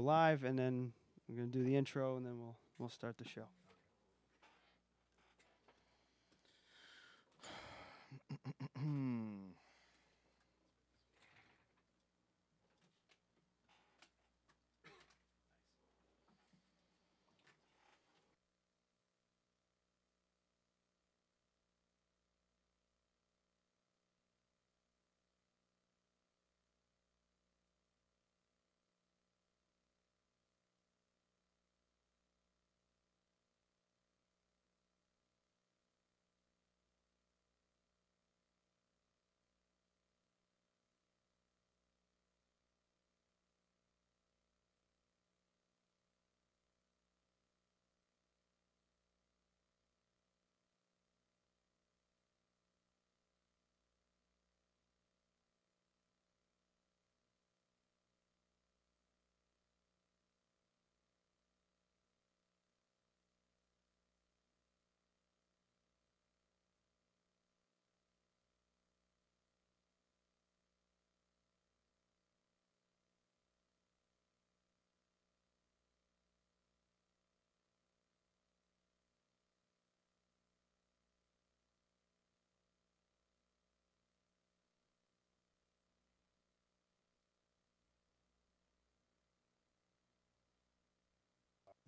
live, and then we're going to do the intro, and then we'll start the show.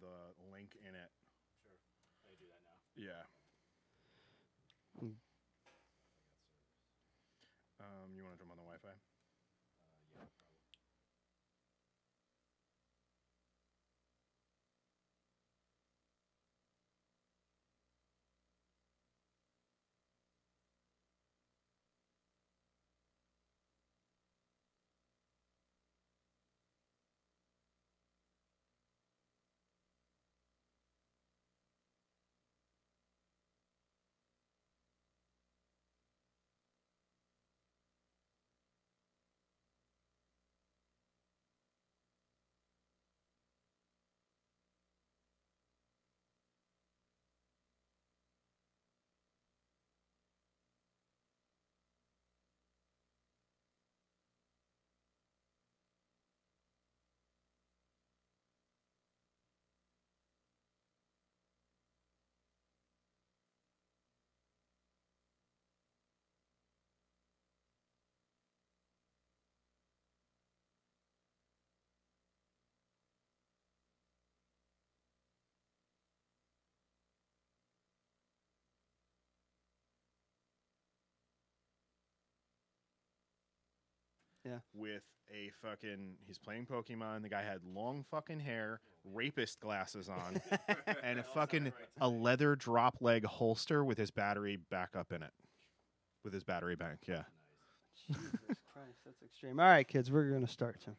The link in it. Sure. I do that now. Yeah. You want to jump on the Wi-Fi? Yeah, probably. Yeah. With a fucking, he's playing Pokemon. The guy had long fucking hair, rapist glasses on, and a leather drop leg holster with his battery backup in it. With his battery bank, yeah. Jesus Christ, that's extreme. All right, kids, we're going to start soon.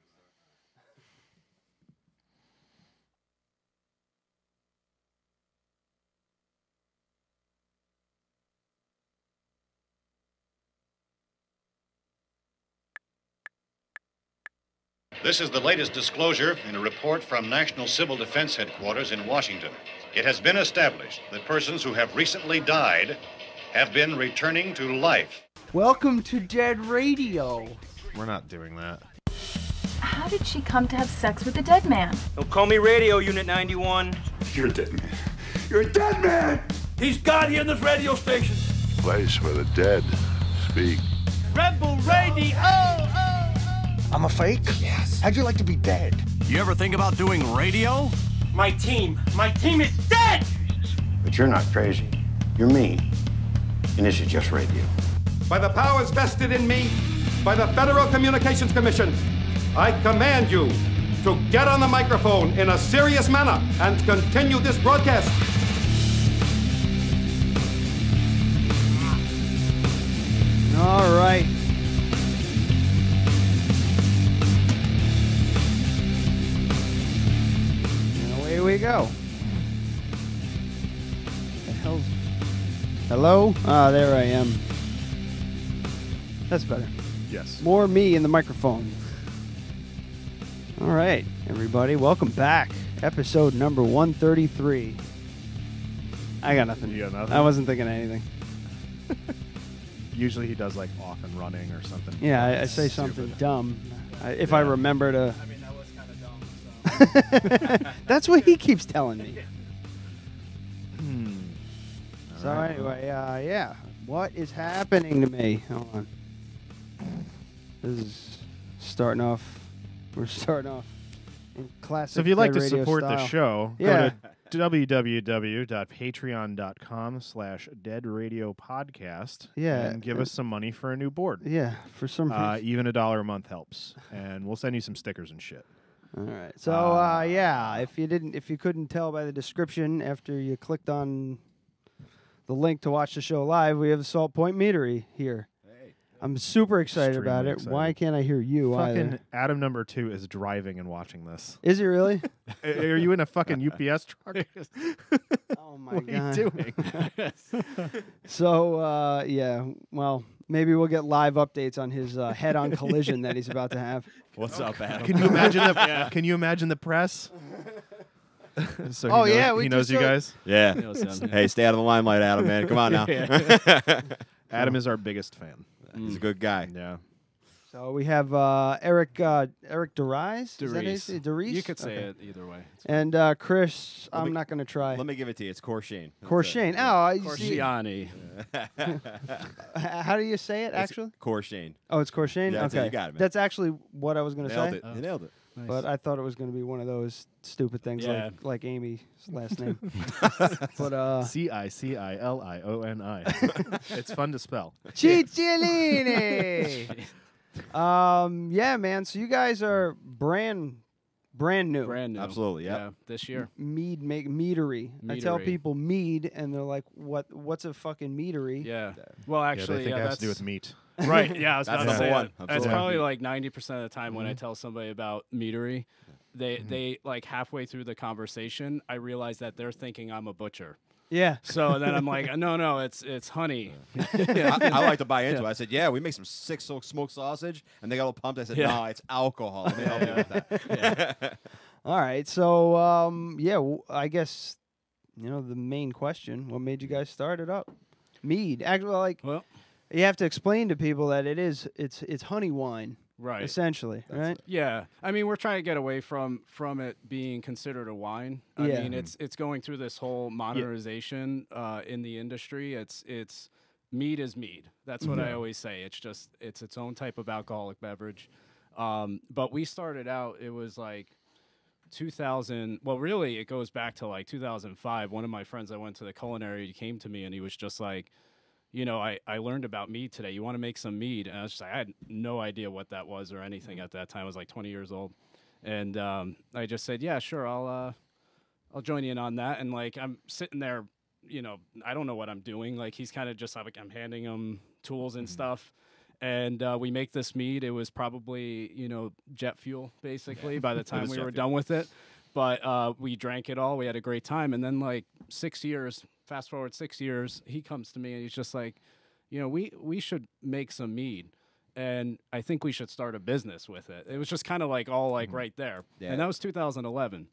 This is the latest disclosure in a report from National Civil Defense Headquarters in Washington. It has been established that persons who have recently died have been returning to life. Welcome to Dead Radio. We're not doing that. How did she come to have sex with a dead man? Don't call me Radio Unit 91. You're a dead man. You're a dead man! He's God here in this radio station. Place where the dead speak. Rebel Radio! I'm a fake? Yes. How'd you like to be dead? You ever think about doing radio? My team is dead! But you're not crazy. You're me. And this is just radio. By the powers vested in me by the Federal Communications Commission, I command you to get on the microphone in a serious manner and continue this broadcast. All right. And away we go. What the hell's... Hello? Ah, there I am. That's better. Yes. More me in the microphone. All right, everybody, welcome back. Episode number 133. I got nothing. You got nothing? I wasn't thinking of anything. Usually he does like off and running or something. Yeah, I say something dumb. If I remember to. I mean, that was kind of dumb. So. That's what he keeps telling me. So All right. anyway, yeah. What is happening to me? Hold on. This is starting off. We're starting off in classic. So if you'd like Dead to Radio support style. the show, Yeah. go to www.patreon.com/deadradiopodcast Yeah, and give us some money for a new board. Yeah, for some reason. Even $1 a month helps, and we'll send you some stickers and shit. All right. So yeah, if you couldn't tell by the description after you clicked on the link to watch the show live, we have the Salt Point Meadery here. I'm super excited about it. Extremely Why excited. can't I hear you Fucking either? Adam number 2 is driving and watching this. Is he really? Are you in a fucking UPS truck? Oh my What god. are you doing? So yeah, well, maybe we'll get live updates on his head-on collision that he's about to have. What's up, Adam? Can you imagine the Can you imagine the press? So Oh, he knows, yeah, we he knows just you showed- guys. Yeah. knows him, yeah. Hey, stay out of the limelight, Adam, man. Come on now. Adam is our biggest fan. He's a good guy. Yeah. So we have Eric Derise. Is that his- Derise? You could say Okay. it either way. And Chris, Let I'm me- not going to try. Let me give it to you. It's Corshane. Corshane. Oh, you see, Corsiani. how do you say it actually? Corshane. Oh, it's Corshane? Yeah, that's it. okay. You got it, man. That's actually what I was going to Nailed say. it. You nailed it. Nice. But I thought it was going to be one of those stupid things Yeah. like Amy's last name. But Cicilioni. It's fun to spell. Cicciolini. Yeah, man. So you guys are brand new. Brand new. Absolutely, yeah. Yeah, this year. Meadery. I tell Meadery. people mead, and they're like, "What's a fucking meadery?" Yeah. Well, Yeah, actually, they think it has that's to do with meat. right. Yeah, I was That's about to number say one. that. That's Absolutely. probably like 90% of the time when I tell somebody about meadery, they like halfway through the conversation, I realize that they're thinking I'm a butcher. Yeah. So then I'm like, no, it's honey. I like to buy into it. I said, yeah, we make some sick smoked sausage. And they got all pumped. I said, Yeah. no, it's alcohol. Let me help you with that. All right. So yeah, I guess the main question: what made you guys start it up? Mead. Actually, like Well, you have to explain to people that it's honey wine, right. essentially, right? Yeah, I mean, we're trying to get away from it being considered a wine. I Yeah. mean, it's going through this whole modernization in the industry. It's mead is mead. That's what I always say. It's its own type of alcoholic beverage. But we started out. It was like 2000. Well, really, it goes back to like 2005. One of my friends I went to the culinary, he came to me and he was just like, I learned about mead today. You want to make some mead? And I was just like, I had no idea what that was or anything at that time. I was like 20 years old. And I just said, yeah, sure. I'll join you in on that. And like, I'm sitting there, I don't know what I'm doing. Like he's kind of just like, I'm handing him tools and stuff. And we make this mead. It was probably, jet fuel basically by the time we were done with it. But we drank it all. We had a great time. And then like 6 years, fast forward 6 years, he comes to me and he's just like, we should make some mead. And I think we should start a business with it. It was just kind of like all like right there. Yeah. And that was 2011.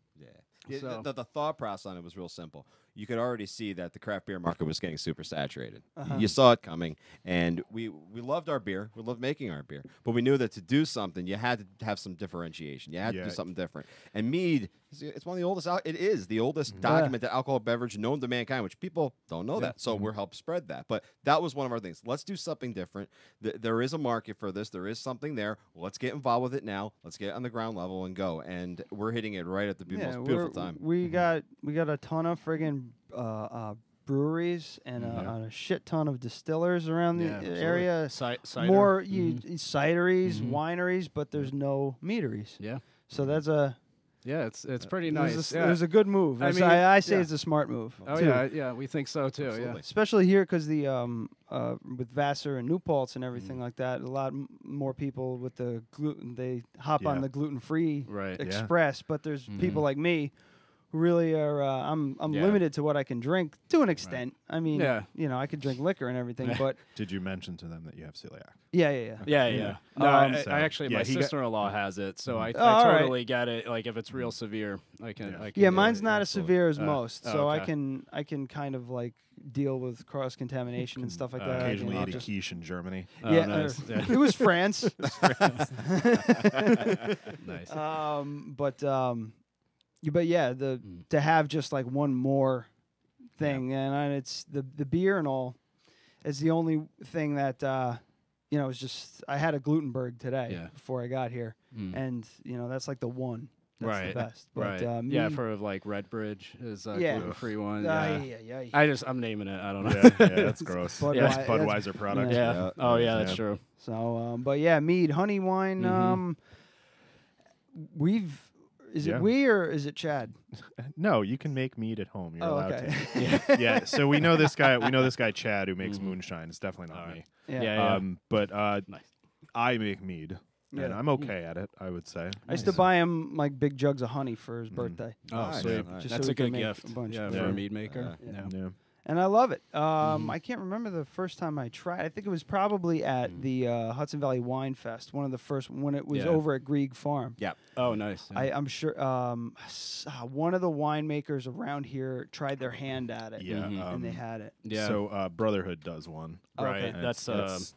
Yeah, So- the thought process on it was real simple. You could already see that the craft beer market was getting super saturated. You saw it coming, and we loved our beer. We loved making our beer, but we knew that to do something, you had to have some differentiation. You had to do something different. And mead, it's one of the oldest. It is the oldest documented alcohol beverage known to mankind, which people don't know that. So we're helping spread that. But that was one of our things. Let's do something different. There is a market for this. There is something there. Let's get involved with it now. Let's get on the ground level and go. And we're hitting it right at the most beautiful time. We got a ton of friggin' breweries and a shit ton of distillers around the area. Cider. More cideries, wineries, but there's no meaderies. Yeah. So that's a Yeah, it's pretty nice. It was a good move. I mean, I say it's a smart move. Oh too. yeah, we think so too. Absolutely. Yeah. Especially here because the with Vassar and New Paltz and everything like that, a lot more people with the gluten, they hop on the gluten-free Right, express. But there's people like me who really are. I'm limited to what I can drink to an extent. I mean, I could drink liquor and everything, but Did you mention to them that you have celiac? yeah. No, I actually, yeah, my he got- sister-in-law has it, so I all right. totally get it. Like if it's real severe, I can. Yeah, do mine's it. not as severe as Oh, most, oh, so okay. I can kind of like deal with cross contamination and stuff like that. Occasionally I'll eat a just- quiche in Germany. Oh, yeah, nice. Yeah. it was France. Nice. but yeah, to have just like one more thing, and it's the beer and all is the only thing that it's just I had a Glutenberg today before I got here, and that's like the one. That's the best. But, yeah, for like Redbridge is a gluten-free one. Yeah. I'm naming it. I don't know. Yeah, that's gross. Budweiser product. Yeah. Oh yeah, that's true. So, but yeah, mead, honey wine. Is it we or is it Chad? No, you can make mead at home. You're allowed okay. to. Yeah. So we know this guy. We know this guy Chad who makes moonshine. It's definitely not me. Yeah. But I make mead. Yeah. And I'm okay at it, I would say. I used to buy him like big jugs of honey for his birthday. Oh, sweet. Just That's so a good gift. For a mead maker. Yeah. And I love it. I can't remember the first time I tried. I think it was probably at the Hudson Valley Wine Fest, one of the first when it was over at Grieg Farm. Yeah. Oh, nice. Yeah. I'm sure one of the winemakers around here tried their hand at it. Yeah. And they had it. Yeah. So Brotherhood does one. Right. And that's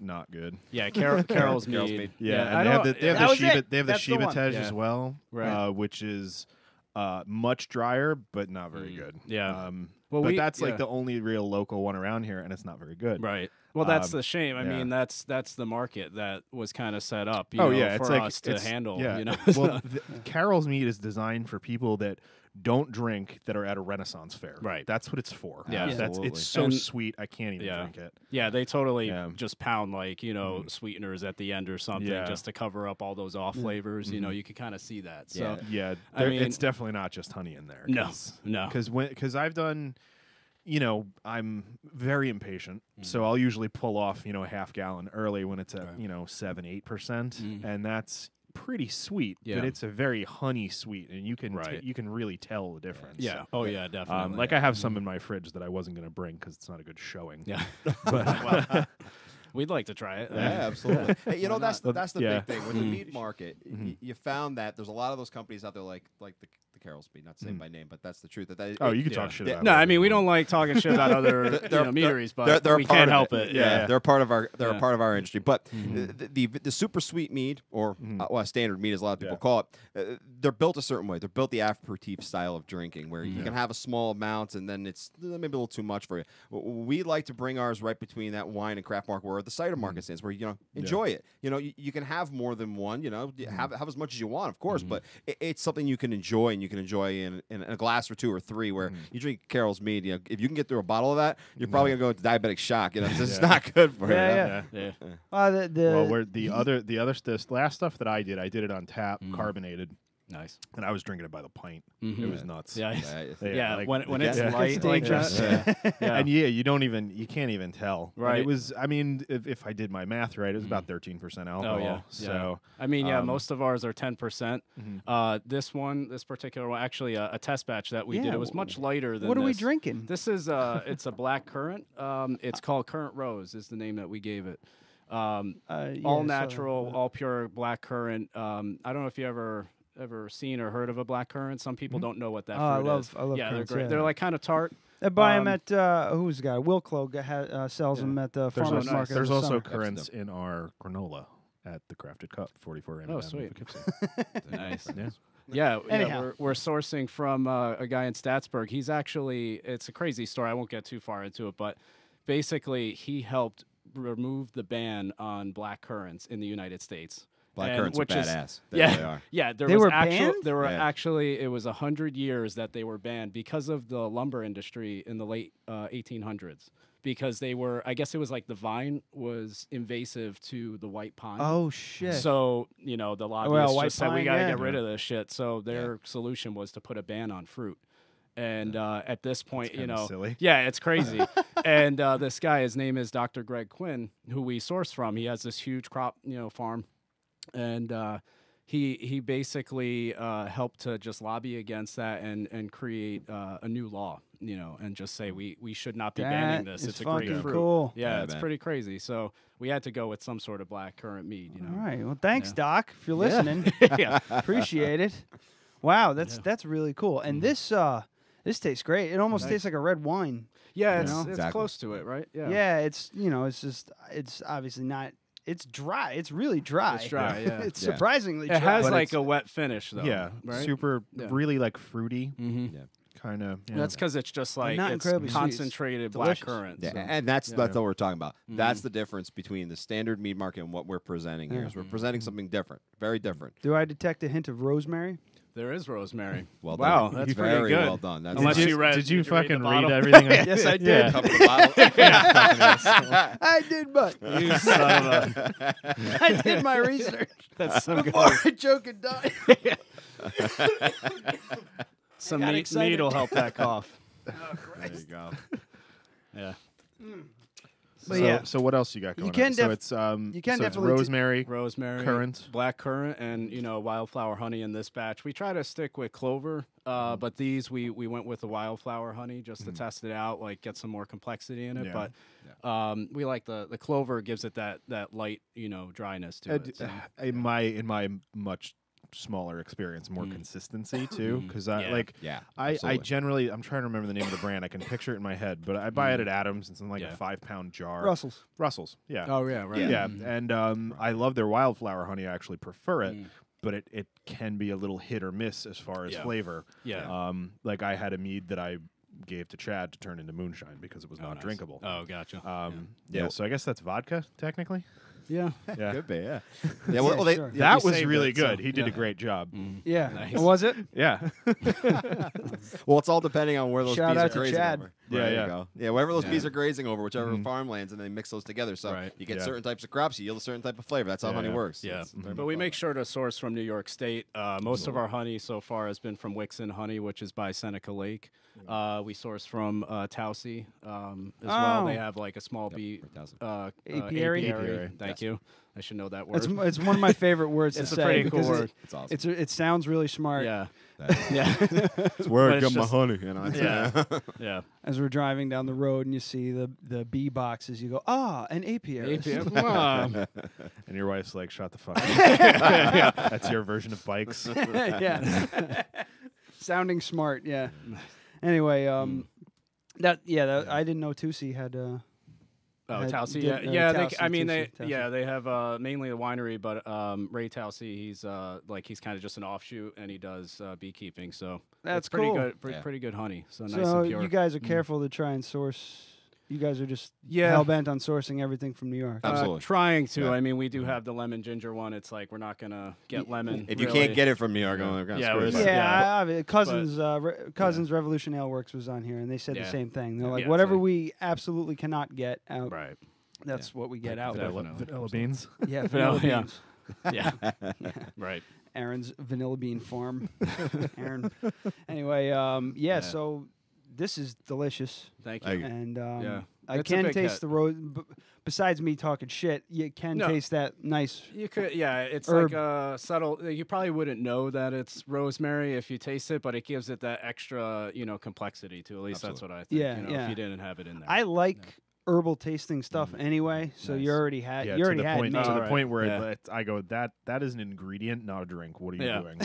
not good. Yeah. Carol's Mead. Yeah. And they have the Shibatej as well, right. Which is much drier but not very good. Yeah. But that's like the only real local one around here, and it's not very good. Right. Well, that's the shame. I mean, that's the market that was kind of set up. For us to handle. Yeah. You know? Well, Carol's Mead is designed for people that don't drink that are at a Renaissance fair. Right. That's what it's for. Yeah. It's so sweet. I can't even drink it. Yeah. They totally just pound like sweeteners at the end or something just to cover up all those off flavors. You know, you can kind of see that. So I mean, it's definitely not just honey in there. No. Because I've done. I'm very impatient, so I'll usually pull off, a half gallon early when it's at, 7-8%, and that's pretty sweet. Yeah. But it's a very honey sweet, and you can you can really tell the difference. Yeah. Oh yeah, definitely. I have some in my fridge that I wasn't going to bring because it's not a good showing. Yeah. But we'd like to try it. Yeah, absolutely. Hey, that's the big thing with the mead market. You found that there's a lot of those companies out there like the Carol's Mead, not to say by name, but that's the truth. You can talk shit about. No, I mean we don't like talking shit about other meaderies, but we can't help it. Yeah, they're part of our part of our industry. But the super sweet mead, or standard mead, as a lot of people call it, they're built a certain way. They're built the aperitif style of drinking, where you can have a small amount, and then it's maybe a little too much for you. We like to bring ours right between that wine and craft market, where the cider market stands, where enjoy it. You can have more than one. Have as much as you want, of course, but it's something you can enjoy, and you can enjoy in a glass or two or three. Where you drink Carol's Mead, if you can get through a bottle of that, you're probably gonna go into diabetic shock. It's not good for you. Yeah. The last stuff that I did it on tap, carbonated. Nice. And I was drinking it by the pint. It was nuts. Yeah. Like, when it's light like that. And you can't even tell. Right. And it was, I mean, if I did my math right, it was about 13% alcohol. Oh, yeah. So I mean, most of ours are 10%. This particular one, actually a test batch that we did, it was much lighter than What are we this. drinking? This is it's a black currant. It's called Currant Rose is the name that we gave it. All natural, all pure black currant. I don't know if you ever seen or heard of a black currant. Some people don't know what that fruit is. I love yeah, currants, they're great. They're like kind of tart. I buy them at who's the guy? Wilklo sells them at the farmers market. There's in the also summer. currants in our granola at the Crafted Cup, 44 Oh, sweet. poughkeepsie. Nice. Yeah. We're sourcing from a guy in Statsburg. He's actually, it's a crazy story. I won't get too far into it, but basically he helped remove the ban on black currants in the United States. Black currants are badass. They are. Yeah. They were banned? There were actually, it was 100 years that they were banned because of the lumber industry in the late 1800s. Because they were, I guess it was like the vine was invasive to the white pine. Oh, shit. So, the lobbyists just said, we got to get rid of this shit. So their solution was to put a ban on fruit. And at this point, silly. Yeah, it's crazy. And this guy, his name is Dr. Greg Quinn, who we source from. He has this huge crop, farm. And he basically helped to just lobby against that and create a new law, and just say we should not be banning this. It's a great fruit. Cool. Yeah, it's pretty crazy. So we had to go with some sort of black currant mead. All right. Well, thanks, Doc, if you're listening. Appreciate it. Wow, that's really cool. And this tastes great. It almost tastes like a red wine. Yeah, it's close to it, right? Yeah. It's it's obviously not it's dry. It's really dry. It's dry, yeah. It's Yeah. surprisingly dry. It has But like it's- a wet finish, though. Yeah, right? super, Yeah. really like fruity, Mm-hmm. Yeah. kind of. That's because it's just like not it's incredibly sweet. It's concentrated delicious. blackcurrant. Yeah, so. and that's what we're talking about. Mm-hmm. That's the difference between the standard mead market and what we're presenting here. Yeah. Is we're presenting something different, very different. Do I detect a hint of rosemary? There is rosemary. Well wow, done. that's Very pretty good. well done. That's Unless nice. you read. Did you the fucking read bottle? everything? Yes, I did. Cup of the bottle. I did, but You son of a. I did my research That's some before good. I joke and die. Some got meat excited. will help that cough. There you go. Yeah. But so, yeah. so what else you got going can on? So def- it's you can so definitely it's rosemary, Rosemary, currant. black currant, and wildflower honey in this batch. We try to stick with clover, but these we went with the wildflower honey just to test it out, like get some more complexity in it. Yeah. But we like the clover gives it that light dryness to it. So. in my much smaller experience, more consistency too, because I Yeah. like Yeah, I absolutely. generally I'm trying to remember the name of the brand. I can picture it in my head, but I buy it at Adams. It's in like Yeah. a 5-pound jar. Russell's. Yeah. Oh yeah, right. Yeah, and I love their wildflower honey. I actually prefer it, but it can be a little hit or miss as far as Yeah. flavor. Yeah. Like I had a mead that I gave to Chad to turn into moonshine because it was not nice. drinkable. Oh, gotcha. Yeah, so I guess that's vodka technically. Yeah. Yeah, Could be, yeah. Yeah, well, they, sure. that you was saved really it, so- good. He did a yeah. great job. Yeah. Nice. Was it? Yeah, well, it's all depending on where those Shout bees out are to grazing Chad. over. Yeah, There you yeah. go. Yeah, wherever those Yeah. bees are grazing over, whichever farmlands, and they mix those together. So Right. you get Yeah. certain types of crops, you yield a certain type of flavor. That's how Yeah, honey yeah. works. Yeah, It's very but we much make sure to source from New York State. Most of our honey so far has been from Wixon Honey, which is by Seneca Lake. We source from Taussie as well. They have like a small bee Taussie. Apiary? apiary. Thank you. I should know that word. It's one of my favorite words It's to a say pretty cool because word. It's awesome. it sounds really smart. Yeah, That- yeah, It's where But I it's get my just- honey. You know, it's, yeah, yeah. As we're driving down the road and you see the bee boxes, you go, an apiary. Apiary. Come on. and your wife's like, "Shut the fuck up." Yeah, that's your version of bikes. yeah. Sounding smart, yeah. Anyway, I didn't know Tusi had Oh, had- Taussie, did, yeah. Taussie, They have mainly the winery, but Ray Taussie, he's kind of just an offshoot, and he does beekeeping. So That's it's pretty cool. good, Yeah. pretty good honey. So nice So and pure. you guys are careful to try and source. You guys are just Yeah. hell bent on sourcing everything from New York. Absolutely. Trying to. Yeah. I mean, we do have the lemon ginger one. It's like we're not gonna get lemon. if you really. can't get it from New York, we're gonna Yeah, screw we're it. Yeah, Yeah. Cousins Revolution Ale Works was on here, and they said the Yeah. same thing. They're like, Yeah, whatever it's like- we absolutely cannot get out, Right. that's what we get out. Vanilla. Vanilla beans. Yeah, vanilla Yeah. beans. Yeah. Right. Aaron's vanilla bean farm. Aaron. Anyway, so this is delicious, Thank Thank you. you. and Yeah. I It's a can big taste hit. the rose. Besides me talking shit, you can No. taste that nice. You could, yeah. It's Herb. like a subtle. You probably wouldn't know that it's rosemary if you taste it, but it gives it that extra, complexity to. At least that's what I think. Yeah, If yeah. you didn't have it in there. I like herbal tasting stuff anyway, so Nice. you already had Yeah, you already to the had point me. to the Alright, point where yeah. I go, that is an ingredient, not a drink. What are you doing?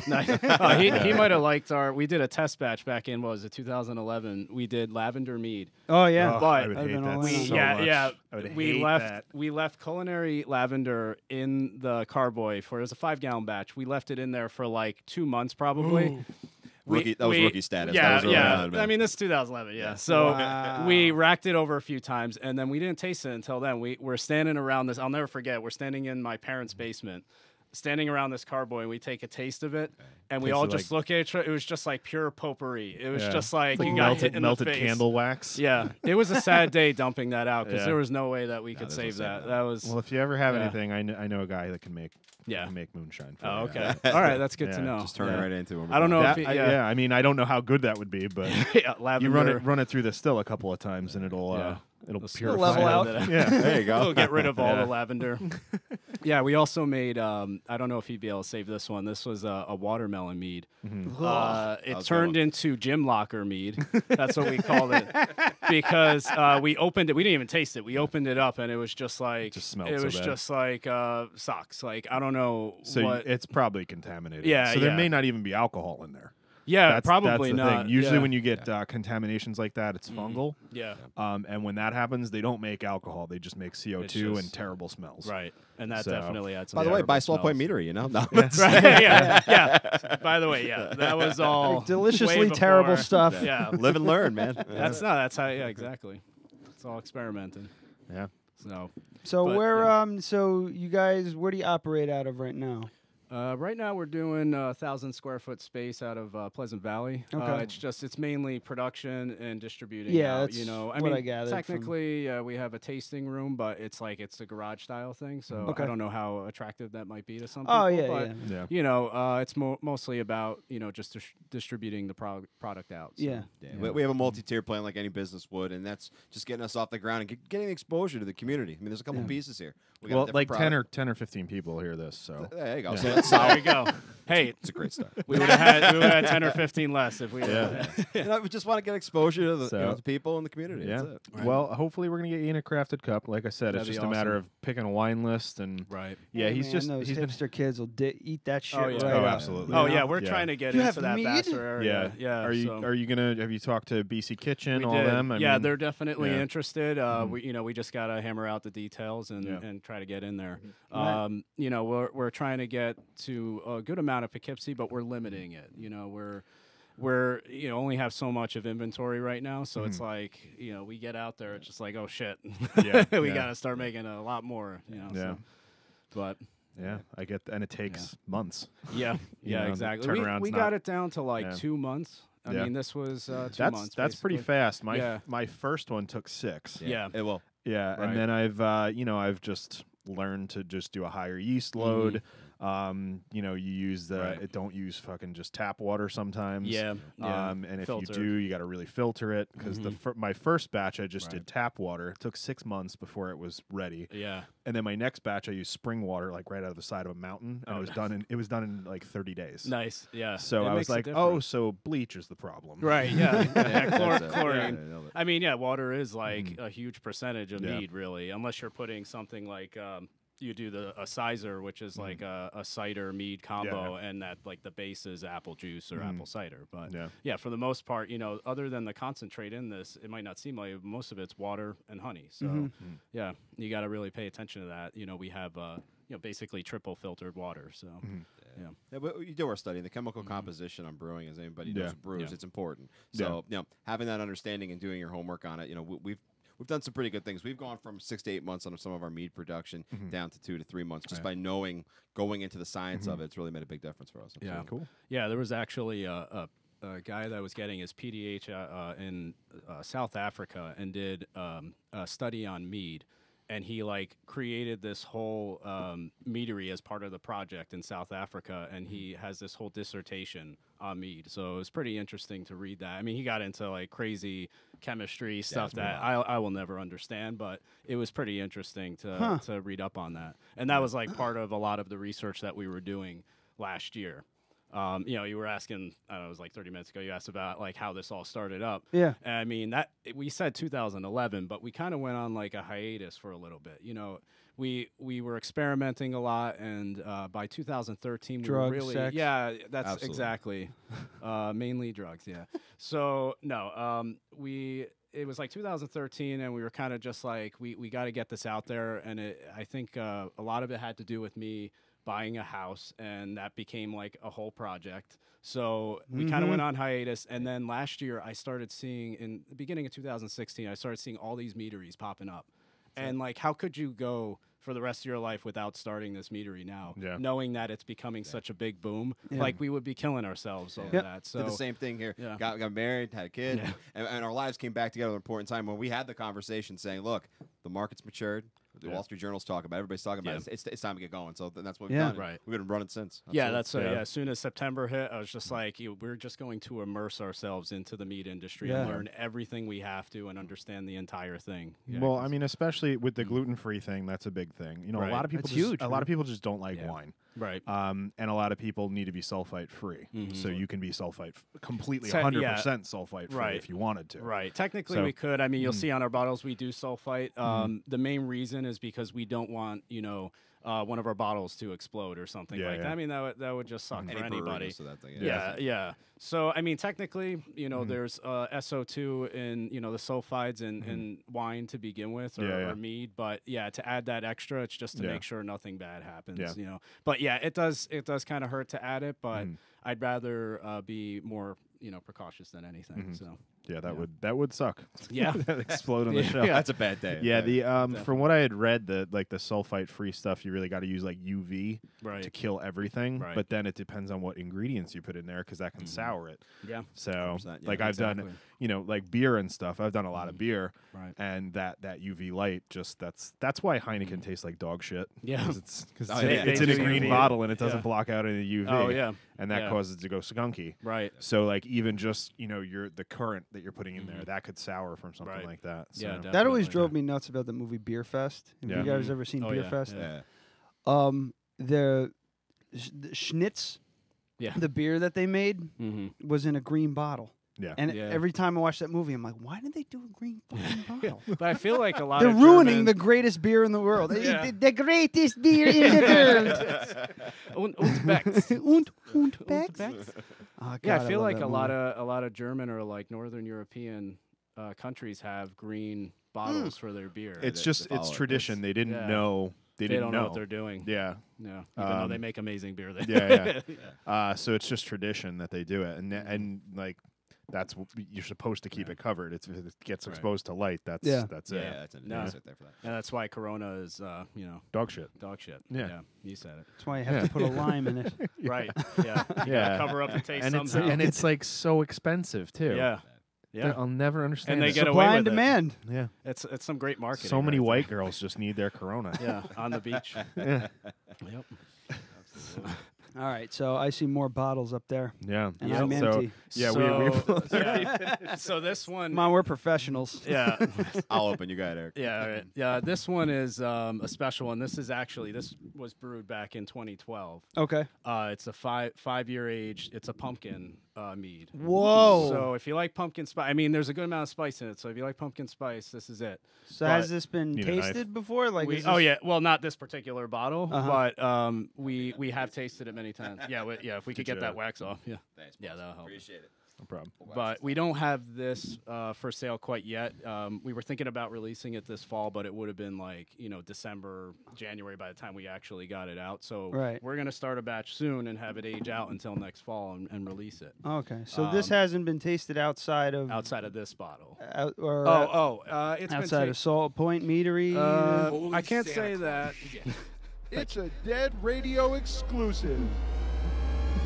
He might have liked we did a test batch back in, what was it, 2011? We did lavender mead. Oh yeah, Oh, But I would I've hate been all that in. so yeah, much. yeah. I would We hate left that. we left culinary lavender in the carboy for it was a 5-gallon batch. We left it in there for like 2 months probably. That was rookie status. Yeah, That was early yeah. on, man. I mean, this is 2011. Yeah. So Wow. we racked it over a few times, and then we didn't taste it until then. We're standing around this. I'll never forget. We're standing in my parents' basement, standing around this carboy, and we take a taste of it, and we Tasted all just like- look at each other. It was just like pure potpourri. It was Yeah. just like It's you got hit melted in melted the face. candle wax. Yeah, it was a sad day dumping that out because Yeah. there was no way that we could there's no save saving that. that. That was Well, if you ever have Yeah. anything, I know a guy that can make moonshine. For Oh, you. okay. All right, that's good to Yeah, know. Just turn it Yeah. right into him. I don't know That- if I, yeah. yeah, I mean, I don't know how good that would be, but Yeah, you lavender. run it through the still a couple of times, and it'll Yeah. it'll It'll purify level it. out. Yeah, There you go. We'll get rid of all Yeah. the lavender. Yeah, we also made. I don't know if you'd be able to save this one. This was a watermelon mead. It was a good turned one. into gym locker mead. That's what we called it because we opened it. We didn't even taste it. We opened it up and it was just like just smelled it so was bad. just like socks. Like I don't know So what. it's probably contaminated. Yeah, So there yeah. may not even be alcohol in there. Yeah, that's probably the not. Thing. Usually Yeah. when you get contaminations like that, it's fungal. Yeah. And when that happens, they don't make alcohol; they just make CO2 and terrible smells. Right, and that So- definitely adds. Some By the way, terrible buy Salt Point smells. Meadery, you know? No, Right, yeah. By the way, yeah, that was all deliciously way terrible before- stuff. Yeah, Live and learn, man. That's how. Yeah, exactly. It's all experimenting. Yeah. So But, where so you guys, where do you operate out of right now? Right now we're doing a 1,000 square foot space out of Pleasant Valley. Okay. It's mainly production and distributing. Yeah, out, that's you know. what I gathered from- Technically, we have a tasting room, but it's a garage style thing. So Okay. I don't know how attractive that might be to some people. Oh, yeah, but, yeah. You know, it's mostly about just distributing the product out. So. Yeah. We have a multi-tier plan like any business would, and that's just getting us off the ground and getting exposure to the community. I mean, there's a couple pieces here. We got a Well, different like product. 10 or 15 people hear this. So There you go. Yeah. So that's There you go. Hey, it's a great start. we would have had 10 or 15 less if we. We just want to get exposure to the So- to people in the community. Yeah. That's it. Well, hopefully we're gonna get Ian a crafted cup. Like I said, That'd it's be just a matter awesome. of picking a wine list and Right. Yeah, Hey, he's man, just those he's been hipster kids will eat that shit Oh, yeah. right Oh, up. absolutely. Oh You yeah, know? we're Yeah. trying to get You into have that mead? faster area. Yeah. Yeah. Are you so- are you gonna have you talked to BC Kitchen We all did. them? I Yeah, mean, they're definitely yeah. interested. We just gotta hammer out the details and try to get in there. Right. We're trying to get to a good amount of poughkeepsie, but we're limiting it. We're only have so much of inventory right now, so it's like we get out there, it's just like, oh shit, Yeah, we yeah. gotta start making a lot more. Yeah. So. But Yeah, I get and it takes months. yeah, You yeah, know, the exactly. turnaround's We not- got it down to like Yeah. 2 months. I Yeah. mean, this was 2 That's months. pretty basically. fast. Yeah. My first one took 6. Yeah. It will. Yeah, Right. and then I've just learned to just do a higher yeast load. You use Right. don't use fucking just tap water sometimes. Yeah, yeah. And if Filtered. you do, you got to really filter it because my first batch I just Right. did tap water. It took 6 months before it was ready. Yeah. And then my next batch I used spring water like right out of the side of a mountain, and Oh, it was done in like 30 days. Nice. Yeah. So It I was makes a like, difference. so bleach is the problem. Right. Yeah. That's it. Chlorine. Yeah, nailed it. I mean, yeah, water is like a huge percentage of Yeah. mead, really, unless you're putting something like you do a sizer, which is like a cider mead combo, and that like the base is apple juice or apple cider. But Yeah. for the most part, other than the concentrate in this, it might not seem like most of it's water and honey. So yeah, you got to really pay attention to that. We have basically triple filtered water. So Yeah, but you do our study. The chemical composition on brewing, as anybody knows who brews, Yeah. it's important. So having that understanding and doing your homework on it, we've done some pretty good things. We've gone from 6 to 8 months on some of our mead production down to 2 to 3 months just by knowing, going into the science of it. It's really made a big difference for us. Yeah. Cool. Yeah, there was actually a guy that was getting his PDH in South Africa and did a study on mead. And he created this whole meadery as part of the project in South Africa, and he has this whole dissertation on mead. So it was pretty interesting to read that. I mean, he got into crazy chemistry stuff that I will never understand, but it was pretty interesting to read up on that. And that was part of a lot of the research that we were doing last year. You were asking, I don't know, it was 30 minutes ago, you asked about how this all started up. Yeah. And I mean, that we said 2011, but we kind of went on a hiatus for a little bit. We were experimenting a lot, and by 2013, we were Drugs, really, sex. yeah, that's Absolutely. exactly, mainly drugs. Yeah. So no, it was 2013, and we were kind of just we got to get this out there, and I think a lot of it had to do with me buying a house, and that became a whole project. So we kind of went on hiatus, and then last year I started seeing, in the beginning of 2016, I started seeing all these meaderies popping up. And how could you go for the rest of your life without starting this meadery now, knowing that it's becoming such a big boom? We would be killing ourselves over that. So Did the same thing here. Yeah. Got married, had a kid, and our lives came back together at an important time when we had the conversation saying, look, the market's matured. The Wall Street Journal's talking about it. Everybody's talking about it. It's time to get going. So that's what we've done. Right. We've been running since. As soon as September hit, I was just we're just going to immerse ourselves into the meat industry and learn everything we have to and understand the entire thing. Yeah, Well, I mean, especially with the gluten-free thing, that's a big thing. A Right. lot of people That's huge, a lot of people just don't like Yeah. wine. Right. And a lot of people need to be sulfite free. So you can be completely Te- 100% sulfite free Right. if you wanted to. Right. Technically, So- we could. I mean, you'll see on our bottles we do sulfite. The main reason is because we don't want, one of our bottles to explode or something like that. I mean, that would just suck for anybody. Yeah. So I mean, technically, you know, there's SO2 in, you know, the sulfides in wine to begin with, or mead. But yeah, to add that extra, it's just to make sure nothing bad happens. You know, but yeah, it does kind of hurt to add it, but I'd rather be more, you know, precautious than anything. So. Yeah, that would suck. Yeah, that explode on the shelf. Yeah, that's a bad day. Yeah, from what I had read, the sulfite free stuff, you really got to use like UV to kill everything. Right. But then it depends on what ingredients you put in there because that can sour it. Yeah. So like I've done, you know, like beer and stuff. I've done a lot of beer, and that UV light that's why Heineken tastes like dog shit. Yeah, because it's in a green bottle and it doesn't block out any UV. Oh yeah. And that causes it to go skunky. Right. So like even just, you know, the current that you're putting in there, that could sour from something like that. So. Yeah, that always drove me nuts about the movie Beer Fest. Have you guys ever seen Beer Fest? Yeah. The Schnitz, the beer that they made was in a green bottle. Yeah. And every time I watch that movie, I'm like, why did they do a green fucking bottle? But I feel like a lot They're of ruining the greatest beer in the world. The greatest beer in the world. Und Becks. Und Becks. Oh, Yeah, God, I feel love like that a movie. lot of German or like Northern European countries have green bottles for their beer. It's just it's tradition. They didn't know. They don't know what they're doing. Yeah. Yeah. Even though they make amazing beer. So it's just tradition that they do it, and like that's you're supposed to keep it covered. If it gets exposed to light, that's it. Yeah, that's a nice right there for that. And that's why Corona is you know, dog shit. Dog shit. Yeah. You said it. That's why you have to put a lime in it. Right. Yeah. You gotta cover up the taste somehow. And it's like so expensive too. Yeah. Yeah. I'll never understand. And they it. get Supply away and with demand. It. Yeah. It's some great marketing. So many right white there. girls just need their Corona. Yeah, on the beach. Yeah. Yep. Absolutely. All right, so I see more bottles up there. Yeah. And I'm empty. So this one. Come on, we're professionals. Yeah. I'll open. You got it, Eric. Yeah. All right. Yeah. This one is a special one. This was brewed back in 2012. Okay. It's a 5-year age. It's a pumpkin mead. Whoa. So if you like pumpkin spice, I mean, there's a good amount of spice in it. So if you like pumpkin spice, this is it. So has this been tasted before? Like, yeah. Well, not this particular bottle, but we have tasted it many times. Yeah. If we could get that wax off. Yeah. Thanks, yeah, that'll help. Appreciate it. No problem. But we don't have this for sale quite yet. We were thinking about releasing it this fall, but it would have been like, you know, December, January by the time we actually got it out. So we're going to start a batch soon and have it age out until next fall and release it. Okay. So this hasn't been tasted outside of this bottle. It's outside of Salt Point Meadery. I can't say that. It's a Dead Radio exclusive.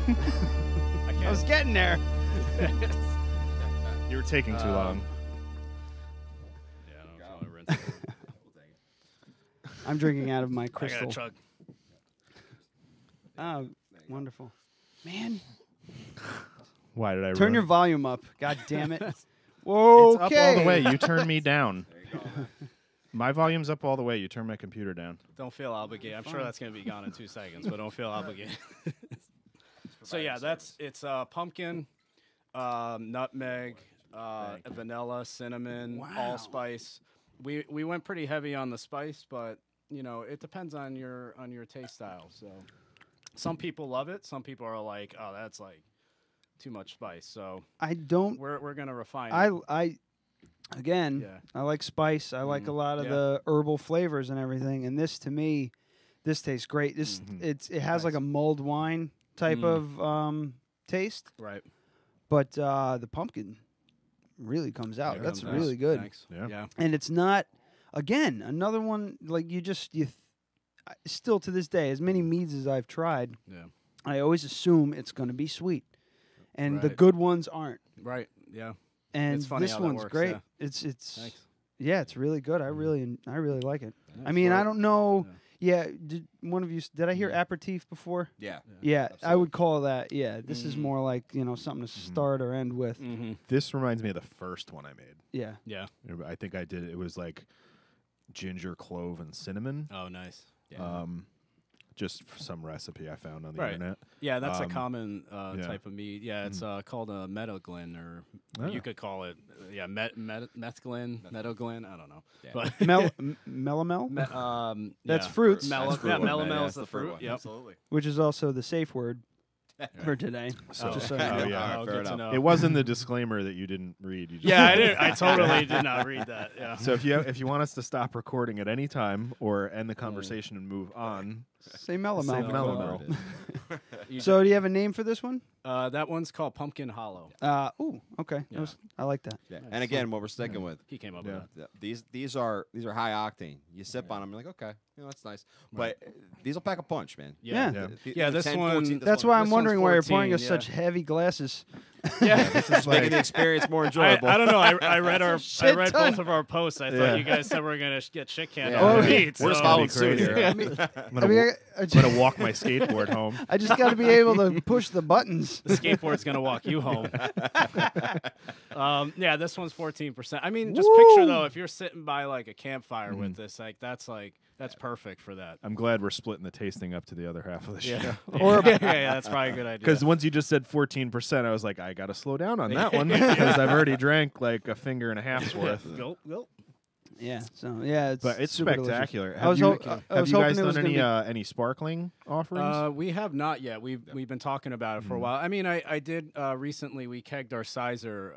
I was getting there. You were taking too long. Yeah, I don't know if I rinse it. I'm drinking out of my I crystal. got a chug. Oh, wonderful. Man. Why did I Turn ruin your it? volume up. God damn it. Whoa. It's up all the way. You turn me down. My volume's up all the way. You turn my computer down. Don't feel obligated. I'm sure that's going to be gone in 2 seconds, but don't feel obligated. So yeah, it's pumpkin, nutmeg, vanilla, cinnamon, allspice. We went pretty heavy on the spice, but you know it depends on your taste style. So some people love it. Some people are like, oh, that's like too much spice. So I don't. We're gonna refine it. Again, I like spice. I like a lot of the herbal flavors and everything. And this, to me, this tastes great. This it has like a mulled wine type of taste. Right. But the pumpkin really comes out. That's really good. Thanks. Yeah. And it's not, again, another one like still to this day, as many meads as I've tried, I always assume it's going to be sweet. And the good ones aren't. Right. Yeah. And it's funny this how that one's works, great. yeah. It's Thanks. Yeah, it's really good. I really like it. Yeah, I mean, I right. don't know. Yeah, did one of you did I hear aperitif before? Yeah. Yeah, I would call that. Yeah, this is more like, something to start or end with. This reminds me of the first one I made. Yeah. Yeah. I think I did it was like ginger, clove, and cinnamon. Oh, nice. Yeah. just some recipe I found on the Right. internet. Yeah, that's a common type of mead. Yeah, it's Mm-hmm. called a meadowglin, or you could call it methglin, meadowglin. I don't know. Yeah. But melomel? That's fruits. Melomel is That's the fruit. one. Yep. Absolutely. Which is also the safe word for today. So, Just so you know. yeah, good to know. it wasn't the disclaimer that you didn't read. You just Yeah, I didn't. I totally did not read that. Yeah. So if you want us to stop recording at any time or end the conversation and move on, Say melomel. say melomel. So do you have a name for this one? That one's called Pumpkin Hollow. Ooh, okay. Yeah. I like that. Yeah. And again, what we're sticking with. He came up with that. These are high octane. You sip on them, you're like, okay, that's nice. But these will pack a punch, man. Yeah. This 10, one. 14, That's why I'm this wondering one's why you're 14, pouring us yeah. such heavy glasses. Yeah, This is making like the experience more enjoyable. I don't know. I read I Shit read ton. both of our posts. I Yeah. thought you guys said we're gonna get shit canned. Yeah. on Oh, the yeah. meat, We're just so- following That'd be suit crazy. here. I'm gonna walk my skateboard home. I just got to be able to push the buttons. The skateboard's gonna walk you home. Yeah, this one's 14%. I mean, just picture though, if you're sitting by like a campfire with this, that's perfect for that. I'm glad we're splitting the tasting up to the other half of the show. Yeah. Yeah, that's probably a good idea. Because once you just said 14%, I was like, I got to slow down on that one because I've already drank like a finger and a half's worth. Gulp, gulp. Yeah. So yeah, it's But it's super delicious. spectacular. I was Have hoping you guys it was done gonna any sparkling offerings? We have not yet. We've been talking about it for a while. I mean, I did recently. We kegged our sizer,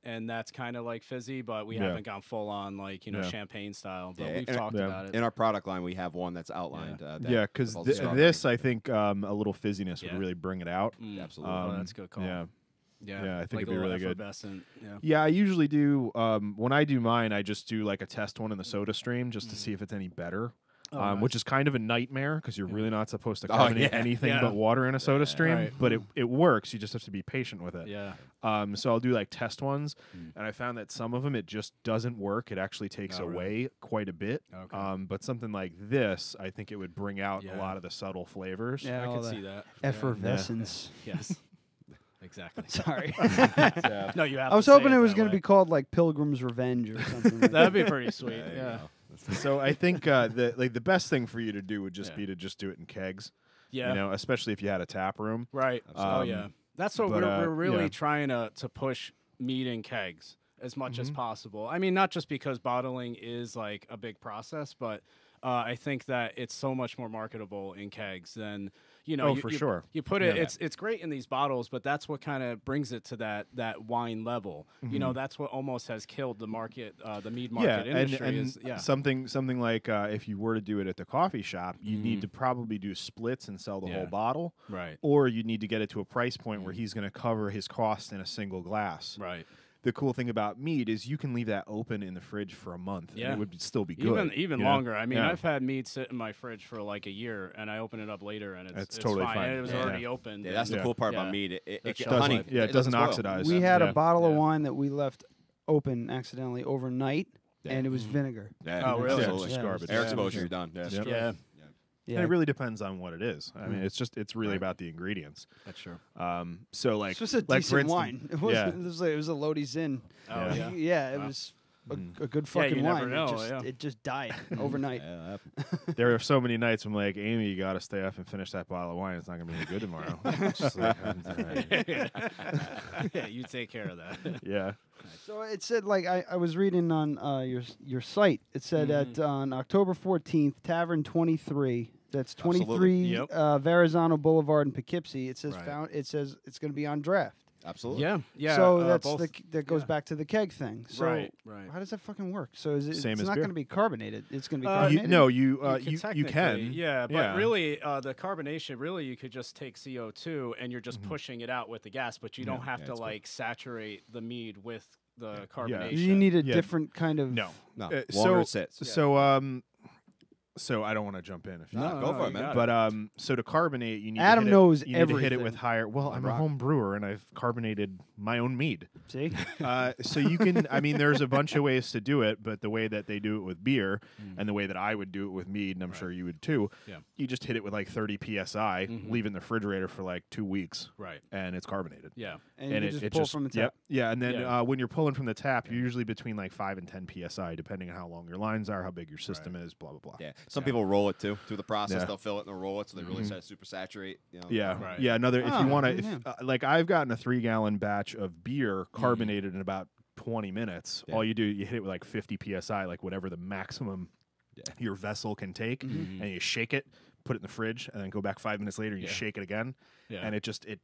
and that's kind of like fizzy, but we haven't gone full on like champagne style. But we've talked about it. In our product line, we have one that's outlined. Yeah, because this, I think, a little fizziness would really bring it out. Absolutely. That's a good call. Yeah, I think like it'd be a little really good. effervescent, Yeah, I usually do. When I do mine, I just do like a test one in the soda stream just to see if it's any better. Nice. Which is kind of a nightmare because you're really not supposed to carbonate anything but water in a soda stream. Right. But it works. You just have to be patient with it. Yeah. So I'll do like test ones, and I found that some of them it just doesn't work. It actually takes away quite a bit. Okay. But something like this, I think it would bring out a lot of the subtle flavors. I can see that. Effervescence. Yes. Exactly. Sorry. No, you have. I was to say hoping it was going to be called like Pilgrim's Revenge or something. Like That'd be pretty sweet. Yeah. So I think the best thing for you to do would just be to just do it in kegs. Yeah. You know, especially if you had a tap room. Right. Oh yeah. That's what but, we're really yeah. trying to push meat in kegs as much as possible. I mean, not just because bottling is like a big process, but I think that it's so much more marketable in kegs than sure. You put it. It's great in these bottles, but that's what kind of brings it to that wine level. You know, that's what almost has killed the market, the mead market industry. Something like if you were to do it at the coffee shop, you need to probably do splits and sell the whole bottle, right? Or you need to get it to a price point where he's going to cover his cost in a single glass, right? The cool thing about mead is you can leave that open in the fridge for a month and it would still be good. Even longer. I mean, I've had mead sit in my fridge for like a year, and I open it up later, and it's totally fine. fine. And it was already opened. Yeah, that's the cool part about mead. It doesn't, it doesn't spoil. oxidize. we had a bottle of wine that we left open accidentally overnight, and it was vinegar. Yeah. Oh, really? Yeah, it's just garbage. Air exposure, you're done. Yeah. And it really depends on what it is. I mean, it's really about the ingredients. That's true. So like, It's just a like decent for wine. instance, It was a Lodi Zin. Oh, yeah. Yeah, it was a good fucking you wine. never know, It just died overnight. there are so many nights I'm like, Amy, you got to stay up and finish that bottle of wine. It's not going to be any good tomorrow. Just like, Yeah, you take care of that. yeah. So it said, like, I was reading on your site. It said that on October 14th, Tavern 23. That's 23 Verrazano Boulevard in Poughkeepsie. It says It says it's going to be on draft. Absolutely. Yeah. So that goes back to the keg thing. So right. how does that fucking work? So is it, Same it's as not beer. going to be carbonated. It's going to be carbonated. You can. Yeah, but really, the carbonation. Really, you could just take CO2 and you're just pushing it out with the gas, but you don't have to like saturate the mead with the carbonation. You need a different kind of Longer it sits. So I don't want to jump in. If you go for it, man. But so to carbonate, you need Adam to hit knows it, you need to hit it everything. with higher. Well, I'm a home brewer and I've carbonated my own mead. See, so you can. I mean, there's a bunch of ways to do it, but the way that they do it with beer and the way that I would do it with mead, and I'm sure you would too. Yeah. You just hit it with like 30 psi, leave it in the refrigerator for like 2 weeks, Right. and it's carbonated. Yeah. and you just pull from the tap. Yeah, and then when you're pulling from the tap, you're usually between like 5 and 10 psi, depending on how long your lines are, how big your system is, blah blah blah. Yeah. Some people roll it too through the process. Yeah. They'll fill it and they'll roll it, so they really start to super saturate. You know? Yeah, yeah. Another if you want to, like I've gotten a 3-gallon batch of beer carbonated in about 20 minutes. Yeah. All you do, you hit it with like 50 psi, like whatever the maximum your vessel can take, and you shake it, put it in the fridge, and then go back 5 minutes later, you shake it again, and it just it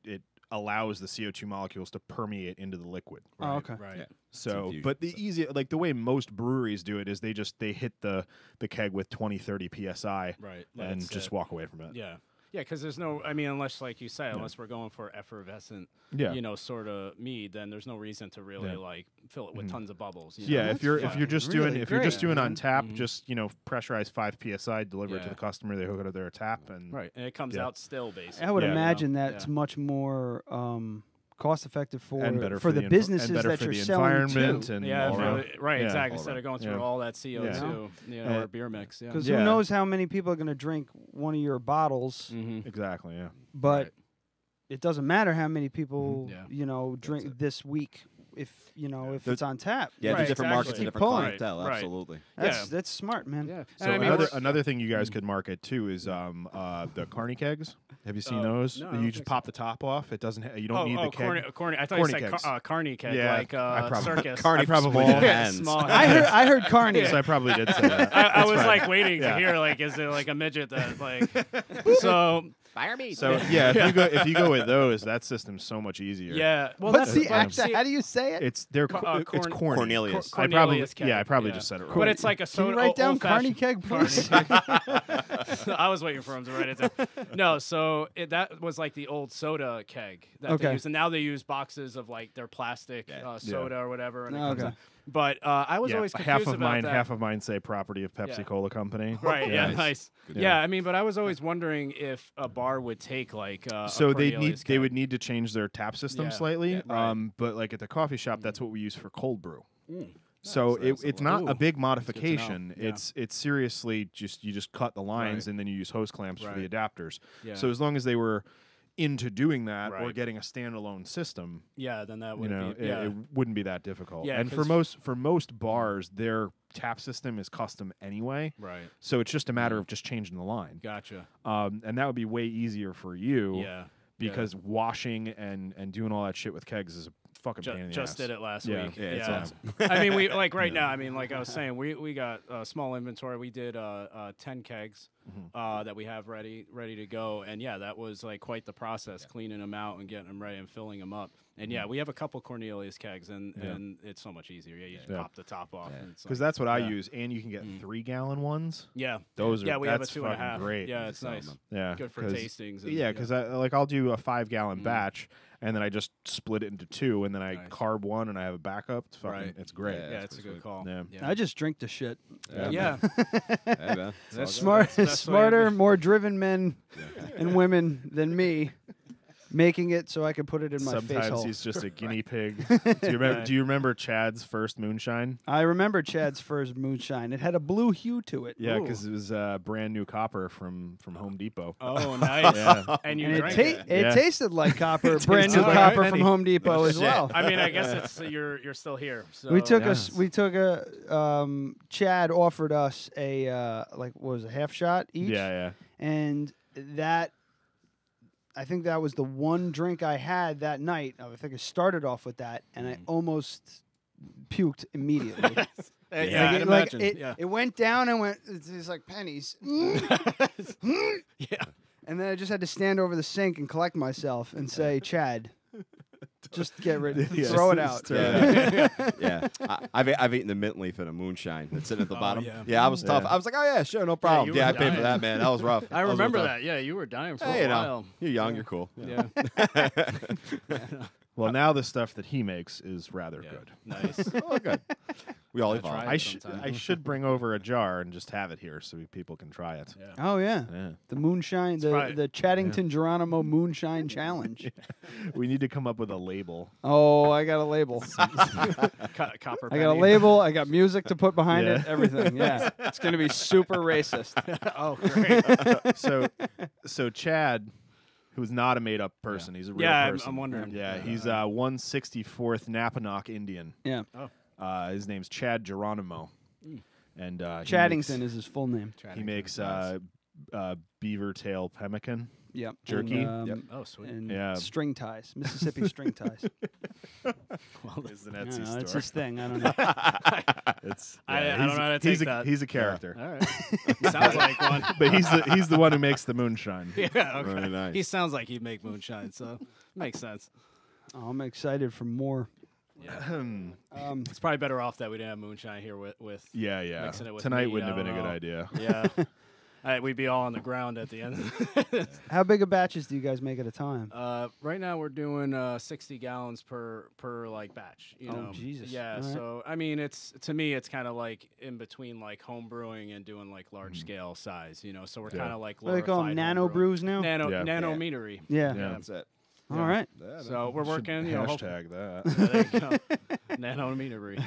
allows the CO2 molecules to permeate into the liquid. Right? Oh, okay. Right. Yeah. So, but the easy, like the way most breweries do it is they hit the keg with 20, 30 psi, Right. and just walk away from it. Yeah. Yeah, because there's no, I mean, unless, like you say, unless we're going for effervescent, Yeah. you know, sort of mead, then there's no reason to really like fill it with tons of bubbles. You Yeah, know? if you're just doing if you're just doing on tap, Mhm. just pressurize 5 psi, deliver it to the customer, they hook it to their tap, and right, and it comes out still basically. I would you know? imagine that's much more cost effective for and better for the businesses and better that for you're the selling environment to. and Yeah, all around. right, Yeah. exactly. Instead of going through all that CO2, you know, or beer mix. Yeah. Because who knows how many people are going to drink one of your bottles? Exactly. Yeah. But it doesn't matter how many people Yeah. drink this week if if it's on tap. Yeah, Right, there's different markets and Keep different pulling. clientele. Right. Absolutely. That's smart, man. Yeah. So another thing you guys could market too is the carny kegs. Have you seen those? no, I you don't just think pop the top off. It doesn't. You don't need the keg. Corny. I thought Corny you said kegs. carny keg, Yeah, like I probably- circus. Carny I probably small did. hands. Small I heard carny. So I probably did say that. I was That's like fine. waiting to Yeah. hear like, is there like a midget that like? So Fire me. So yeah, if you go with those, that system's so much easier. yeah. Well, What's that's the accent? How do you say it? It's it's corny. Cornelius. Cornelius keg. I probably just said it wrong. But it's like a Can soda. you write down old-fashioned- carny keg, please? I was waiting for him to write it down. No, so that was like the old soda keg that they Okay. used, and now they use boxes of like their plastic soda or whatever. And it Oh, comes okay. out. But I was always confused about that. half of mine say property of Pepsi Cola Company. Right. Yeah. Nice. Nice. Good Yeah. I mean, but I was always wondering if a bar would take like. So a they Cornelius they keg. would need to change their tap system Yeah. slightly. Yeah, right. But like at the coffee shop, that's what we use for cold brew. Mm. So Nice. it's not Ooh. a big know. modification. Yeah. It's seriously you just cut the lines Right. and then you use hose clamps for the Right. adapters. Yeah. So as long as they were into doing that or Right. getting a standalone system, Yeah. Then that would be. it, Yeah. it wouldn't be that difficult. Yeah, and for 'cause- most bars, their tap system is custom anyway. Right. So it's just a matter of just changing the line. Gotcha. And that would be way easier for you. Yeah. Because washing and doing all that shit with kegs is a fucking pain in the Just ass. did it last Yeah. week. Yeah, it's awesome. I mean, we like right now. I mean, like I was saying, we got a small inventory. We did 10 kegs that we have ready to go, and yeah, that was like quite the process, cleaning them out and getting them ready and filling them up. And yeah, we have a couple Cornelius kegs, and it's so much easier. Yeah, you just pop the top off. Because that's what I use, and you can get 3-gallon ones. Yeah, Those are we have a that's 2.5. fucking great. Yeah, it's nice. Yeah, Good for 'cause- tastings. And, Yeah, because I'll do a 5-gallon batch, and then I just split it into 2, and then I carb one, and I have a backup. It's fucking, Right. it's great. yeah, it's a good call. Yeah. I just drink the shit. Yeah. Hey, man. It's all good. Smart, That's the best way to smarter, be. more driven men and women than me, making it so I could put it in my face Sometimes hole. he's just a guinea pig. Do you remember Chad's first moonshine? I remember Chad's first moonshine. It had a blue hue to it. Yeah, Ooh. because it was brand new copper from Home Depot. Oh, nice. Yeah. And you And drank it Yeah. tasted like copper, brand tasted new like copper a from penny. Home Depot as well. I mean, I guess it's you're still here. So. We took Yes. Chad offered us a what was it, half shot each? Yeah. And that, I think that was the one drink I had that night. I think I started off with that, and I almost puked immediately. Yeah, I'd Like, imagine. it went down and went. It's like pennies. Yeah. And then I just had to stand over the sink and collect myself and say, Chad, just get rid of it. Yeah. Throw it out. Yeah, I've eaten the mint leaf in a moonshine that's sitting at the bottom. yeah. I was tough. Yeah. I was like, oh yeah, sure, no problem. you Yeah, were I paid for dying. that, man. That was rough. I was remember rough. that. Yeah, you were dying for Hey, a while. you're young, you're cool. Yeah. Well, now the stuff that he makes is rather good. Nice. Oh, good. We all I'll evolve. try I, it sh- sometime. I should bring over a jar and just have it here so people can try it. Yeah. Oh, yeah. Yeah. The moonshine, probably- the Chaddington Geronimo Moonshine Challenge. We need to come up with a label. Oh, I got a label. Copper. I got a penny. label. I got music to put behind Yeah. it. Everything. Yeah. It's going to be super racist. Oh, great. So Chad, who's not a made-up person, he's a real Yeah, person. I'm wondering. Yeah, he's 164th Napanock Indian. Yeah. Oh. His name's Chad Geronimo. And Chaddington is his full name. He makes beaver tail pemmican. Yep. Jerky. And, Oh, sweet. And string ties, Mississippi string ties. Well, it's an Etsy store. It's his thing. I don't know. I don't know how to take that. He's a character. All right. He sounds like one. But he's the one who makes the moonshine. Yeah. Okay. Very nice. He sounds like he'd make moonshine, so makes sense. Oh, I'm excited for more. Yeah. It's probably better off that we didn't have moonshine here with yeah. mixing it with Tonight meat. wouldn't I have been a don't good know. idea. Yeah. We'd be all on the ground at the end. How big of batches do you guys make at a time? Right now we're doing 60 gallons per like batch. You know? Jesus! Yeah. All right. So I mean, to me, it's kind of like in between like home brewing and doing like large scale size. You know, so we're kind of like What do they call them? glorified Nano home brewing. brews now? Nano meadery. Yeah. That's it. All right. Yeah, So we're working. Hashtag that. There you go. Nano meadery.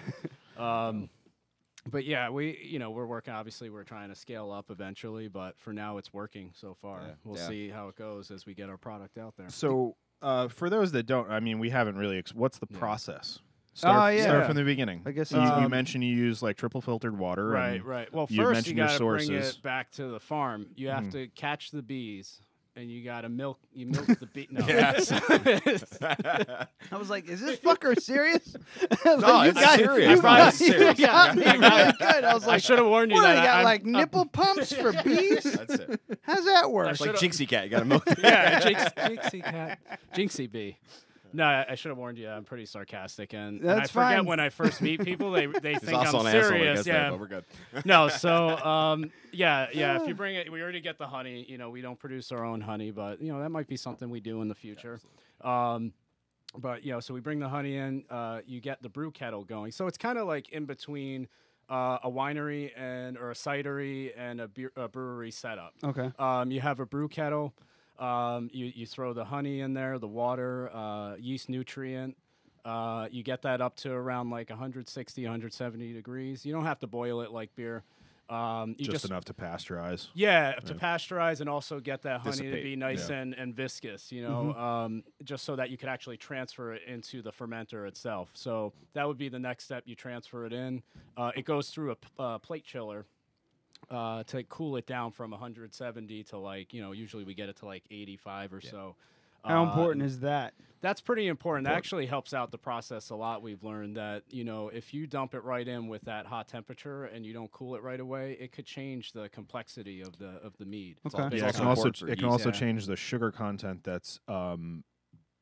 But yeah, we're working. Obviously, we're trying to scale up eventually, but for now, it's working so far. Yeah. We'll see how it goes as we get our product out there. So for those that don't, I mean, we haven't really. What's the process? Yeah. Start from the beginning. I guess you mentioned you use like triple filtered water. Right. Well, you first mentioned you got to your bring sources. it back to the farm. You have to catch the bees. And you gotta milk the bee. No, I was like, "Is this fucker serious?" No, it's serious. You got me really good. I was like, I should have warned you what, that. they got like nipple pumps for bees? That's it. How's that work? It's like Jinxie Cat. You got to milk. Yeah, Jinxie cat, Jinxie bee. No, I should have warned you. I'm pretty sarcastic, and I That's forget fine. when I first meet people, they think also I'm an asshole, I serious. guess, Yeah, but we're good. No, so yeah. If you bring it, we already get the honey. You know, we don't produce our own honey, but you know that might be something we do in the future. But you know, so we bring the honey in. You get the brew kettle going. So it's kind of like in between a winery or a cidery and a brewery setup. Okay. You have a brew kettle. You throw the honey in there, the water, yeast nutrient. You get that up to around like 160, 170 degrees. You don't have to boil it like beer. Just enough to pasteurize. Yeah, to pasteurize and also get that honey to Dissipate. be nice and viscous, you know, just so that you could actually transfer it into the fermenter itself. So that would be the next step. You transfer it in. It goes through a plate chiller. To cool it down from 170 to like, you know, usually we get it to like 85 or so. How important is that? That's pretty important. That actually helps out the process a lot. We've learned that, you know, if you dump it right in with that hot temperature and you don't cool it right away, it could change the complexity of the mead. Okay. Yeah, it can also change the sugar content that's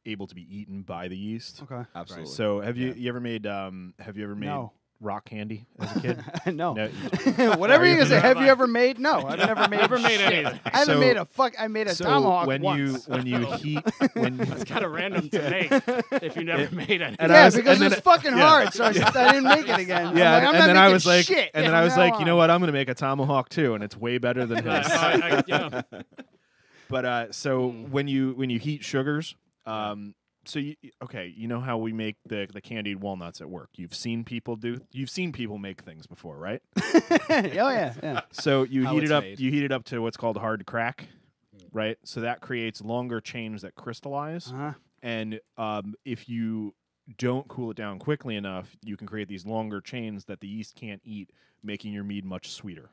able to be eaten by the yeast. Okay. Absolutely. So have you ever made No. rock candy as a kid? No. No. Whatever you're gonna say. Have you ever made? No, I've never made. Never made shit. anything. I haven't made a fuck. I made a tomahawk when once. you heat when That's kind of random to make if you never made anything. Yeah, because it's fucking hard, so I didn't make it again. Yeah, I'm like, I'm and not then I making was like, shit and then from I was now like, you know on. what? I'm gonna make a tomahawk too, and it's way better than his. Yeah. But so when you heat sugars, so you know how we make the candied walnuts at work. You've seen people make things before, right? Yeah. So you How heat it's it up. made. You heat it up to what's called hard crack, right? So that creates longer chains that crystallize, and if you don't cool it down quickly enough, you can create these longer chains that the yeast can't eat, making your mead much sweeter.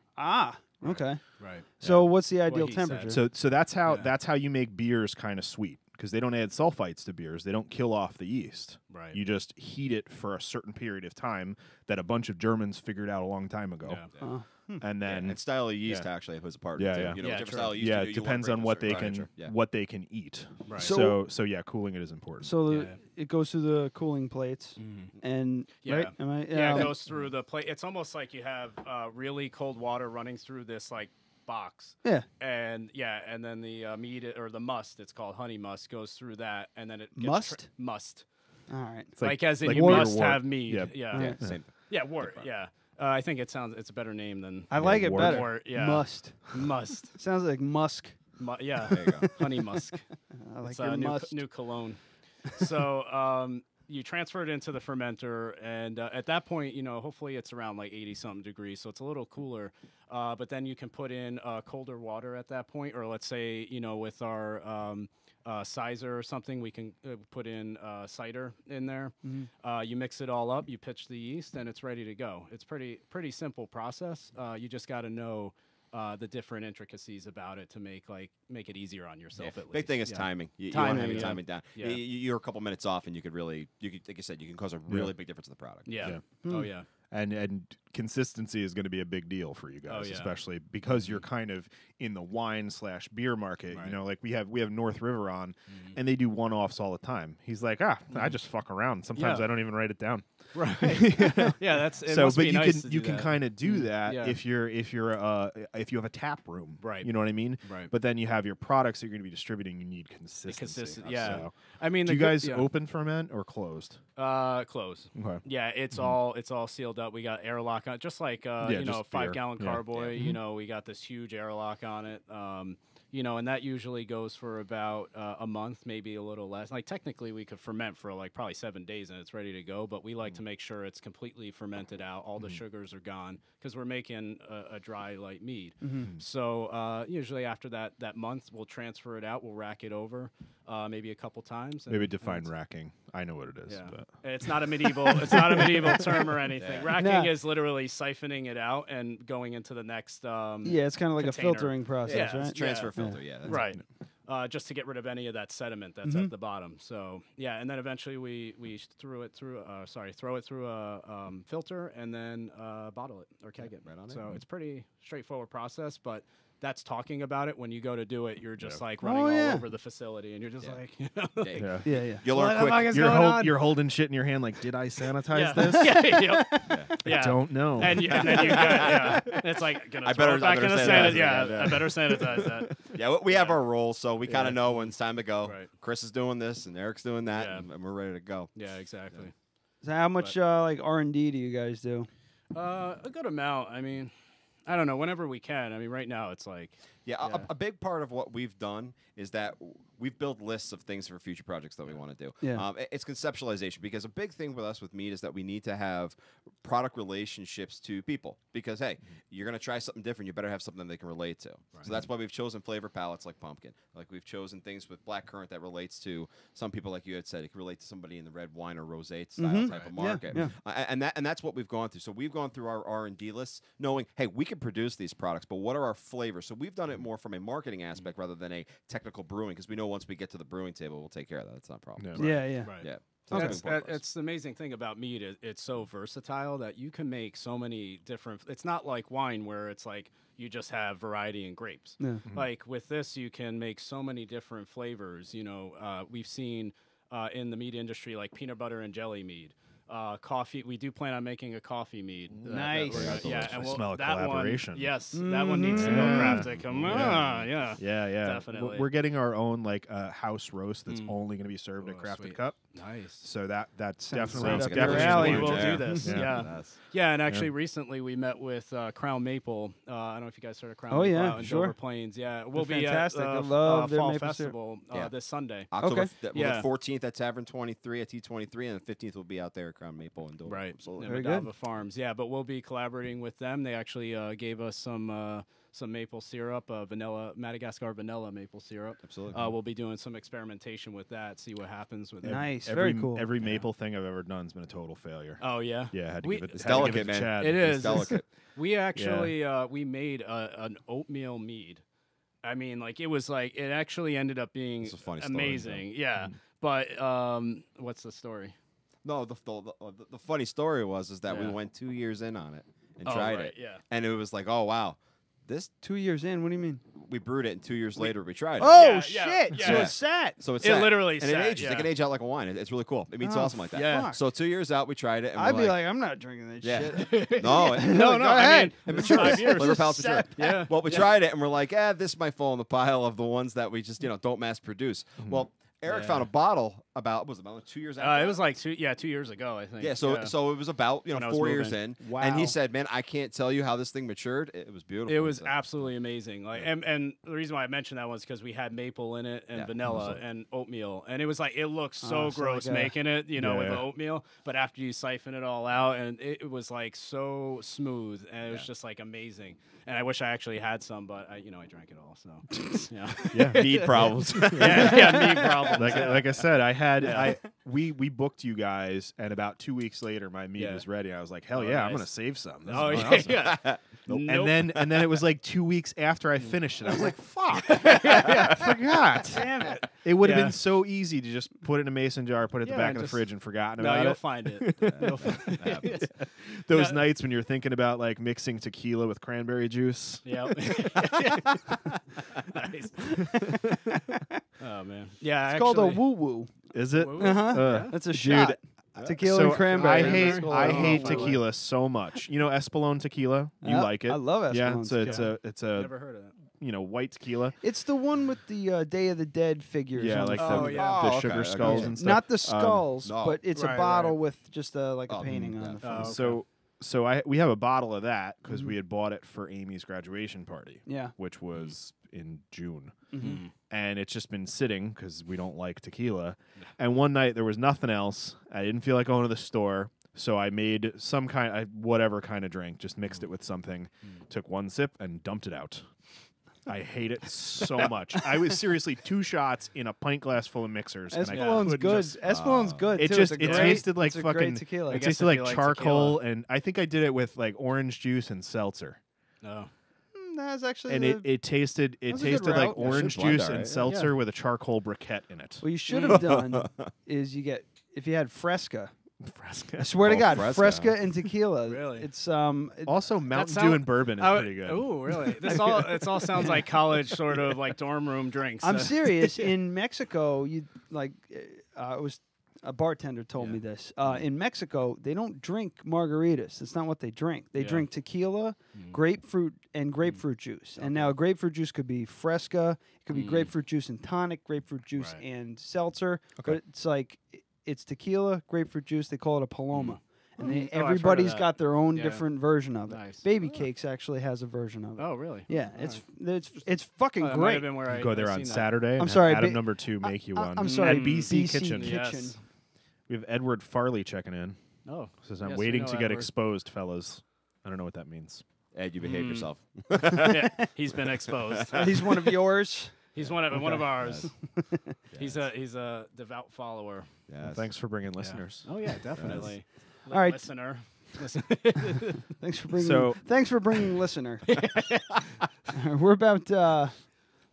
Okay. Right. So what's the ideal he said. temperature? So that's how you make beers kind of sweet, because they don't add sulfites to beers. They don't kill off the yeast. Right. You just heat it for a certain period of time that a bunch of Germans figured out a long time ago. Yeah. And then And style of yeast actually plays a part. Yeah, too. yeah. You know, Yeah, whichever true. style of yeast yeah, you do, it you wanna depends bring on a what they certain can temperature. Yeah. what they can eat. Right. So yeah, cooling it is important. So it goes through the cooling plates, and Yeah. right? Am I? Yeah, it goes through the plate. It's almost like you have really cold water running through this like box. Yeah. And then the mead or the must, it's called honey must, goes through that, and then it gets Must? must. All right. It's Like as in like you beer must wort. have mead. Yep. Yeah. Right. Same. Yeah, wort. Yeah. I think it's a better name than I like it wort. better. Wort, yeah. Must. must. Sounds like musk. Yeah. There you go. Honey musk. I like It's your must. new cologne. So you transfer it into the fermenter, and at that point, you know, hopefully it's around like 80-something degrees, so it's a little cooler. But then you can put in colder water at that point, or let's say, you know, with our sizer or something, we can put in cider in there. You mix it all up, you pitch the yeast, and it's ready to go. It's pretty simple process. You just got to know the different intricacies about it to make it easier on yourself. At least. Big thing is timing. You want to have your timing down. Yeah. You're a couple minutes off, and you could, like I said, you can cause a really big difference in the product. Yeah. Oh yeah. And consistency is going to be a big deal for you guys, especially because you're kind of in the wine/beer market. Right. You know, like we have North River on, and they do one-offs all the time. He's like, I just fuck around. Sometimes I don't even write it down. Right. Yeah, that's it. So, must but be you nice can to you do can that. kind of do that Yeah. if you have a tap room, Right. You know what I mean? Right. But then you have your products that you're going to be distributing. You need consistency. Yeah. So, I mean, do you guys open ferment or closed? Close. Okay. Yeah, it's all sealed up. We got airlock on it, just like you know, just 5-gallon beer. carboy. Yeah. You know, we got this huge airlock on it. You know, and that usually goes for about a month, maybe a little less. Like technically, we could ferment for like probably 7 days and it's ready to go. But we like to make sure it's completely fermented out. All the sugars are gone because we're making a dry light mead. So usually after that month, we'll transfer it out. We'll rack it over, maybe a couple times. Maybe define racking. I know what it is. Yeah. But. It's not a medieval. It's not a medieval term or anything. Racking is literally siphoning it out and going into the next. It's kind of like container. a filtering process, right? It's a transfer filter. Yeah. That's Right. Just to get rid of any of that sediment that's at the bottom. So yeah, and then eventually we throw it through a filter and then bottle it or keg it. Right on So it. it's pretty straightforward process, but. That's talking about it. When you go to do it, you're just like running all over the facility, and you're just like, you know, yeah. You'll learn quick. You're holding shit in your hand like, did I sanitize this? Yeah. I don't know. And then you got, it's like, gonna I throw better- it back I better in the sanitize sanitizer. it, Yeah, yeah. I better sanitize that. Yeah, we have our roles, so we kind of know when it's time to go. Right. Chris is doing this, and Eric's doing that, Yeah. and we're ready to go. Yeah, exactly. So how much like R&D do you guys do? A good amount. I mean, I don't know. Whenever we can. I mean, right now it's like. Yeah, a big part of what we've done is that we've built lists of things for future projects that we want to do. Yeah. It's conceptualization, because a big thing with us with mead is that we need to have product relationships to people. Because, hey, you're going to try something different, you better have something they can relate to. Right. So that's why we've chosen flavor palettes like pumpkin. Like we've chosen things with blackcurrant that relates to some people, like you had said, it can relate to somebody in the red wine or rosé style type of market. Yeah. And that's what we've gone through. So we've gone through our R&D lists knowing, hey, we can produce these products, but what are our flavors? So we've done it more from a marketing aspect rather than a technical brewing, because we know once we get to the brewing table, we'll take care of that. That's not a problem. Yeah. Right. Yeah. So that's big part for us. it's the amazing thing about mead. It's so versatile that you can make so many different. It's not like wine where it's like you just have variety in grapes. Yeah. Like with this, you can make so many different flavors. You know, we've seen in the mead industry like peanut butter and jelly mead. Coffee. We do plan on making a coffee mead. Nice. And smell a that collaboration. one. Yes, that one needs to go crafted. Come on, yeah. Definitely. We're getting our own like house roast that's only going to be served at Crafted sweet. Cup. Nice. So that's Sounds definitely right up your definitely alley. We will yeah. do this. Yeah. Yeah, and actually recently we met with Crown Maple. I don't know if you guys heard of Crown Oh, Maple yeah, out in sure. Dover Plains. Yeah, we'll They're be fantastic. I at love their Fall maple syrup. Festival Yeah. this Sunday. October Okay. the 14th at Tavern 23 at T23, and the 15th will be out there at Crown Maple and Dover. Right, Absolutely. in Very Medava good. Farms. Yeah, but we'll be collaborating with them. They actually gave us some maple syrup, Madagascar vanilla maple syrup. Absolutely. We'll be doing some experimentation with that, see what happens with it. Nice. Every, Very cool. Every maple thing I've ever done has been a total failure. Oh yeah. Yeah, I had to We- give it. It's had to give delicate, it to man. Chad. It is. It's delicate. We actually we made an oatmeal mead. I mean, like it actually ended up being It's a funny story, amazing. Yeah, but what's the story? No, the funny story is that we Yeah. went 2 years in on it and Oh, tried right, it. yeah. And it was like, oh, wow. This 2 years in. What do you mean? we brewed it, and 2 years later we tried it. Oh Yeah, shit! yeah, So yeah. it's set. So it's It set. literally and set, it ages. yeah. It can age out like a wine. It's really cool. It means Oh, awesome like that. yeah. So 2 years out, we tried it. And I'd we're be like, I'm not drinking that Yeah. shit. no, No, Go I ahead. mean, it it's matures. 5 years. Liver palates mature. Set. Yeah. Well, we tried it, and we're like, this might fall in the pile of the ones that we just don't mass produce. Well, Eric found a bottle about was it about 2 years after? It was like 2 years ago, I think. Yeah, so it was about When I 4 was years moving. in, Wow. and he said, "Man, I can't tell you how this thing matured. It was beautiful. It was absolutely amazing. Like, and the reason why I mentioned that was because we had maple in it and vanilla and oatmeal, and it was like it looked so gross making it, with the oatmeal. But after you siphon it all out, and it was like so smooth, and it was just like amazing. And I wish I actually had some, but I drank it all. So meat problems. meat problems. Like I said, we booked you guys, and about 2 weeks later, my meat was ready. I was like, hell yeah, I'm gonna save some. This is awesome. Nope. And then it was like 2 weeks after I finished it. I was like, fuck, I forgot. Damn it! It would have been so easy to just put it in a mason jar, put it at the back of the fridge, and forgotten about it. You'll find it. You'll find it. Those nights when you're thinking about like mixing tequila with cranberry juice. Yep. Nice. Oh man. Yeah, It's called a woo woo. Is it? That's a shot. Tequila and cranberry. I hate tequila so much. You know Espolón tequila? You like it? I love Espolón Yeah, tequila. it's a Never heard of it. White tequila. It's the one with the Day of the Dead figures. Yeah, on like the the sugar skulls and stuff. Not the skulls, no. but it's a Right, bottle right. with just like a painting on the front. So we have a bottle of that because we had bought it for Amy's graduation party. Yeah. Which was in June. And it's just been sitting because we don't like tequila. And one night there was nothing else. I didn't feel like going to the store. So I made some whatever kind of drink, just mixed it with something, took one sip and dumped it out. I hate it so much. I was seriously 2 shots in a pint glass full of mixers. Espolón's good. Espolón's good. It too. just It's a it great- tasted like it's a fucking great tequila. It tasted like charcoal, and I think I did it with like orange juice and seltzer. No. That's actually. And it tasted was a good tasted like route. orange blend juice all right, and yeah. seltzer with a charcoal briquette in it. What you should have done is if you had Fresca. I swear to God, Fresca and tequila. Really? It's Also, Mountain Dew and bourbon is pretty good. Oh, really? It all sounds like college sort of like dorm room drinks. I'm serious. In Mexico, it was a bartender told me this. In Mexico, they don't drink margaritas. That's not what they drink. They drink tequila, grapefruit, and grapefruit juice. And now grapefruit juice could be Fresca. It could be grapefruit juice and tonic, grapefruit juice and seltzer. But it's like it's tequila, grapefruit juice. They call it a Paloma. And everybody's got their own different version of it. Nice. Baby Cakes actually has a version of it. Oh, really? Yeah, it's fucking That might have great. been where I Go there I on seen that. Saturday. I'm and sorry, have Adam ba- number 2 make you one. I'm sorry, At BC BC Kitchen. Yes. We have Edward Farley checking in. Oh, Says I'm yes, we waiting know to get Edward. exposed, fellas. I don't know what that means. Ed, you behave yourself. Yeah, he's been exposed. He's one of yours. He's one of ours. He's a devout follower. Yes. Thanks for bringing listeners. Oh yeah, definitely. All right. Listener. Thanks for bringing listener. We're about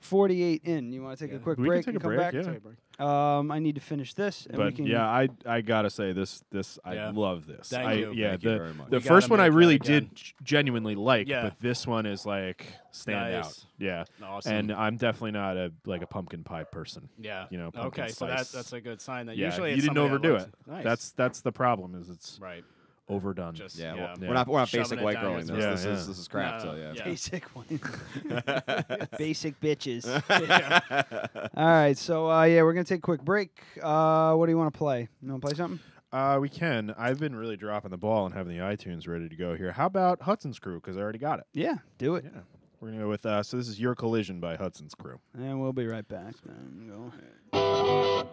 48 in. You want to take a quick We break can and take a come break, back? yeah. I need to finish this, and we But can. yeah, I gotta say this I Yeah. love this. Thank you. Yeah, Thank you very much. the We first gotta one I make that really again. did genuinely like, Yeah. but this one is like stand Nice. out. Yeah, Awesome. and I'm definitely not a pumpkin pie person. Yeah. You know, pumpkin Okay, so spice. that's a good sign that Yeah, usually you it's didn't somebody that overdo likes it. Nice. That's the problem is it's right. overdone. Just Yeah, yeah. we're not Shoving basic it white down girling your this. throat. This is crap. No, So yeah. yeah. Basic one. Basic bitches. All right, so we're gonna take a quick break. What do you want to play? You want to play something? We can. I've been really dropping the ball and having the iTunes ready to go here. How about Hudson's Crew? Because I already got it. Yeah, do it. Yeah, we're gonna go with. So this is Your Collision by Hudson's Crew. And we'll be right back. Then go ahead.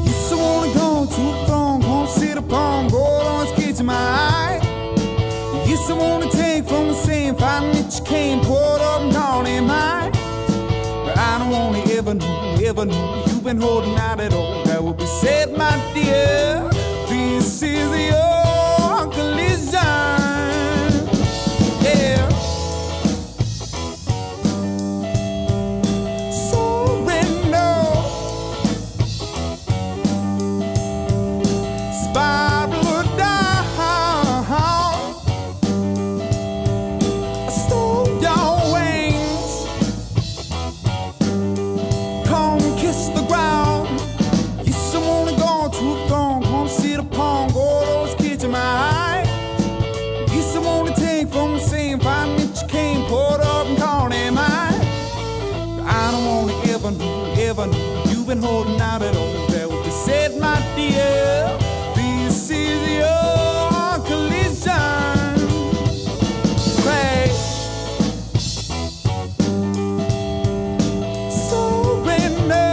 Used to wanna go to a throne, won't sit upon gold on his kids in my eye. Used to wanna take from the same fountain that you came, poured up and gone in mine. But I don't wanna ever know you've been holding out at all. That would be said, my dear. This is your collision. Yeah. Surrender. Spiral down. Slow your wings. kiss the ground. Yes, I wanna go too long, come sit upon all those kids in my eye. Yes, I wanna take from the same fine that you came, poured up and gone am I. I don't wanna ever know you've been holding out at all. That what they said, my dear, this is your collision. Crash. Surrender.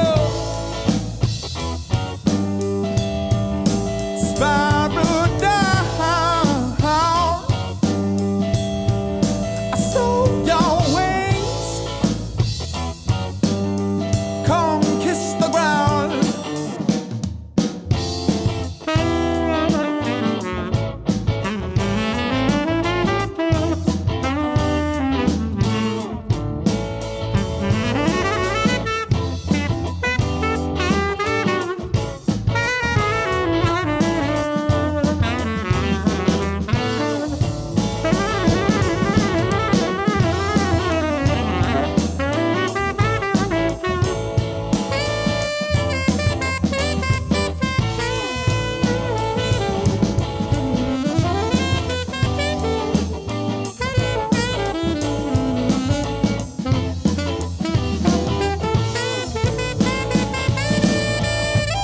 Spiral down. I saw your wings. Come kiss the ground.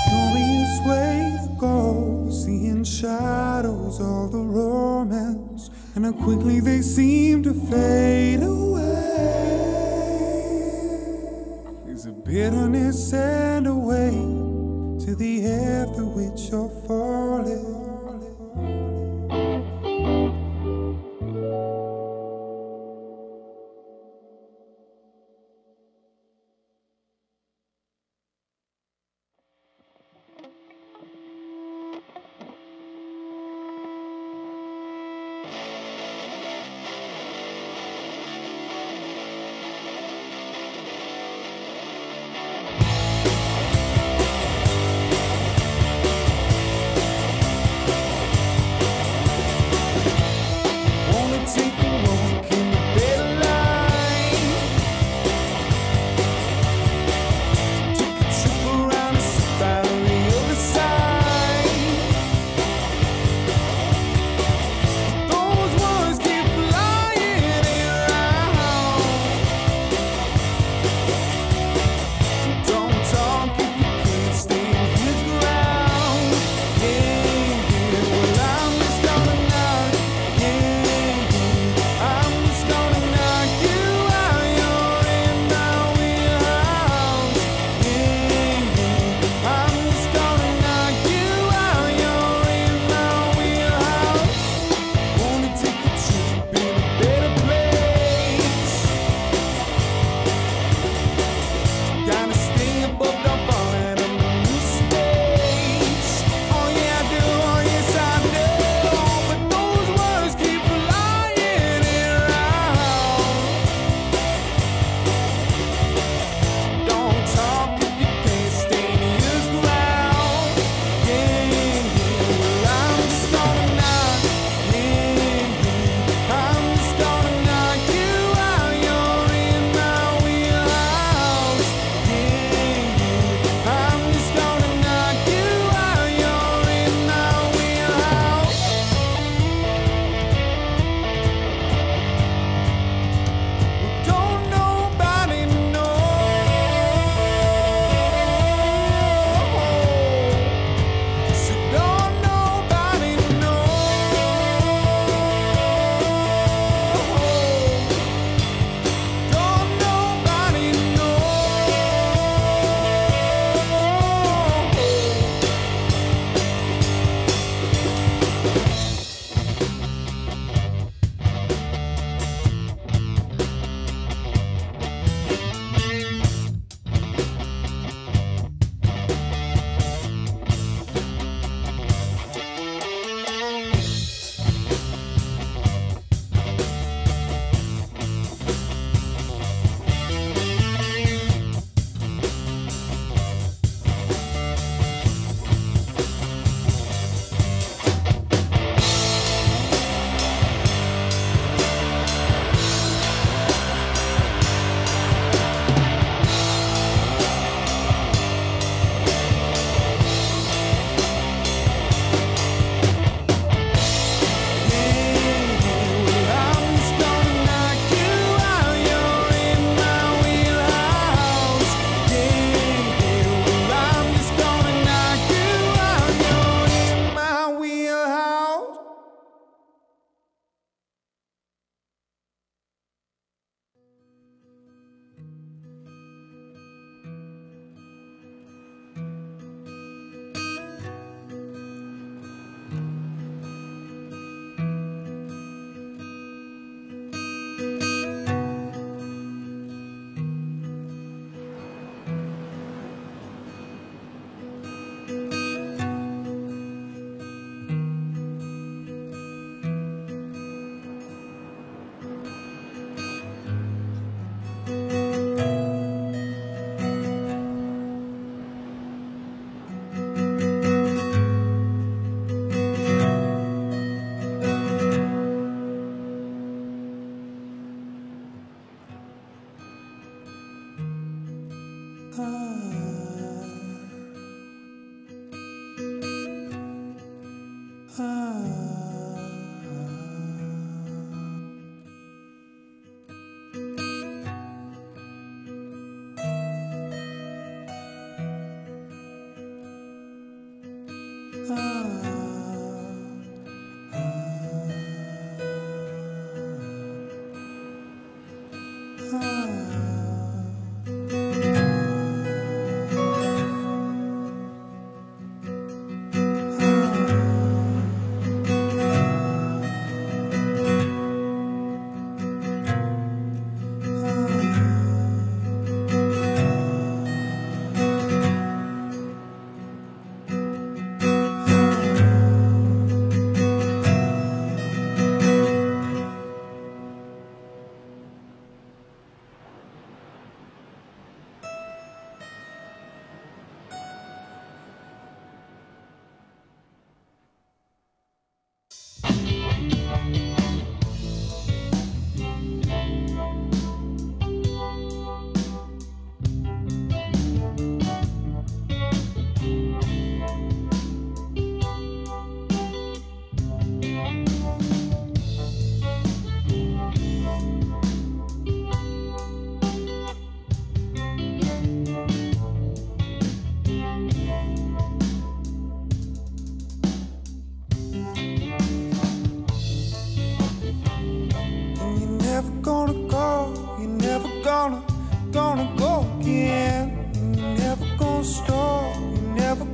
Glorious way to go, seeing shadows of the romance, and how quickly they seem to fade away. There's a bitterness and a weight to the air through which you're falling.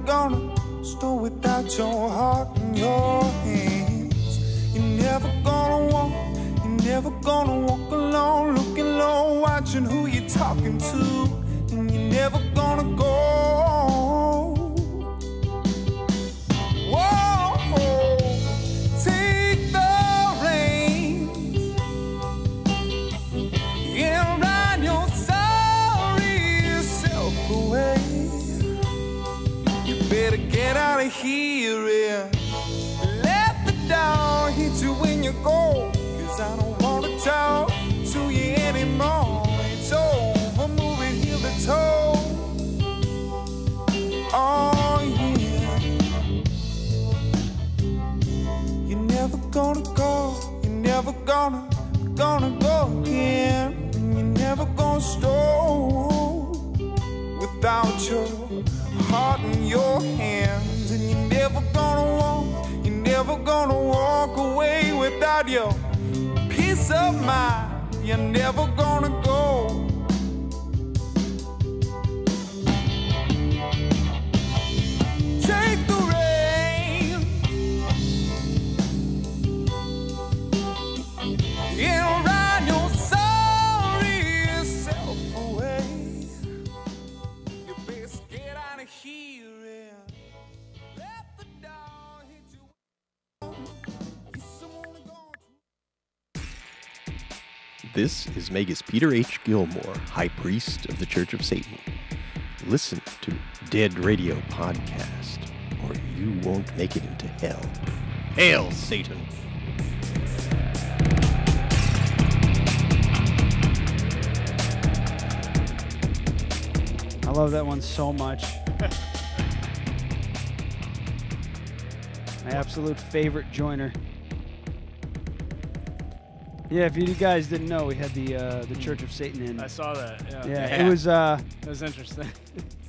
gonna store without your heart in your hands. You're never gonna walk, you're never gonna walk alone, looking low, watching who you're talking to, and you're never gonna go. Whoa, take the reins and ride your sorry self away. You better get out of here and let the dog hit you when you go, 'cause I don't wanna talk to you anymore. It's over, moving heel to toe. Oh yeah. You're never gonna go, you're never gonna go again. You're never gonna stop without your heart in your hands. And you're never gonna walk away without your peace of mind. You're never gonna go. Take the reins and ride your sorry self away. You best get out of here and let the dog hit you. This is Magus Peter H. Gilmore, High Priest of the Church of Satan. Listen to Dead Radio Podcast, or you won't make it into hell. Hail, Satan! I love that one so much. My absolute favorite joiner. Yeah, if you guys didn't know, we had the Church of Satan in. I saw that. Yeah. Yeah, it was. It was interesting.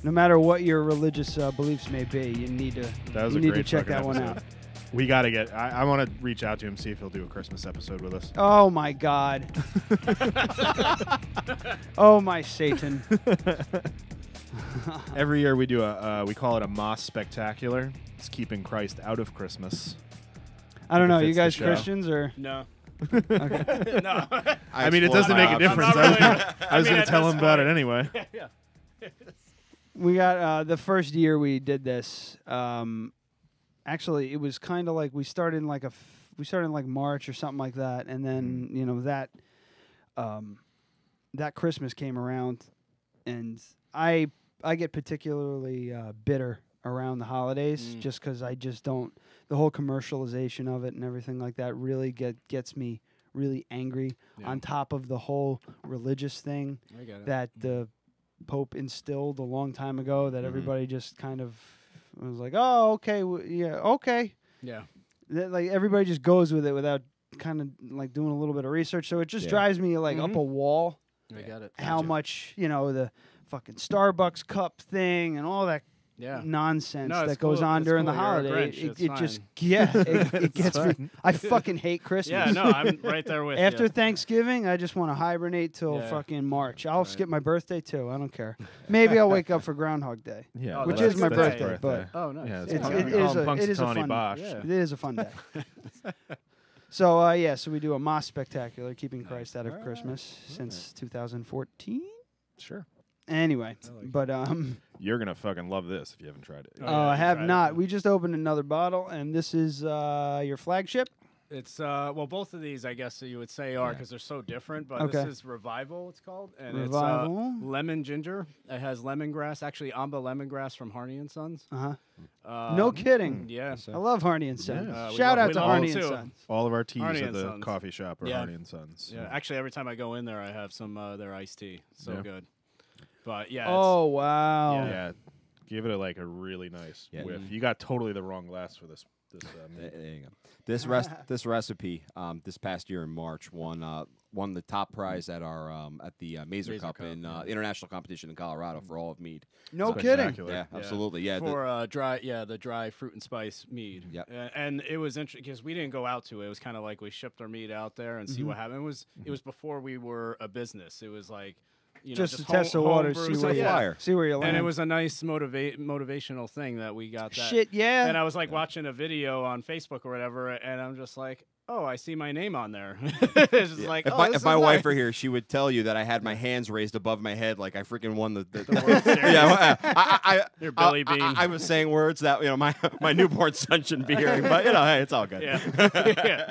No matter what your religious beliefs may be, you need to. That was you a need great to check that fucking one episode. out. We got to get. I want to reach out to him, see if he'll do a Christmas episode with us. Oh my God. Oh my Satan. Every year we do we call it a Moss Spectacular. It's keeping Christ out of Christmas. I don't know. You Fits the guys show. Christians or? No. Okay. No. I mean, it doesn't make a difference. I was going to tell him about it anyway. Yeah. We got the first year we did this. Actually, it was kind of like we started in like March or something like that, and then you know that that Christmas came around, and I get particularly bitter around the holidays just because I just don't. The whole commercialization of it and everything like that really gets me really angry. Yeah. On top of the whole religious thing I get it. that the Pope instilled a long time ago, that everybody just kind of was like, "Oh, okay, yeah, okay." Yeah. Like everybody just goes with it without kind of like doing a little bit of research. So it just drives me like up a wall. I got it. How much the fucking Starbucks cup thing and all that nonsense that goes on during the holiday. It just it gets me. I fucking hate Christmas. Yeah, no, I'm right there with you. After Thanksgiving, I just want to hibernate till fucking March. I'll skip my birthday too. I don't care. Maybe I'll wake up for Groundhog Day. Yeah, which that's is my his birthday. But oh, nice. Yeah, it is a fun. It is a fun day. So so we do a Moss Spectacular, keeping Christ out of Christmas since 2014. Sure. Anyway, but you're gonna fucking love this if you haven't tried it. I have not. We just opened another bottle, and this is your flagship. It's well, both of these, I guess you would say, are because they're so different. But Okay. this is Revival. It's called, and Revival. it's lemon ginger. It has lemongrass, actually Amba lemongrass from Harney and Sons. No kidding. Yeah, I love Harney and Sons. we Shout love- out we to love Harney them and too. Sons. All of our teas Harney at and the Sons. coffee shop are Yeah. Harney and Sons. Yeah, actually, every time I go in there, I have some their iced tea. So Yeah. good. But yeah. Oh wow. Yeah, give it like a really nice whiff. Mm. You got totally the wrong glass for this. There you go. This recipe this past year in March won the top prize at our at the Mazer Cup in international competition in Colorado for all of mead. No kidding. Yeah, absolutely. Yeah, for the dry fruit and spice mead. Yep. And it was interesting because we didn't go out to it. It was kind of like we shipped our mead out there and see what happened. It was before we were a business. It was like just to test the water, see where you land. And it was a nice motivational thing that we got. That. Shit, yeah. And I was like watching a video on Facebook or whatever, and I'm just like, oh, I see my name on there. It's just like, if my wife were here, she would tell you that I had my hands raised above my head like I freaking won the World Series. Yeah, Your Billy Bean. I was saying words that my newborn son shouldn't be hearing, but hey, it's all good. Yeah.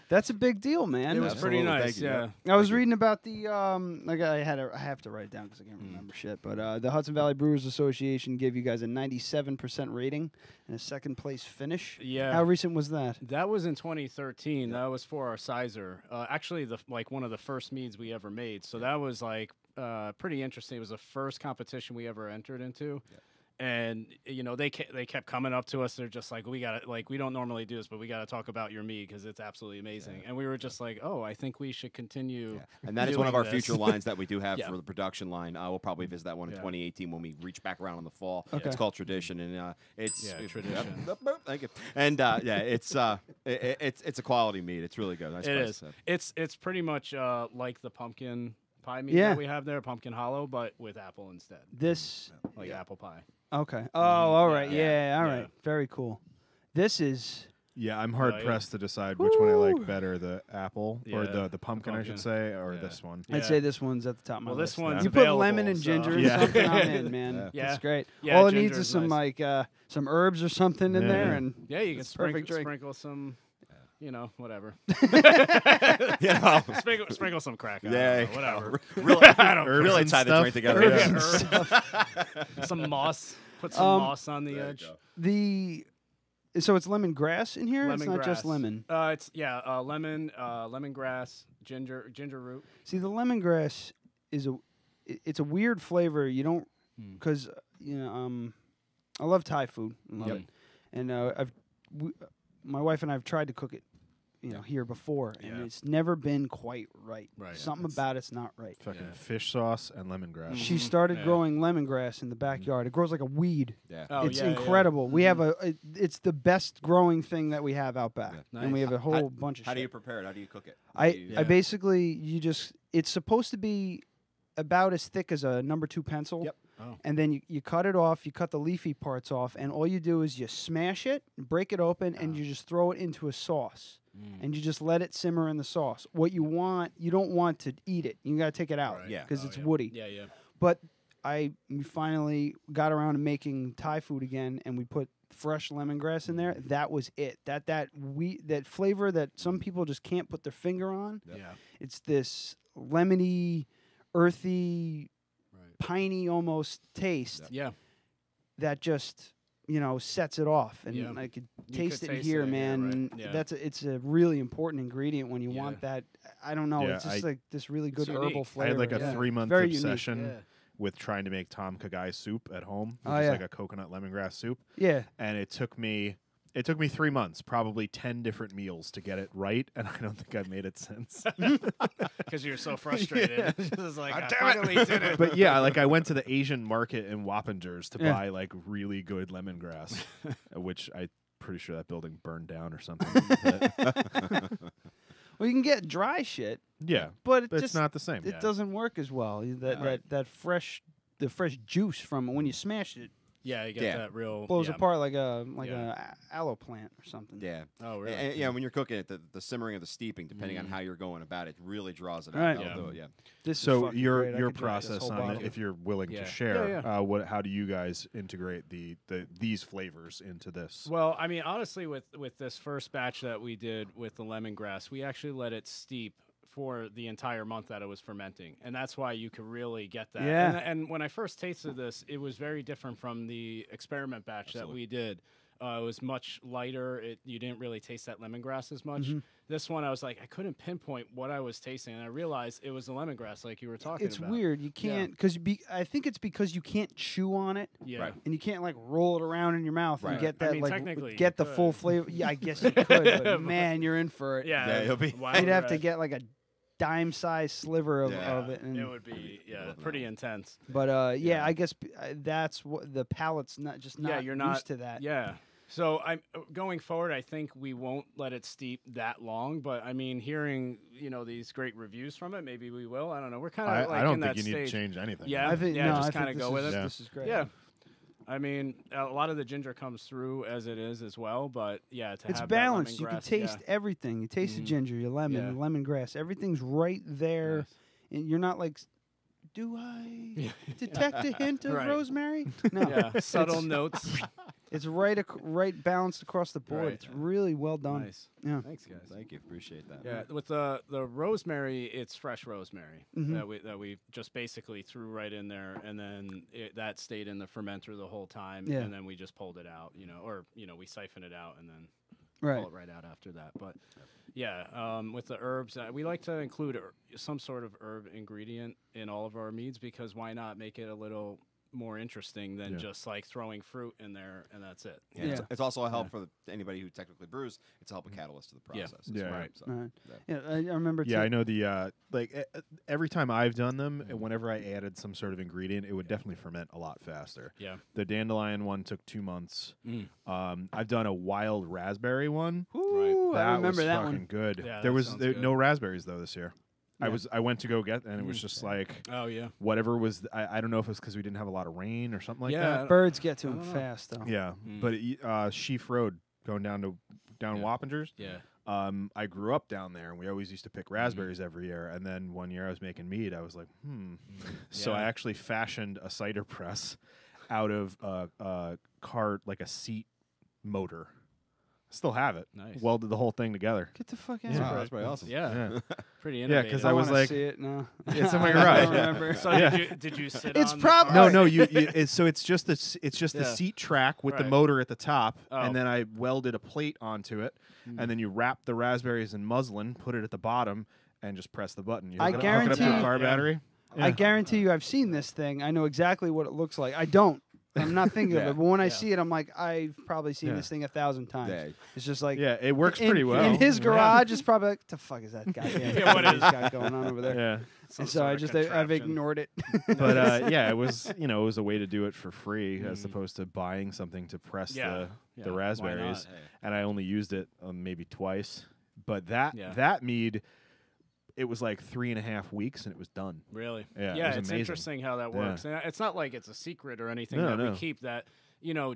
That's a big deal, man. It was pretty nice. Yeah. I was reading about the I have to write it down because I can't remember shit. But the Hudson Valley Brewers Association gave you guys a 97% rating and a second place finish. Yeah. How recent was that? That was in 2013. That was for our sizer. Actually, one of the first meads we ever made. So that was pretty interesting. It was the first competition we ever entered into. Yeah. And they kept coming up to us. They're just like, we don't normally do this, but we got to talk about your mead because it's absolutely amazing. Yeah. And we were just like, oh, I think we should continue. Yeah. And that is one of our future lines that we do have for the production line. We'll probably visit that one in 2018 when we reach back around in the fall. Okay. It's called Tradition, and it's Tradition. Thank you. And it's a quality mead. It's really good. Nice it is. It's pretty much like the pumpkin pie mead that we have there, pumpkin hollow, but with apple instead. Apple pie. Okay. Oh, all right. Yeah. All right. Very cool. This is. Yeah, I'm hard pressed to decide which one I like better, the apple or the pumpkin, I should say, or this one. I'd say this one's at the top of my list. This one's you put lemon and ginger and something, I'm in, man. That's great. Yeah, all it needs is some some herbs or something in there, and you can sprinkle some. Whatever. Sprinkle some crack on it. Whatever. Really tie the drink together. Some moss. Put some moss on the edge. So it's lemongrass in here? It's not just lemon. It's lemon, lemongrass, ginger root. See, the lemongrass is it's a weird flavor. You don't because I love Thai food. I love it. And my wife and I have tried to cook it, here before, and it's never been quite right. Something about it's not right. Fucking fish sauce and lemongrass. She started growing lemongrass in the backyard. It grows like a weed. Yeah. It's incredible. We have it's the best growing thing that we have out back. Nice. And we have a whole bunch of shit. How do you prepare it? How do you cook it? I basically, it's supposed to be about as thick as a number 2 pencil. Yep. Oh. And then you cut it off, you cut the leafy parts off, and all you do is you smash it, break it open, and you just throw it into a sauce. And you just let it simmer in the sauce. What you don't want to eat it. You got to take it out because it's woody. Yeah. But we finally got around to making Thai food again, and we put fresh lemongrass in there. That was it. That flavor that some people just can't put their finger on. Yeah. It's this lemony, earthy, piney almost taste. Yeah. That just sets it off, and I could taste it here, man. It's a really important ingredient when you want that. I don't know. It's just like this really good herbal flavor. I had like a 3-month obsession with trying to make Tom Khagai soup at home, which is like a coconut lemongrass soup. Yeah, and it took me 3 months, probably 10 different meals to get it right, and I don't think I've made it since. Because you're so frustrated. It's like, I finally did it. But yeah, I went to the Asian market in Wappingers to buy really good lemongrass, which I'm pretty sure that building burned down or something. Well, you can get dry shit. Yeah, but it's not the same. It doesn't work as well. The fresh juice from when you smash it. Yeah, you get that real blows apart like a aloe plant or something. Yeah. Oh, really? And when you're cooking it, the simmering of the steeping, depending on how you're going about it, really draws it out. This so is your process on it, if you're willing to share, how do you guys integrate these flavors into this? Well, I mean, honestly, with this first batch that we did with the lemongrass, we actually let it steep for the entire month that it was fermenting, and that's why you could really get that. Yeah. And when I first tasted this, it was very different from the experiment batch that we did. It was much lighter. You didn't really taste that lemongrass as much. This one, I was like, I couldn't pinpoint what I was tasting, and I realized it was the lemongrass, like you were talking about. It's weird. You can't, because I think it's because you can't chew on it, and you can't roll it around in your mouth and get that get the full flavor. Yeah, I guess you could, but man, you're in for it. Yeah, you'll be. You'd have to get like a dime-sized sliver of it. And it would be pretty intense. But I guess that's what the palate's not you're not used to that. Yeah. So I'm going forward. I think we won't let it steep that long. But I mean, hearing these great reviews from it, maybe we will. I don't know. We're kind of like I don't in think that you stage. need to change anything. Yeah, I think, just kind of go with it. This is great. Yeah. I mean, a lot of the ginger comes through as it is as well, but yeah, It's have balanced. That You can lemongrass, taste everything. You taste the ginger, your lemon, lemongrass. Everything's right there. Nice. And you're not like, do I detect a hint of rosemary? No. Yeah, subtle notes. It's right balanced across the board. Right. It's really well done. Nice. Yeah. Thanks, guys. Thank you. Appreciate that. Yeah, with the rosemary, it's fresh rosemary Mhm. that we just basically threw right in there, and then that stayed in the fermenter the whole time, Yeah. and then we just pulled it out, or we siphon it out and then Right. pull it right out after that. But yeah, with the herbs, we like to include some sort of herb ingredient in all of our meads because why not make it a little more interesting than just like throwing fruit in there and that's it. Yeah. It's also a help for anybody who technically brews. It's a help a catalyst to the process. Yeah. Well. Right. So, Right. Yeah, I remember. Yeah, too. I know the every time I've done them, whenever I added some sort of ingredient, it would definitely ferment a lot faster. Yeah. The dandelion one took 2 months. Mm. I've done a wild raspberry one. Ooh, That I remember was that fucking one. good. Yeah, there that was sounds good. no raspberries though this year. Yeah. I went to go get, and it was just like, Oh yeah. whatever was. I don't know if it's because we didn't have a lot of rain or something like Yeah. that. Birds get to I them don't know. fast though. Yeah, but Sheaf Road going down Wappingers. Yeah. I grew up down there, and we always used to pick raspberries every year. And then one year I was making mead. I was like, So I Yeah. actually fashioned a cider press out of a cart, like a seat motor. Still have it. Nice. Welded the whole thing together. Get the fuck out. Wow, that's pretty awesome. Yeah. Pretty Yeah, innovative. because I I was wanna like, see it now. it's in my I garage. don't remember. So Yeah. did you sit It's on the prob- car? No, so it's just the Yeah. seat track with the Right. motor at the top, Oh. and then I welded a plate onto it, and then you wrap the raspberries in muslin, put it at the bottom, and just press the button. You I hook it up to guarantee- your car Yeah. battery. I guarantee you, I've seen this thing. I know exactly what it looks like. I don't. I'm not thinking of Yeah. it, but when I Yeah. see it, I'm like, I've probably seen Yeah. this thing 1,000 times. Yeah. It's just like, Yeah, it works in, pretty well. In his Yeah. garage, it's probably like, the fuck is that goddamn Yeah, what thing is- he's got going on over there? Yeah, Some And so sort I of just, I've contraption. ignored it. but yeah, it was it was a way to do it for free as opposed to buying something to press Yeah. the Yeah, why raspberries. not? And I only used it maybe twice. But that Yeah. mead, it was like 3.5 weeks, and it was done. Really? Yeah, it Yeah, was it's amazing. interesting how that Yeah. works. And it's not like it's a secret or anything No, that no. we keep. That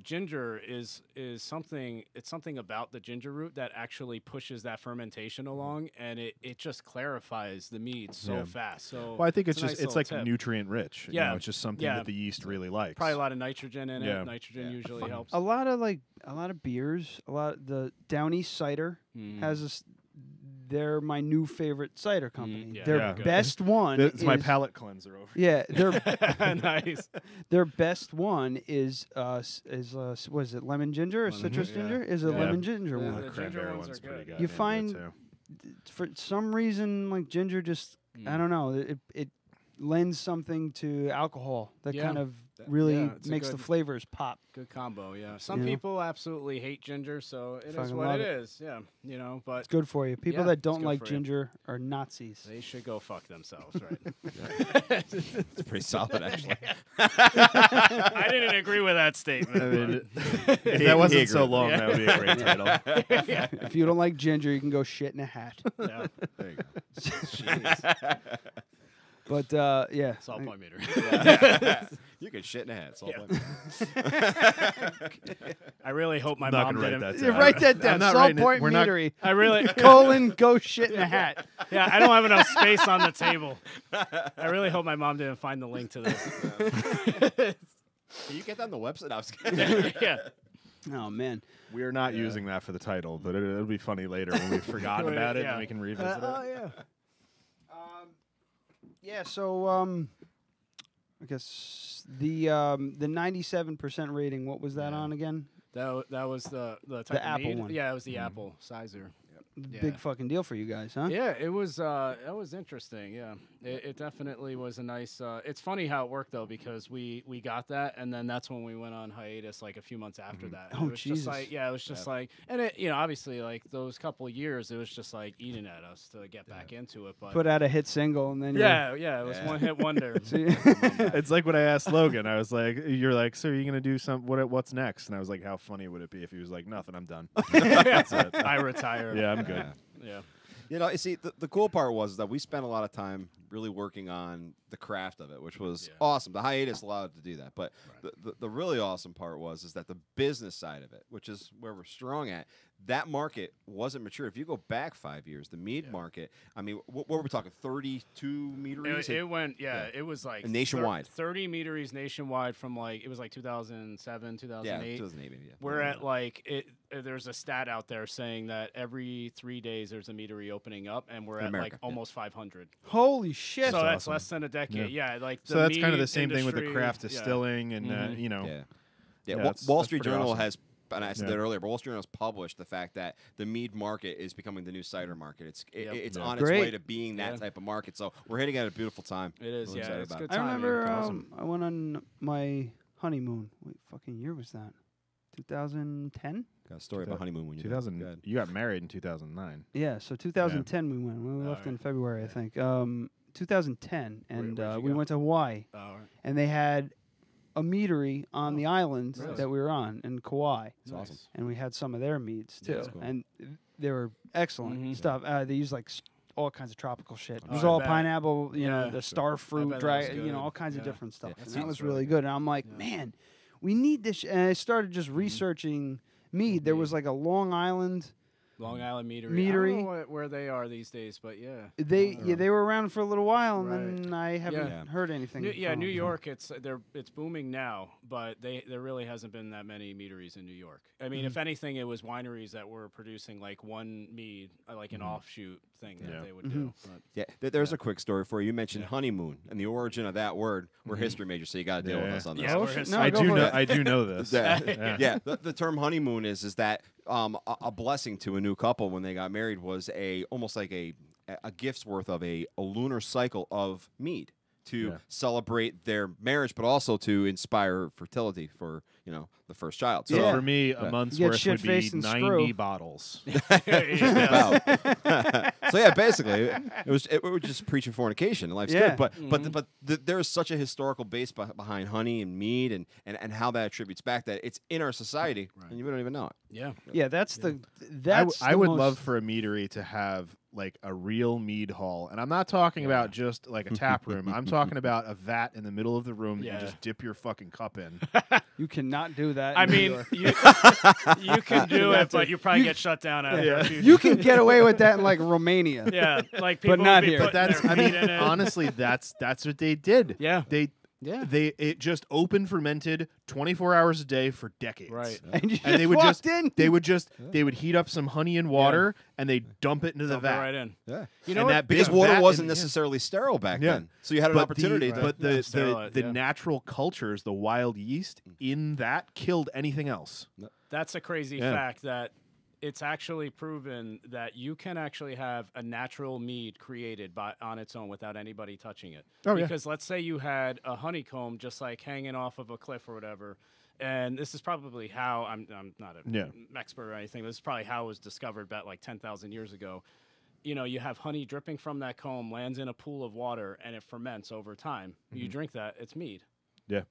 ginger is something. It's something about the ginger root that actually pushes that fermentation along, and it just clarifies the mead so Yeah. fast. So Well, I think it's a just nice it's little like tip. nutrient rich. Yeah. It's just something Yeah. that the yeast really likes. Probably a lot of nitrogen in Yeah. it. Nitrogen usually helps. A lot of beers, the Down East Cider has a. They're my new favorite cider company. yeah, Their yeah. best one. It's my is- palate cleanser over. Yeah, their Nice. their best one is was it lemon ginger or Lemon citrus ginger, ginger? yeah. Is a Yeah. lemon ginger Yeah, one. the ginger Cranberry ones one's are pretty good. good. You yeah, find too. For some reason, like ginger, just I don't know, it lends something to alcohol that Yeah. kind of really Yeah, it's a makes the good- flavors pop. Good combo, yeah. Some You know? people absolutely hate ginger, so it is Fucking what love it it. is. Yeah, but It's good for you. People Yeah, that it's don't good like for you. ginger are Nazis. They should go fuck themselves, right? It's pretty solid, actually. I didn't agree with that statement. I mean, but- if that wasn't so agreed. long, that would be a great title. yeah. If you don't like ginger, you can go shit in a hat. Yeah. There you go. Jeez. But yeah, Salt Point Meadery. You can shit in a hat. Salt Yeah. Point. I really hope my I'm not mom gonna didn't. write that You down. write that I'm down. not Salt writing it. Point We're not- Meadery. I really colon go shit in a hat. Yeah, I don't have enough space on the table. I really hope my mom didn't find the link to this. Can you get that on the website? I was kidding. Yeah. Oh man. We are not using that for the title, but it'll be funny later when we've forgotten about it Yeah. and we can revisit Oh it. yeah. Yeah. So I guess the 97% rating. What was that on again? That was the type of apple mead? one. Yeah, it was the apple sizer. big fucking deal for you guys, huh? Yeah, it was interesting. Yeah, it definitely was a nice. It's funny how it worked though, because we got that, and then that's when we went on hiatus like a few months after that. Oh, it was Jesus. just like, it was just like, and it, obviously like those couple of years, it was just like eating at us to get back into it. But Put out a hit single and then it was one hit wonder. It's like when I asked Logan, I was like, "You're like, so are you gonna do what's next?" And I was like, "How funny would it be if he was like, nothing, I'm done." That's it. I retire. Yeah, I'm good. Yeah. You know, you see, the cool part was that we spent a lot of time really working on the craft of it, which was awesome. The hiatus allowed to do that, but the really awesome part was that the business side of it, which is where we're strong at, that market wasn't mature. If you go back 5 years, the mead market, I mean, what were we talking? 32 meaderies? It went, it was like nationwide. 30 meaderies nationwide from like, it was like 2007, 2008. Yeah, 2008 maybe. Yeah. We're at like, there's a stat out there saying that every 3 days there's a meadery opening up, and we're at like almost 500. Holy shit. So that's less than a decade. Yeah, like so that's kind of the same thing with the craft distilling and, you know. Yeah, Wall Street Journal has, and I said that earlier, but Wall Street Journal has published the fact that the mead market is becoming the new cider market. It's on its way to being that type of market. So we're hitting at a beautiful time. It is, really it's about good it. I timing. remember I went on my honeymoon. Wait, fucking year was that? 2010? Got a story about honeymoon when you 2000. You got married in 2009. Yeah, so 2010 we went. We left in February, I think. 2010, and we went to Hawaii. Oh, right. And they had a meadery on the island that we were on in Kauai. That's awesome. And we had some of their meads too, cool. and they were excellent stuff. They used like all kinds of tropical shit. It was I all bet. pineapple, you know, the star I fruit, bet dry, that was good. all kinds of different stuff. Yeah, And that that was sounds really good. And I'm like, man, we need this. And I started just researching mead. There was like a Long Island Meadery. I don't know where they are these days, but they were around for a little while, and Right. then I haven't heard anything. New from them. York, it's booming now, but there really hasn't been that many meaderies in New York. I mean, if anything, it was wineries that were producing like one mead, like an offshoot thing that they would do. But There's a quick story for you. You mentioned honeymoon and the origin of that word. We're history majors, so you got to deal with us on this. Yeah, I do know this. The term honeymoon is that a blessing to a new couple when they got married was almost like a gift's worth of a lunar cycle of mead to celebrate their marriage, but also to inspire fertility for the first child. So for me, a month's worth would be 90 bottles. So basically, it was just preaching fornication. Life's good, but there's such a historical base behind honey and mead and how that attributes back that it's in our society and you don't even know it. Yeah, that's I would love for a meadery to have like a real mead hall, and I'm not talking about just like a tap room. I'm talking about a vat in the middle of the room that you just dip your fucking cup in. You cannot do that. I mean, you can do it, but you probably get shut down after a few You can get away with that in like Romania. Yeah, like people but not would be here. putting That's their I mean, feet in it. honestly, that's what they did. Yeah. It just open fermented 24 hours a day for decades. Right. And you And they would walked just in. they would heat up some honey and water and they dump it into the Dump it vat. right in. Yeah, You know And what? that because big water vat wasn't in- necessarily sterile back Yeah. then, so you had an opportunity. But the Yeah. natural cultures, the wild yeast in that killed anything else. That's a crazy fact that it's actually proven that you can actually have a natural mead created on its own without anybody touching it. Oh, yeah. Because let's say you had a honeycomb just like hanging off of a cliff or whatever, and this is probably how I'm not an expert or anything. This is probably how it was discovered about like 10,000 years ago. You have honey dripping from that comb, lands in a pool of water, and it ferments over time. You drink that, it's mead. Yeah.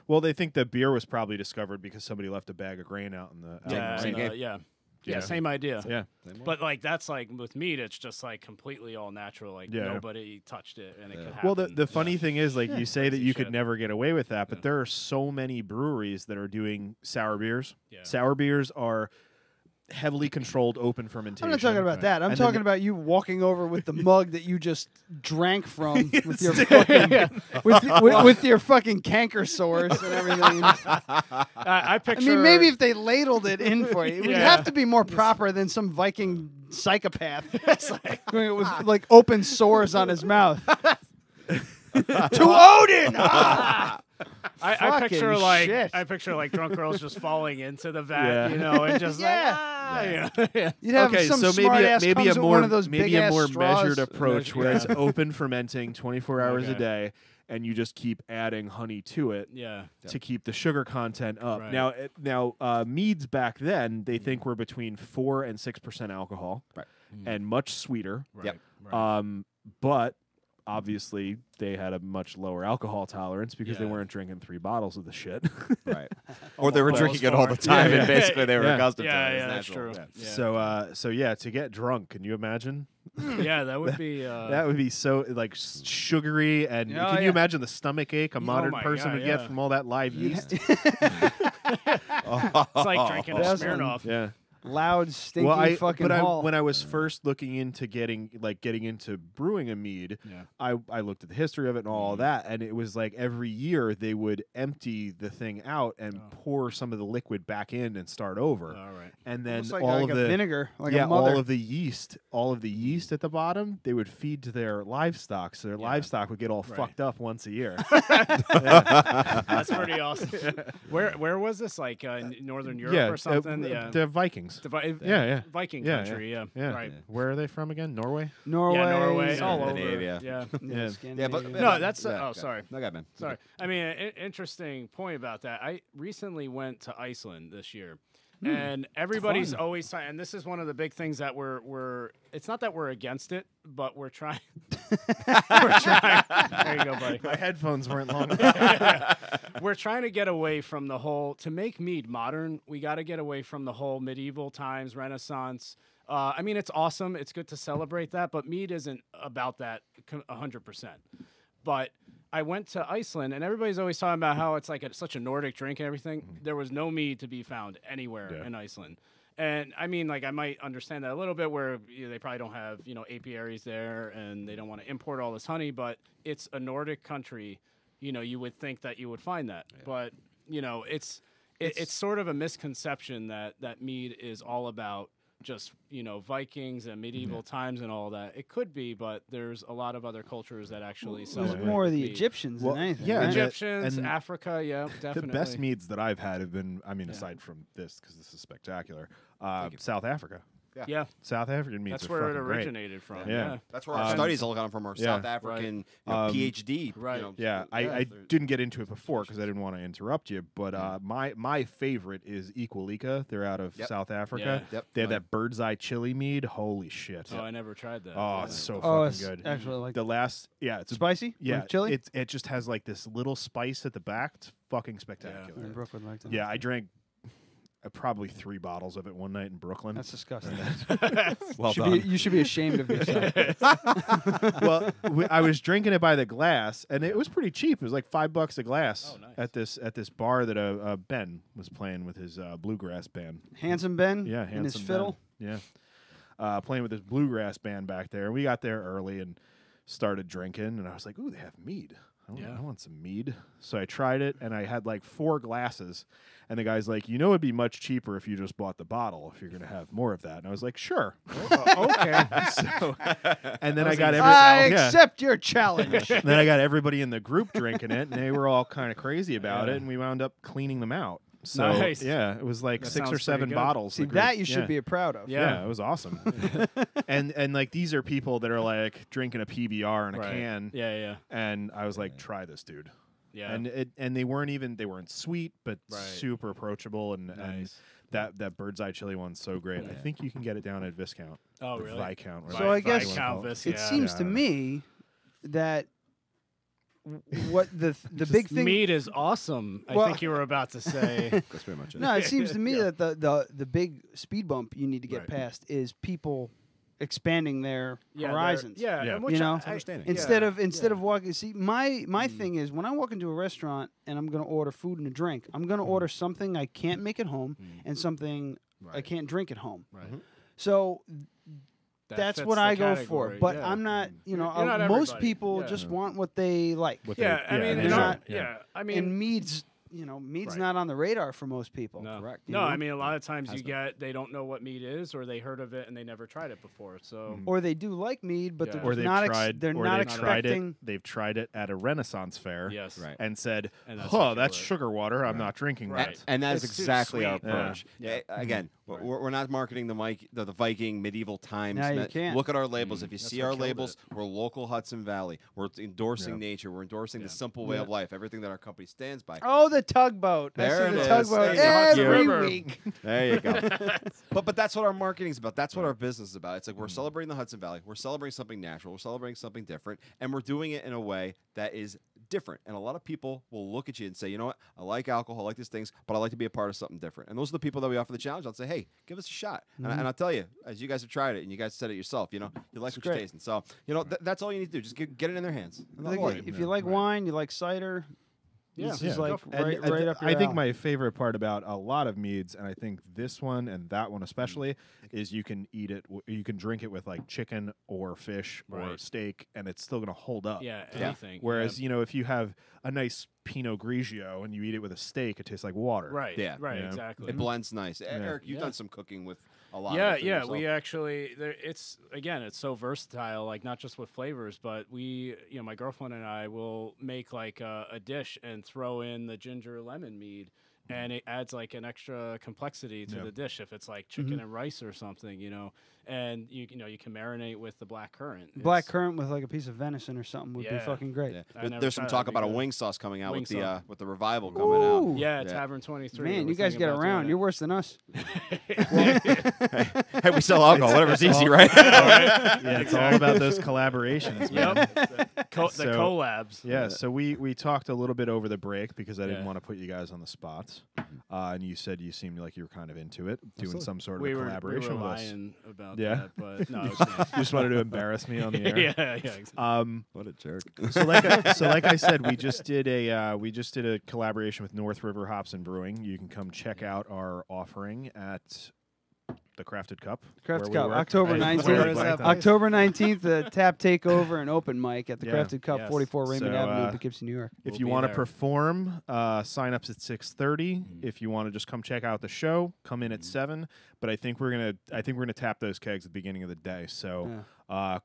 Well, they think that beer was probably discovered because somebody left a bag of grain out in the Yeah, same idea. Yeah. But like that's like with meat, it's just like completely all natural. Like nobody touched it, and it could happen. Well, the funny thing is, like you say that you could shit. never get away with that, but there are so many breweries that are doing sour beers. Yeah. Sour beers are heavily controlled open fermentation. I'm not talking about that. I'm And talking then about you walking over with the mug that you just drank from with your fucking with your fucking canker sores and everything. I picture. I mean, maybe if they ladled it in for you, it would have to be more proper than some Viking psychopath with like open sores on his mouth. To Odin! I picture like shit. I picture like drunk girls just falling into the vat, you know, and just Yeah. yeah. You'd have some so smart ass maybe comes a with more one of those maybe big a ass more straws. measured approach where it's Yeah. open fermenting 24 hours a Okay. day, and you just keep adding honey to it. Yeah. To keep the sugar content up. Right. Now, meads back then they think were between 4 and 6% alcohol, Right. and much sweeter. Right. Yep. Right. But obviously they had a much lower alcohol tolerance because they Yeah. weren't drinking 3 bottles of the shit. Right. Or they were Almost drinking it all the 4. time, Yeah. and basically they were Yeah. accustomed Yeah, to it. It's yeah, that's natural. true. Yeah. So yeah, to get drunk, can you imagine? Yeah, that would be That would be so like sugary, and Oh, can you yeah. imagine the stomach ache a modern my person God, would get yeah. from all that live yeast? It's like drinking a That's Smirnoff. Yeah. Loud, stinky fucking hall. when I was first looking into getting into brewing a mead, Yeah. I looked at the history of it and all that, and it was like every year they would empty the thing out and pour some of the liquid back in and start over. All right. And then Almost like all like of a the vinegar, like yeah, a mother. all of the yeast at the bottom, they would feed to their livestock, so their livestock would get all fucked up once a year. That's pretty awesome. Where was this? Like in Northern Europe or something? The Vikings. Yeah. Viking country. Yeah. Right. Where are they from again? Norway. Norway, Yeah, Norway. All over. Scandinavia. Yeah. Yeah, but No, that's yeah, oh, sorry. No, God, man. Sorry. I mean, an interesting point about that. I recently went to Iceland this year, and everybody's always saying, and this is one of the big things that we're. It's not that we're against it, but we're trying. We're trying. There you go, buddy. My headphones weren't long enough. We're trying to get away from the whole. To make mead modern, we got to get away from the whole medieval times, Renaissance. I mean, it's awesome. It's good to celebrate that, but mead isn't about that 100%. But I went to Iceland, and everybody's always talking about how it's like such a Nordic drink and everything. There was no mead to be found anywhere in Iceland. And I mean, like, I might understand that a little bit where they probably don't have, apiaries there and they don't want to import all this honey, but it's a Nordic country. You would think that you would find that. Yeah. But, it's sort of a misconception that mead is all about just Vikings and medieval times and all that. It could be, but there's a lot of other cultures that actually celebrate. It was more of the mead. Egyptians than anything. Yeah, right? Egyptians, and Africa, yeah, definitely. The best meads that I've had have been, I mean, aside from this, because this is spectacular, South Africa. Yeah. South African meads That's are where it fucking great. originated from. Yeah. That's where our studies all come from, our South African PhD. Right. Yeah, I didn't get into it before because I didn't want to interrupt you, but my favorite is Equalica. They're out of South Africa. Yeah. Yep. They have that bird's eye chili mead. Holy shit. Oh, I never tried that. Oh, it's so it's fucking good. actually like the last, it's spicy. Yeah, Like chili. It just has like this little spice at the back. It's fucking spectacular. In Brooklyn, like that. Yeah, I drank probably 3 bottles of it one night in Brooklyn. That's disgusting. Well done. You should be ashamed of yourself. Well, I was drinking it by the glass, and it was pretty cheap. It was like $5 a glass at this bar that Ben was playing with his bluegrass band. Handsome Ben. Yeah, and his Handsome fiddle. Ben. Yeah, playing with his bluegrass band back there. We got there early and started drinking, and I was like, "Ooh, they have mead. I want some mead." So I tried it, and I had like 4 glasses. And the guy's like, it'd be much cheaper if you just bought the bottle if you're going to have more of that. And I was like, sure. Okay. So, and then I accept your challenge. And then I got everybody in the group drinking it, and they were all kind of crazy about it, and we wound up cleaning them out. So, yeah, it was like That 6 or sounds 7 pretty good. bottles. See, that you should be proud of. Yeah, it was awesome. and like these are people that are like drinking a PBR in a can. Yeah. And I was like, try this, dude. Yeah. And they weren't sweet, but super approachable, and that bird's eye chili one's so great. I think you can get it down at Viscount. Oh, really? Viscount. So I guess Viscount, it seems to me that what the big thing mead is awesome. I think you were about to say. That's pretty much it. No, it seems to me that the big speed bump you need to get past is people expanding their horizons. Instead of walking. See, my thing is when I walk into a restaurant and I'm going to order food and a drink, I'm going to order something I can't make at home and something I can't drink at home. Right. So that's what I go for. But yeah. I'm not. not most everybody. people just want what they like. I mean, and it's not. I mean, And mead's mead's Right. not on the radar for most people. No, Correct. You no. know? I mean, a lot of times they don't know what mead is, or they heard of it and they never tried it before. So, Or they do like mead, but Yeah. they're Or they've not tried. they're or not they've tried expecting. it. They've tried it at a Renaissance fair. Yes. Right. And said, And that's "Huh, what that's you sugar water. I'm not drinking Right. that." And that's It's too exactly our sweet. approach. Yeah. Again, we're not marketing the Viking medieval times. No, you can't. Look at our labels. If you That's see what our killed labels, we're local Hudson Valley. We're endorsing Yeah. nature. We're endorsing the simple way of life. Everything that our company stands by. Oh, the tugboat! There I see it the is. tugboat There you go. every River. week. There you go. but that's what our marketing's about. That's what our business is about. It's like we're celebrating the Hudson Valley. We're celebrating something natural. We're celebrating something different, and we're doing it in a way that is different. And a lot of people will look at you and say, you know what? I like alcohol, I like these things, but I like to be a part of something different. And those are the people that we offer the challenge. I'll say, hey, give us a shot. And I'll tell you, as you guys have tried it and you guys said it yourself, you like what you're great. tasting. So, that's all you need to do. Just get it in their hands. And they'll Like, like it. if you like wine, you like cider. This is like right up your I think alley. my favorite part about a lot of meads, and I think this one and that one especially, is you can eat it. You can drink it with like chicken or fish or Right. steak, and it's still going to hold up. Yeah, anything. Whereas if you have a nice Pinot Grigio and you eat it with a steak, it tastes like water. Right. Yeah. Right. Yeah. Exactly. It blends nice. Eric, you've done some cooking with a lot Yeah, of it yeah. yourself. We actually, it's so versatile. Like not just with flavors, but my girlfriend and I will make like a dish and throw in the ginger lemon mead, and it adds like an extra complexity to the dish if it's like chicken and rice or something, And you can marinate with the black currant. Black currant with like a piece of venison or something would be Yeah. fucking great. Yeah. I never There's some tried talk that. about a It'd be wing sauce coming out Wing with sauce. the revival coming out. Ooh. Yeah, Tavern 23. Man, we're you guys thinking get about doing around. it. You're worse than us. Hey, we sell alcohol. Whatever's easy, right? Yeah, it's all about those collaborations, man. Yep. The So- collabs. Yeah, so we talked a little bit over the break because I didn't want to put you guys on the spot, and you said you seemed like you were kind of into it, doing some sort of a collaboration we were with us. lying about Yeah? that, but no. You just wanted to embarrass me on the air. Yeah, exactly. What a jerk. So like I said, we just did a collaboration with North River Hops and Brewing. You can come check out our offering at the Crafted Cup. Crafted where we Cup, work. October Where is 19th. that place? October 19th, the tap takeover and open mic at the Yeah. Crafted Cup, Yes. 44 Raymond So, Avenue, Poughkeepsie, New York. If We'll you be want to there. perform, sign-ups at 6:30. If you want to just come check out the show, come in at 7. But I think we're gonna tap those kegs at the beginning of the day. So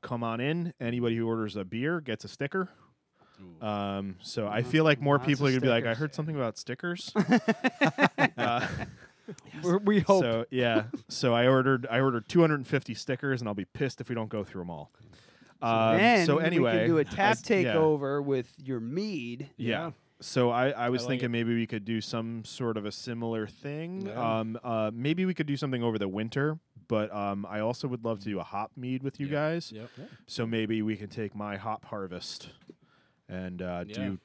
come on in. Anybody who orders a beer gets a sticker. So I feel like more Lots people are of gonna be like, I stickers. heard something about stickers. We hope. So yeah, so I ordered 250 stickers, and I'll be pissed if we don't go through them all. Then so anyway, we can do a tap yeah. takeover with your mead. Yeah. So I was like thinking it. maybe we could do some sort of a similar thing. Yeah. Maybe we could do something over the winter, but I also would love to do a hop mead with you guys. Yep. So maybe we can take my hop harvest and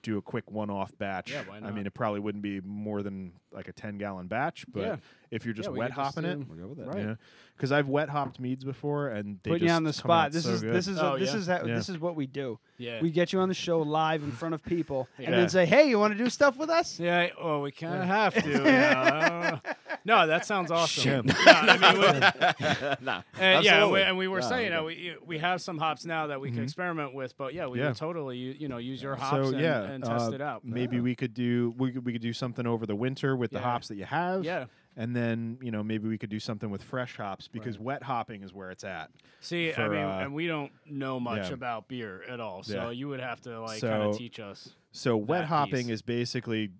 do a quick one-off batch. Yeah, why I not? mean, it probably wouldn't be more than like a 10-gallon batch, but Yeah. if you're just we wet could just hopping it, do- We'll go with that. Right. because I've wet hopped meads before, and they Putting just you on the come spot. out This so is good. this is Oh, this yeah. is how, Yeah. this is what we do. Yeah. We get you on the show live in front of people, and Yeah. then say, "Hey, you want to do stuff with us?" Yeah, well, we kind of have to. No, that sounds awesome. Shit. Yeah, I mean, No, and we were Yeah, saying okay. we have some hops now that we can experiment with, but we Yeah. would totally use your hops So and test it out. Maybe we could do something over the winter with the Yeah. hops that you have. Yeah. And then maybe we could do something with fresh hops because wet hopping is where it's at. See, I for, mean, and we don't know much yeah. about beer at all, so Yeah. you would have to kind So- of teach us. So wet that hopping piece. is basically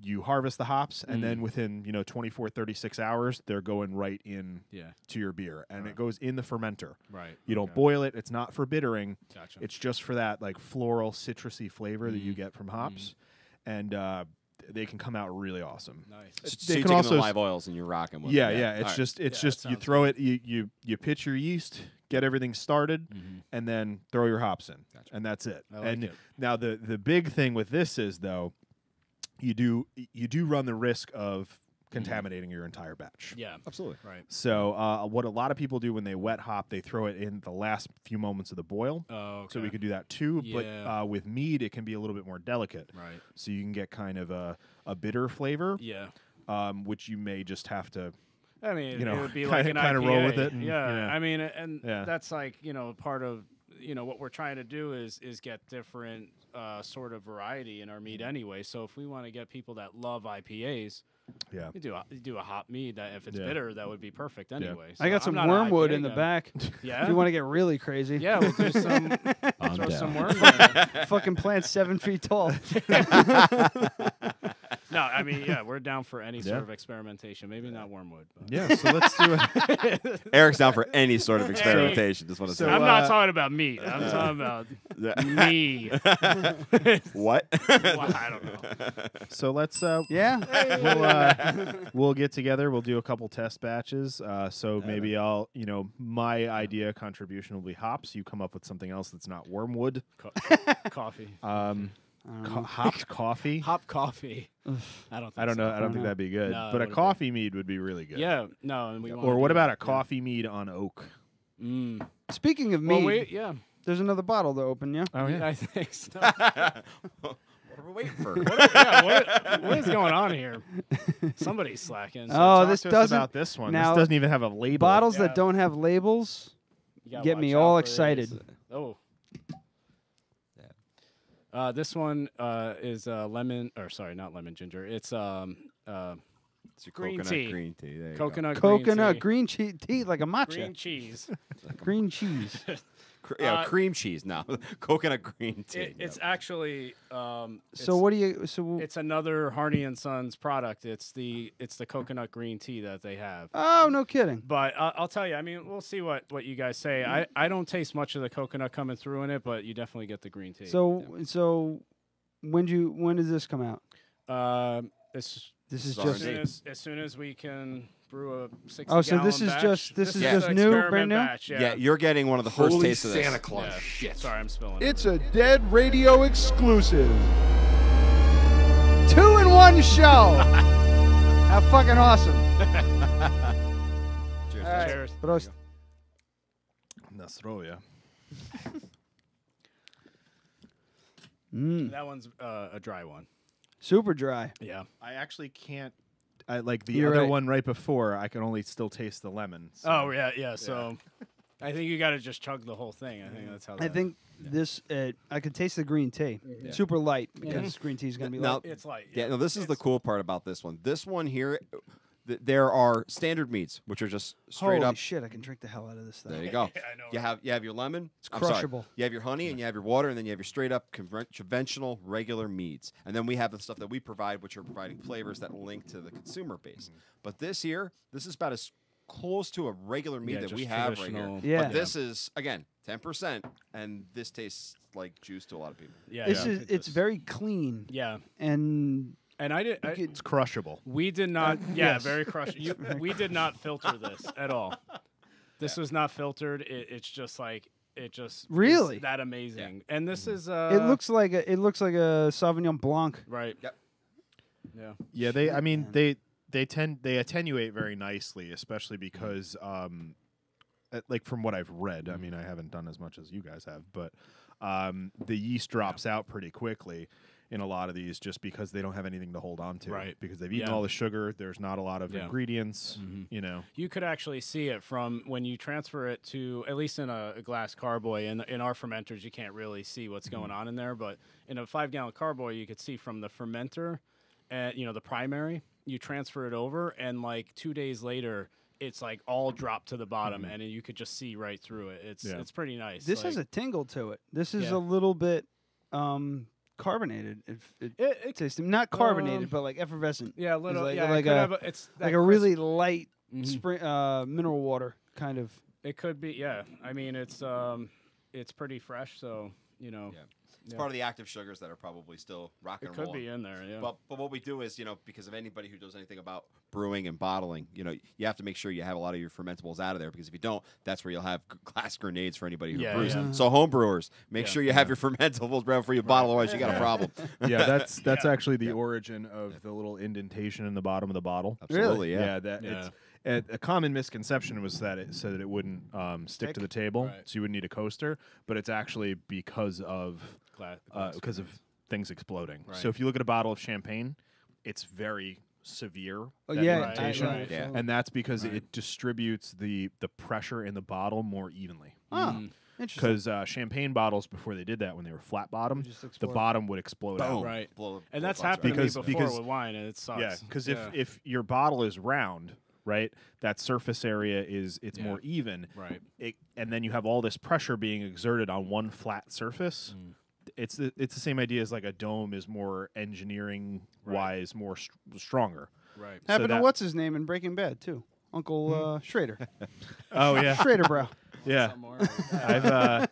you harvest the hops and Mm. then within 24 36 hours they're going right in Yeah. to your beer and it goes in the fermenter. Right. You don't Okay. boil it. It's not for bittering. Gotcha. It's just for that like floral citrusy flavor that you get from hops. And they can come out really awesome. Nice. So They you're can taking also the live oils and you're rocking with Yeah, them. yeah. All It's right. just Yeah, you sounds throw it, you pitch your yeast, get everything started, and then throw your hops in, and that's it. I like and it. now the big thing with this is though, you do run the risk of contaminating your entire batch. Yeah. Absolutely. Right. So what a lot of people do when they wet hop, they throw it in the last few moments of the boil. Oh, okay. So we could do that too, Yeah. but with mead it can be a little bit more delicate. Right. So you can get kind of a bitter flavor. Yeah. Which you may just have to. I mean, You know, it would be kinda- like an kinda IPA. roll with it and, yeah. yeah. I mean, and Yeah. that's like part of what we're trying to do is get different sort of variety in our mead anyway. So if we want to get people that love IPAs, you do a hop mead that if it's bitter, that would be perfect anyway. So I got I'm some not an wormwood IPA in the guy. back. Yeah, if you want to get really crazy. Yeah, we'll do some. Throw some wormwood. Fucking plant 7 feet tall. No, I mean, we're down for any sort of experimentation. Maybe not wormwood. But. Yeah, so let's do it. Eric's down for any sort of experimentation. Just want to say. I'm not talking about meat. I'm talking about me. What? Well, I don't know. So let's. Yeah. We'll get together. We'll do a couple test batches. So maybe I'll, my idea contribution will be hops. You come up with something else that's not wormwood. Coffee. Hopped coffee. Hop coffee. I don't think know. so. I don't think that'd be good. No, but a wouldn't coffee mead would be really good. Yeah. No. And we. Or what about a coffee mead on oak? Speaking of mead, there's another bottle to open. Yeah. Oh yeah. I think so. What are we waiting for? What is going on here? Somebody's slacking. So Talk this to us doesn't. about this one. Now, this doesn't even have a label. Bottles that don't have labels get me all excited. Oh. This one is lemon, or sorry, not lemon ginger. It's It's your green coconut tea. green tea. There you Coconut green tea like a matcha. green cheese. Green cheese. go. Cream cheese. No, coconut green tea. It's actually. So what do you? So It's another Harney and Sons product. It's the coconut green tea that they have. oh, no kidding. But I'll tell you. I mean, we'll see what you guys say. I don't taste much of the coconut coming through in it, but you definitely get the green tea. So when does this come out? This is as soon as we can brew a 60 Oh, so this is batch. just This is just an new, experiment brand new. batch, Yeah, you're getting one of the first Holy tastes of this. Santa Claus Yeah. shit. Sorry, I'm spilling. It's a Dead Radio exclusive. 2-in-1 show. How fucking awesome. Cheers. All right. Cheers. Prost. Nastroja. That one's a dry one. Super dry. Yeah. I actually can't. I like the You're other right. one right before. I can only still taste the lemon. So. Oh yeah. So, I think you got to just chug the whole thing. I think that's how. I think this. I could taste the green tea. Super light because green tea is gonna be Now- light. it's light. Yeah, no, this is the cool part about this one. This one here, there are standard meats, which are just straight Holy up. shit! I can drink the hell out of this thing. There you go. I know, You have your lemon. It's I'm sorry, crushable. You have your honey and you have your water, and then you have your straight up conventional regular meats. And then we have the stuff that we provide, which are providing flavors that link to the consumer base. But this is about as close to a regular meat that just we have right here. traditional- Yeah. But this is again 10%, and this tastes like juice to a lot of people. Yeah. This yeah. is. It's very clean. Yeah. And And I did. It's crushable. We did not. Yeah, Yes. very crush. We did not filter this at all. This was not filtered. It's just like it just Really? is that amazing. And this is. it looks like a Sauvignon Blanc. right. Yep. Yeah. Yeah, they. I mean, they attenuate very nicely, especially because, like from what I've read. I mean, I haven't done as much as you guys have, but the yeast drops out pretty quickly in a lot of these just because they don't have anything to hold on to. Right. Because they've eaten Yeah. all the sugar. There's not a lot of Yeah. ingredients. You know. You could actually see it from when you transfer it to, at least in a glass carboy. In our fermenters, you can't really see what's going on in there, but in a 5-gallon carboy, you could see from the fermenter, the primary. You transfer it over, and like 2 days later, it's like all dropped to the bottom, and you could just see right through it. It's pretty nice. This has a tingle to it. This is Yeah. a little bit carbonated. It tastes not carbonated, but like effervescent. Yeah, a little. It's yeah, like it could a have it's that like a really light spring mineral water kind of. It could be. Yeah, I mean it's pretty fresh, so you know. Yeah. It's part of the active sugars that are probably still rocking It and could rolling. be in there, yeah. But what we do is, because of anybody who knows anything about brewing and bottling, you have to make sure you have a lot of your fermentables out of there, because if you don't, that's where you'll have glass grenades for anybody who brews. Yeah. So home brewers, make sure you have your fermentables right before you bottle, otherwise you got a problem. Yeah, that's actually the origin of the little indentation in the bottom of the bottle. Absolutely, Yeah, it's a common misconception was that it so that it wouldn't stick to the table, so you wouldn't need a coaster. But it's actually because of things exploding. Right. So if you look at a bottle of champagne, it's very severe. Oh, that yeah, indentation. right. Yeah. And that's because it distributes the pressure in the bottle more evenly. Oh. Because champagne bottles, before they did that, when they were flat bottom, the bottom would explode out. Right. And that's happened to me before with wine, and it sucks. Yeah, because if your bottle is round, right, that surface area it's more even. Right. And then you have all this pressure being exerted on one flat surface. It's the same idea as like a dome is more engineering wise, more stronger. Right. Happened to what's his name in Breaking Bad too, Uncle Schrader. Oh yeah, Schrader, bro. Yeah,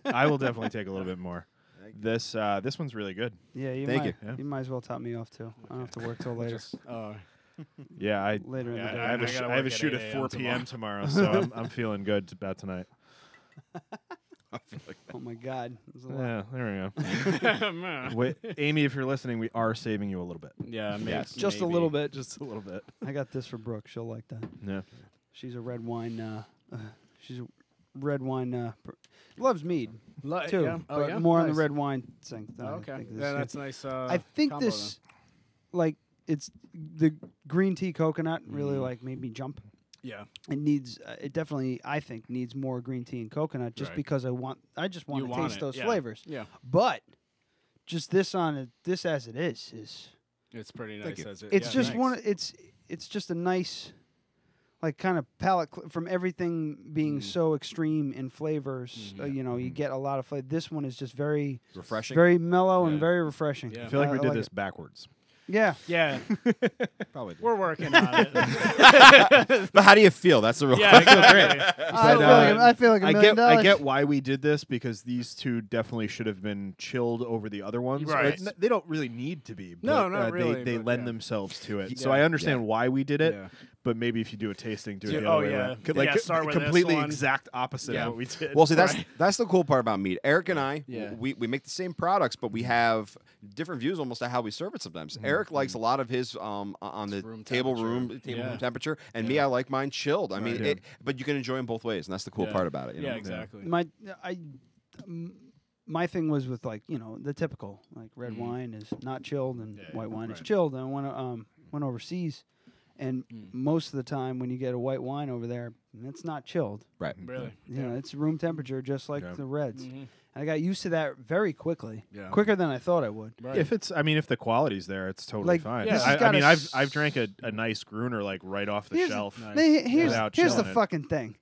I will definitely take a little bit more. This one's really good. Yeah, Thank you. You might as well top me off too. I don't have to work till later. Yeah, later in the day. I have a shoot at 4 p.m. tomorrow, so I'm feeling good about tonight. Oh my God! Yeah, there we go. Wait, Amy, if you're listening, we are saving you a little bit. Yeah, just a little bit. Just a little bit. I got this for Brooke. She'll like that. Yeah, she's a red wine. She's a red wine. Loves mead too, yeah. Oh, but yeah? more on Nice. the red wine thing. Okay, yeah, that's nice. I think combo this, like, it's the green tea coconut really like made me jump. Yeah, it needs. It definitely, I think, needs more green tea and coconut, just because I just want to taste those flavors. Yeah, but just this on it, this as it is it's pretty nice as it. It's yeah, just nice. one. It's just a nice, like, kind of palate from everything being so extreme in flavors. You know, you get a lot of flavor. This one is just very refreshing, very mellow and very refreshing. I feel like we did this backwards. Yeah. Yeah. Probably. We're working on it. But how do you feel? That's the real Yeah, question. exactly. I feel like $1 million. I get why we did this, because these two definitely should have been chilled over the other ones. Right. They don't really need to be. But, No, not really, They but lend yeah. themselves to it. Yeah. So I understand Yeah. why we did it. Yeah. But maybe if you do a tasting, do it the Oh, other way yeah. around. Yeah, Like start with this completely one. exact opposite Yeah. of what we did. Well, see, that's the cool part about mead. Eric and I, Yeah. we make the same products, but we have different views almost at how we serve it sometimes. Eric likes a lot of his on the room table temperature. room temperature, and me, I like mine chilled. I mean, Yeah. but you can enjoy them both ways, and that's the cool Yeah. part about it. You know? Yeah, exactly. My thing was with, like, you know, the typical, like, red wine is not chilled and white wine is chilled. And I went overseas, and most of the time when you get a white wine over there, it's not chilled. Right. Really? You know, it's room temperature, just like the reds. Mm-hmm. And I got used to that very quickly, Yeah. quicker than I thought I would. Right. If the quality's there, it's totally Like, fine. this has got I've drank a nice Gruner like right off the Here's- shelf. Here's without the chilling it. fucking thing.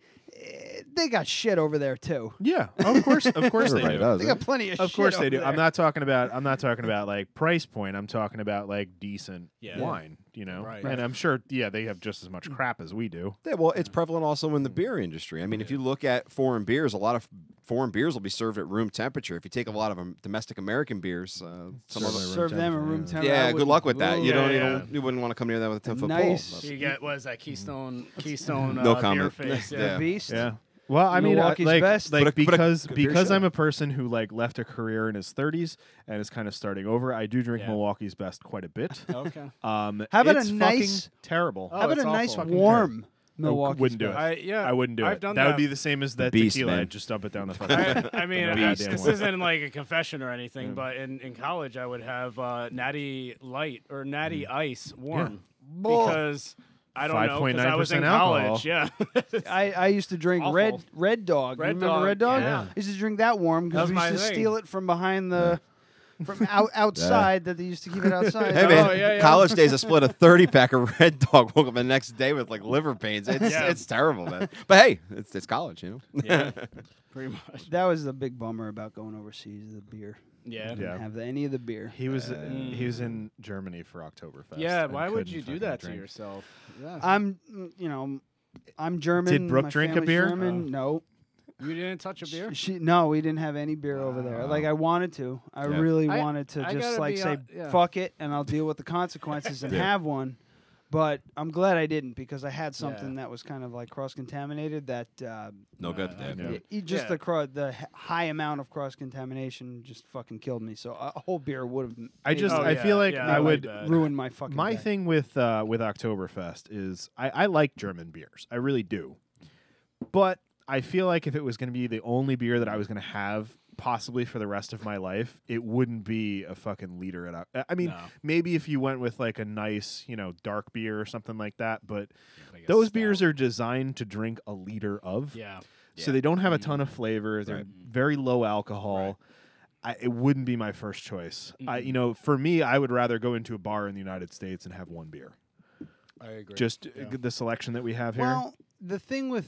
They got shit over there too. Yeah, of course they Everybody do. does. They got plenty of Of shit course they over do. there. I'm not talking about like price point. I'm talking about like decent Yeah. wine, you know. Right. And I'm sure, they have just as much crap as we do. Yeah, well, it's prevalent also in the beer industry. I mean, if you look at foreign beers, a lot of foreign beers will be served at room temperature. If you take a lot of domestic American beers, some of them. Serve them at room temperature. Yeah, good luck with that. You Yeah, you wouldn't want to come near that with a 10-foot Nice. pole. You get what is that Keystone No beer comment. face? Yeah. The Beast. Yeah. Well, I mean, Milwaukee's best. like But a because good beer because show. I'm a person who like left a career in his 30s and is kind of starting over. I do drink Yeah. Milwaukee's Best quite a bit. Okay. How about it's a nice- fucking terrible? Oh, How about it's a nice awful. warm I Milwaukee? wouldn't do it. I wouldn't do I've it. done That would that. be the same as that Beast, tequila. man. I'd just dump it down the fucking. I mean, No this goddamn way. isn't like a confession or anything, but in college I would have Natty Light or Natty Ice warm because I don't know because I was in 5.9% alcohol. college. Yeah, I used to drink Awful. Red Dog. Red Remember Dog, Red Dog? yeah. I used to drink that warm That because was we my used to thing. steal it from behind the. From outside, that they used to keep it outside. Hey man, Oh, yeah. college days I split a 30-pack of Red Dog. Woke up the next day with like liver pains. It's terrible, man. But hey, it's college, you know. yeah, pretty much. That was the big bummer about going overseas. The beer. Yeah, Didn't have any of the beer. He was in Germany for Oktoberfest. yeah. and Why would couldn't you do fucking that to drink. yourself? Yeah, I'm German. Did Brooke my drink a family's beer? German. No. you didn't touch a beer. No, we didn't have any beer over there. Like, I wanted to. I really wanted to I just gotta like be say, hon- yeah. fuck it, and I'll deal with the consequences and have one. But I'm glad I didn't, because I had something that was kind of like cross-contaminated that No good. just the high amount of cross-contamination just fucking killed me. So a whole beer would have I feel like I would ruin my fucking My day. thing with Oktoberfest is I like German beers. I really do. But I feel like if it was going to be the only beer that I was going to have possibly for the rest of my life, it wouldn't be a fucking liter. I mean, maybe if you went with like a nice, dark beer or something like that, but those beers are designed to drink a liter of. Yeah. so they don't have a ton of flavor. They're very low alcohol. It wouldn't be my first choice. For me, I would rather go into a bar in the United States and have one beer. I agree. Just the selection that we have here. Well, the thing with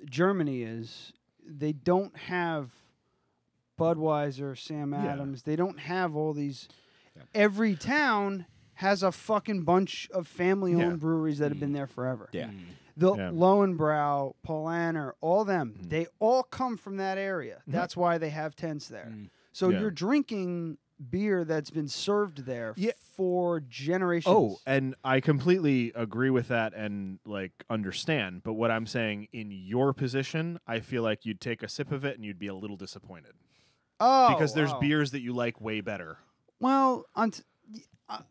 Germany is they don't have Budweiser, Sam Adams. They don't have all these. Every town has a fucking bunch of family-owned breweries that have been there forever. Yeah. The Lowenbrau, Polaner, all them, they all come from that area. That's why they have tents there. So you're drinking beer that's been served there for generations. Oh, and I completely agree with that and understand. But what I'm saying, in your position, I feel like you'd take a sip of it and you'd be a little disappointed. Oh, because there's beers that you like way better. Well,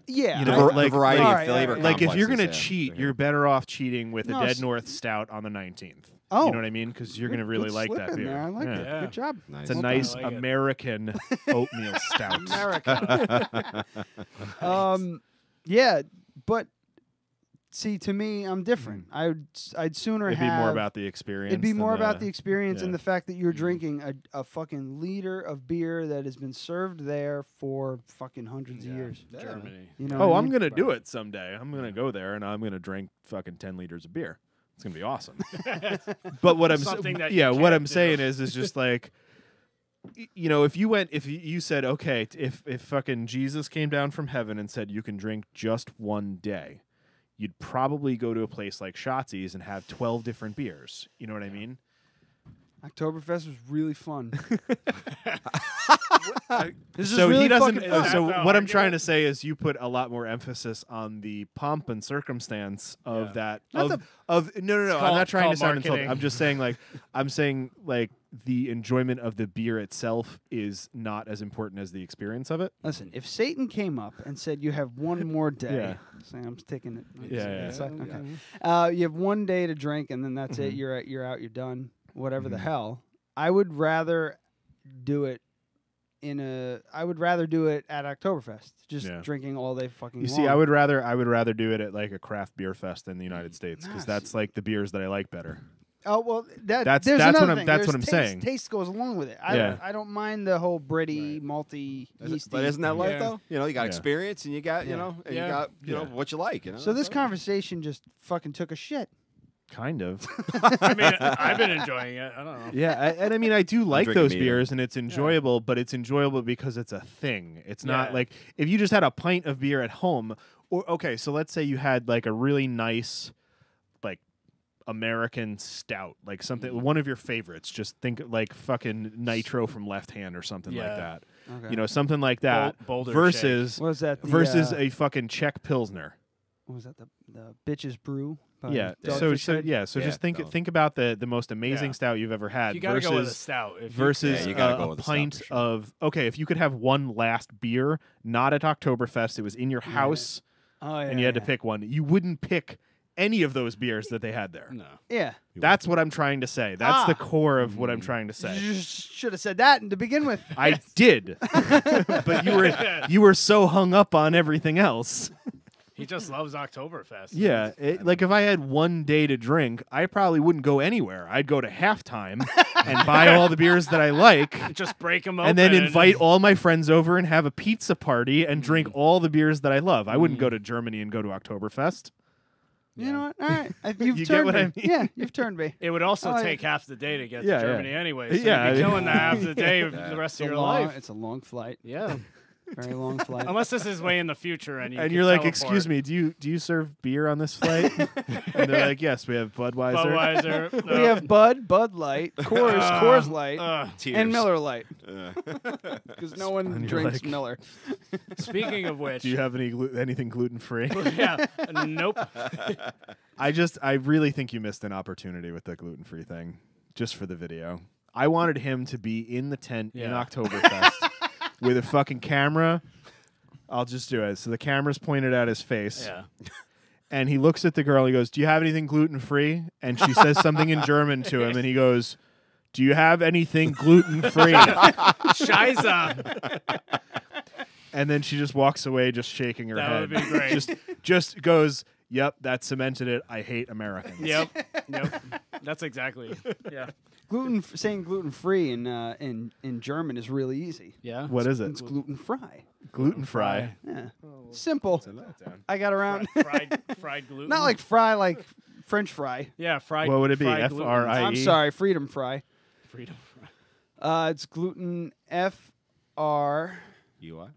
yeah, the variety of flavor. Like if you're gonna cheat, you're better off cheating with a Dead North Stout on the 19th. Oh, you know what I mean? Because you're gonna really like that beer. I like it. Good job. Nice. It's a nice American oatmeal stout. America. Yeah, but see, to me, I'm different. I'd sooner It'd be more about the experience. It'd be more about the experience and the fact that you're drinking a fucking liter of beer that has been served there for fucking hundreds of years. Germany. You know I'm gonna do it someday. I'm gonna go there and I'm gonna drink fucking 10 liters of beer. It's gonna be awesome. But what I'm saying is just like, if you said, okay, if fucking Jesus came down from heaven and said you can drink just one day, you'd probably go to a place like Schatzi's and have 12 different beers. You know what I mean? Oktoberfest was really fun. What I'm trying to say is you put a lot more emphasis on the pomp and circumstance of that. No. I'm not trying to sound insulting. I'm just saying the enjoyment of the beer itself is not as important as the experience of it. Listen, if Satan came up and said you have one more day, Sam's taking it. Okay. You have one day to drink and then that's it. You're out. You're done. Whatever the hell. I would rather do it at Oktoberfest, just drinking all day fucking. You see, I would rather do it at like a craft beer fest in the United States because that's like the beers that I like better. Oh well, that's what I'm saying. Taste goes along with it. I don't mind the whole Britty, malty, yeasty. But isn't that life though? You got experience and you got you got what you like. So this conversation just fucking took a shit. Kind of. I mean, I've been enjoying it. I don't know. Yeah, and I mean, I do like those beers, and it's enjoyable, but it's enjoyable because it's a thing. It's not like if you just had a pint of beer at home, so let's say you had like a really nice, like, American stout, like something, one of your favorites. Just think like fucking Nitro from Left Hand or something like that. Okay. Something like that. Boulder versus Shake. What was that? Versus a fucking Czech Pilsner. What was that? The Bitches Brew. Just think about the most amazing stout you've ever had. You gotta go with a stout versus a pint of if you could have one last beer, not at Oktoberfest, it was in your house, and you had to pick one. You wouldn't pick any of those beers that they had there. No. Yeah. That's what I'm trying to say. That's the core of what I'm trying to say. You should have said that to begin with. I did, but you were so hung up on everything else. He just loves Oktoberfest. Yeah, like if I had one day to drink, I probably wouldn't go anywhere. I'd go to halftime and buy all the beers that I like. Just break them open. And then invite all my friends over and have a pizza party and drink all the beers that I love. I wouldn't go to Germany and go to Oktoberfest. You know what? All right. You've You turned get what me. I mean? Yeah, you've turned me. It would also take half the day to get to Germany anyway. So you'd Yeah, be killing the half the day of the rest of your life. It's a long flight. Yeah. Very long flight. Unless this is way in the future and you're like, excuse me, do you serve beer on this flight? And they're like, yes, we have Budweiser. We have Bud Light, Coors Light, and Miller Light. Because no one drinks Miller. Speaking of which, do you have anything gluten free? Yeah, nope. I really think you missed an opportunity with the gluten free thing, just for the video. I wanted him to be in the tent in Oktoberfest. With a fucking camera, I'll just do it. So the camera's pointed at his face. Yeah. And he looks at the girl. He goes, "Do you have anything gluten-free?" And she says something in German to him. And he goes, "Do you have anything gluten-free?" Scheiße. And then she just walks away, just shaking her head. That would be great. Just goes, Yep, that cemented it. I hate Americans. Yep. That's exactly. Yeah. Saying gluten free in German is really easy. Yeah. What is it? It's gluten fry. Gluten fry. Yeah. Simple. I got around. Fried gluten. Not like fry, like French fry. Yeah, fried. What would it be? fried gluten. F-R-I-E? I'm sorry, freedom fry. Freedom fry. It's gluten F-R... UI?